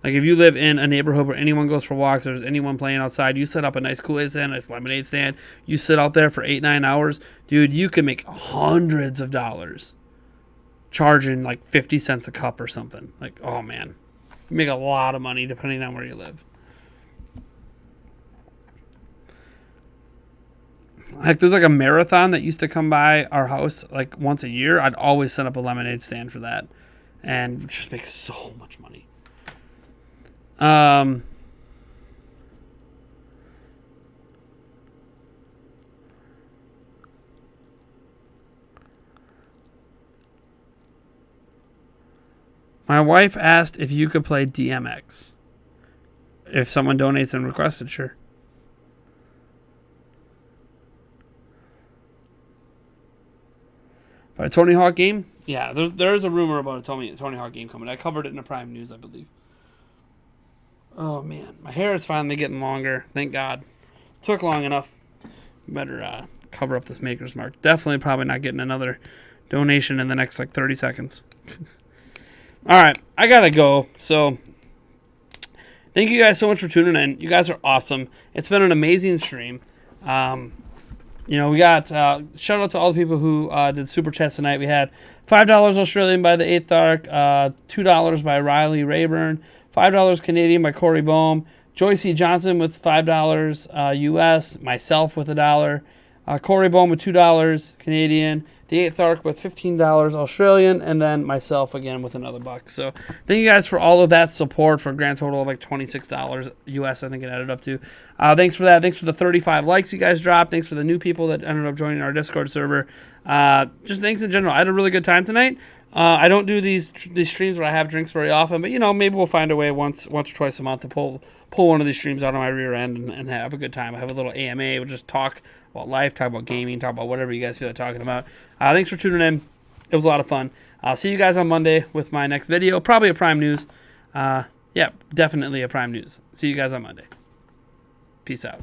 If you live in a neighborhood where anyone goes for walks, there's anyone playing outside, you set up a nice Kool-Aid stand, nice lemonade stand, you sit out there for 8-9 hours, dude, you can make hundreds of dollars charging 50 cents a cup or something. Oh man, you make a lot of money depending on where you live. There's a marathon that used to come by our house once a year. I'd always set up a lemonade stand for that and just make so much money. My wife asked if you could play DMX. If someone donates and requests it, sure. But a Tony Hawk game? Yeah, there's a rumor about a Tony Hawk game coming. I covered it in the Prime News, I believe. Oh, man. My hair is finally getting longer. Thank God. Took long enough. Better cover up this Maker's Mark. Definitely probably not getting another donation in the next 30 seconds. All right. I got to go. So, thank you guys so much for tuning in. You guys are awesome. It's been an amazing stream. We got shout out to all the people who did super chats tonight. We had $5 Australian by the 8th Arc, $2 by Riley Rayburn, $5 Canadian by Corey Bohm, Joyce C. Johnson with $5 US, myself with $1, Corey Bohm with $2 Canadian, the 8th Arc with $15 Australian, and then myself again with another $1. So thank you guys for all of that support for a grand total of $26 US, I think it added up to. Thanks for that. Thanks for the 35 likes you guys dropped. Thanks for the new people that ended up joining our Discord server. Just thanks in general. I had a really good time tonight. I don't do these streams where I have drinks very often, but maybe we'll find a way once or twice a month to pull one of these streams out of my rear end and have a good time. I have a little AMA. We'll just talk about life, talk about gaming, talk about whatever you guys feel like talking about. Thanks for tuning in. It was a lot of fun. I'll see you guys on Monday with my next video. Probably a Prime News. Yeah, definitely a Prime News. See you guys on Monday. Peace out.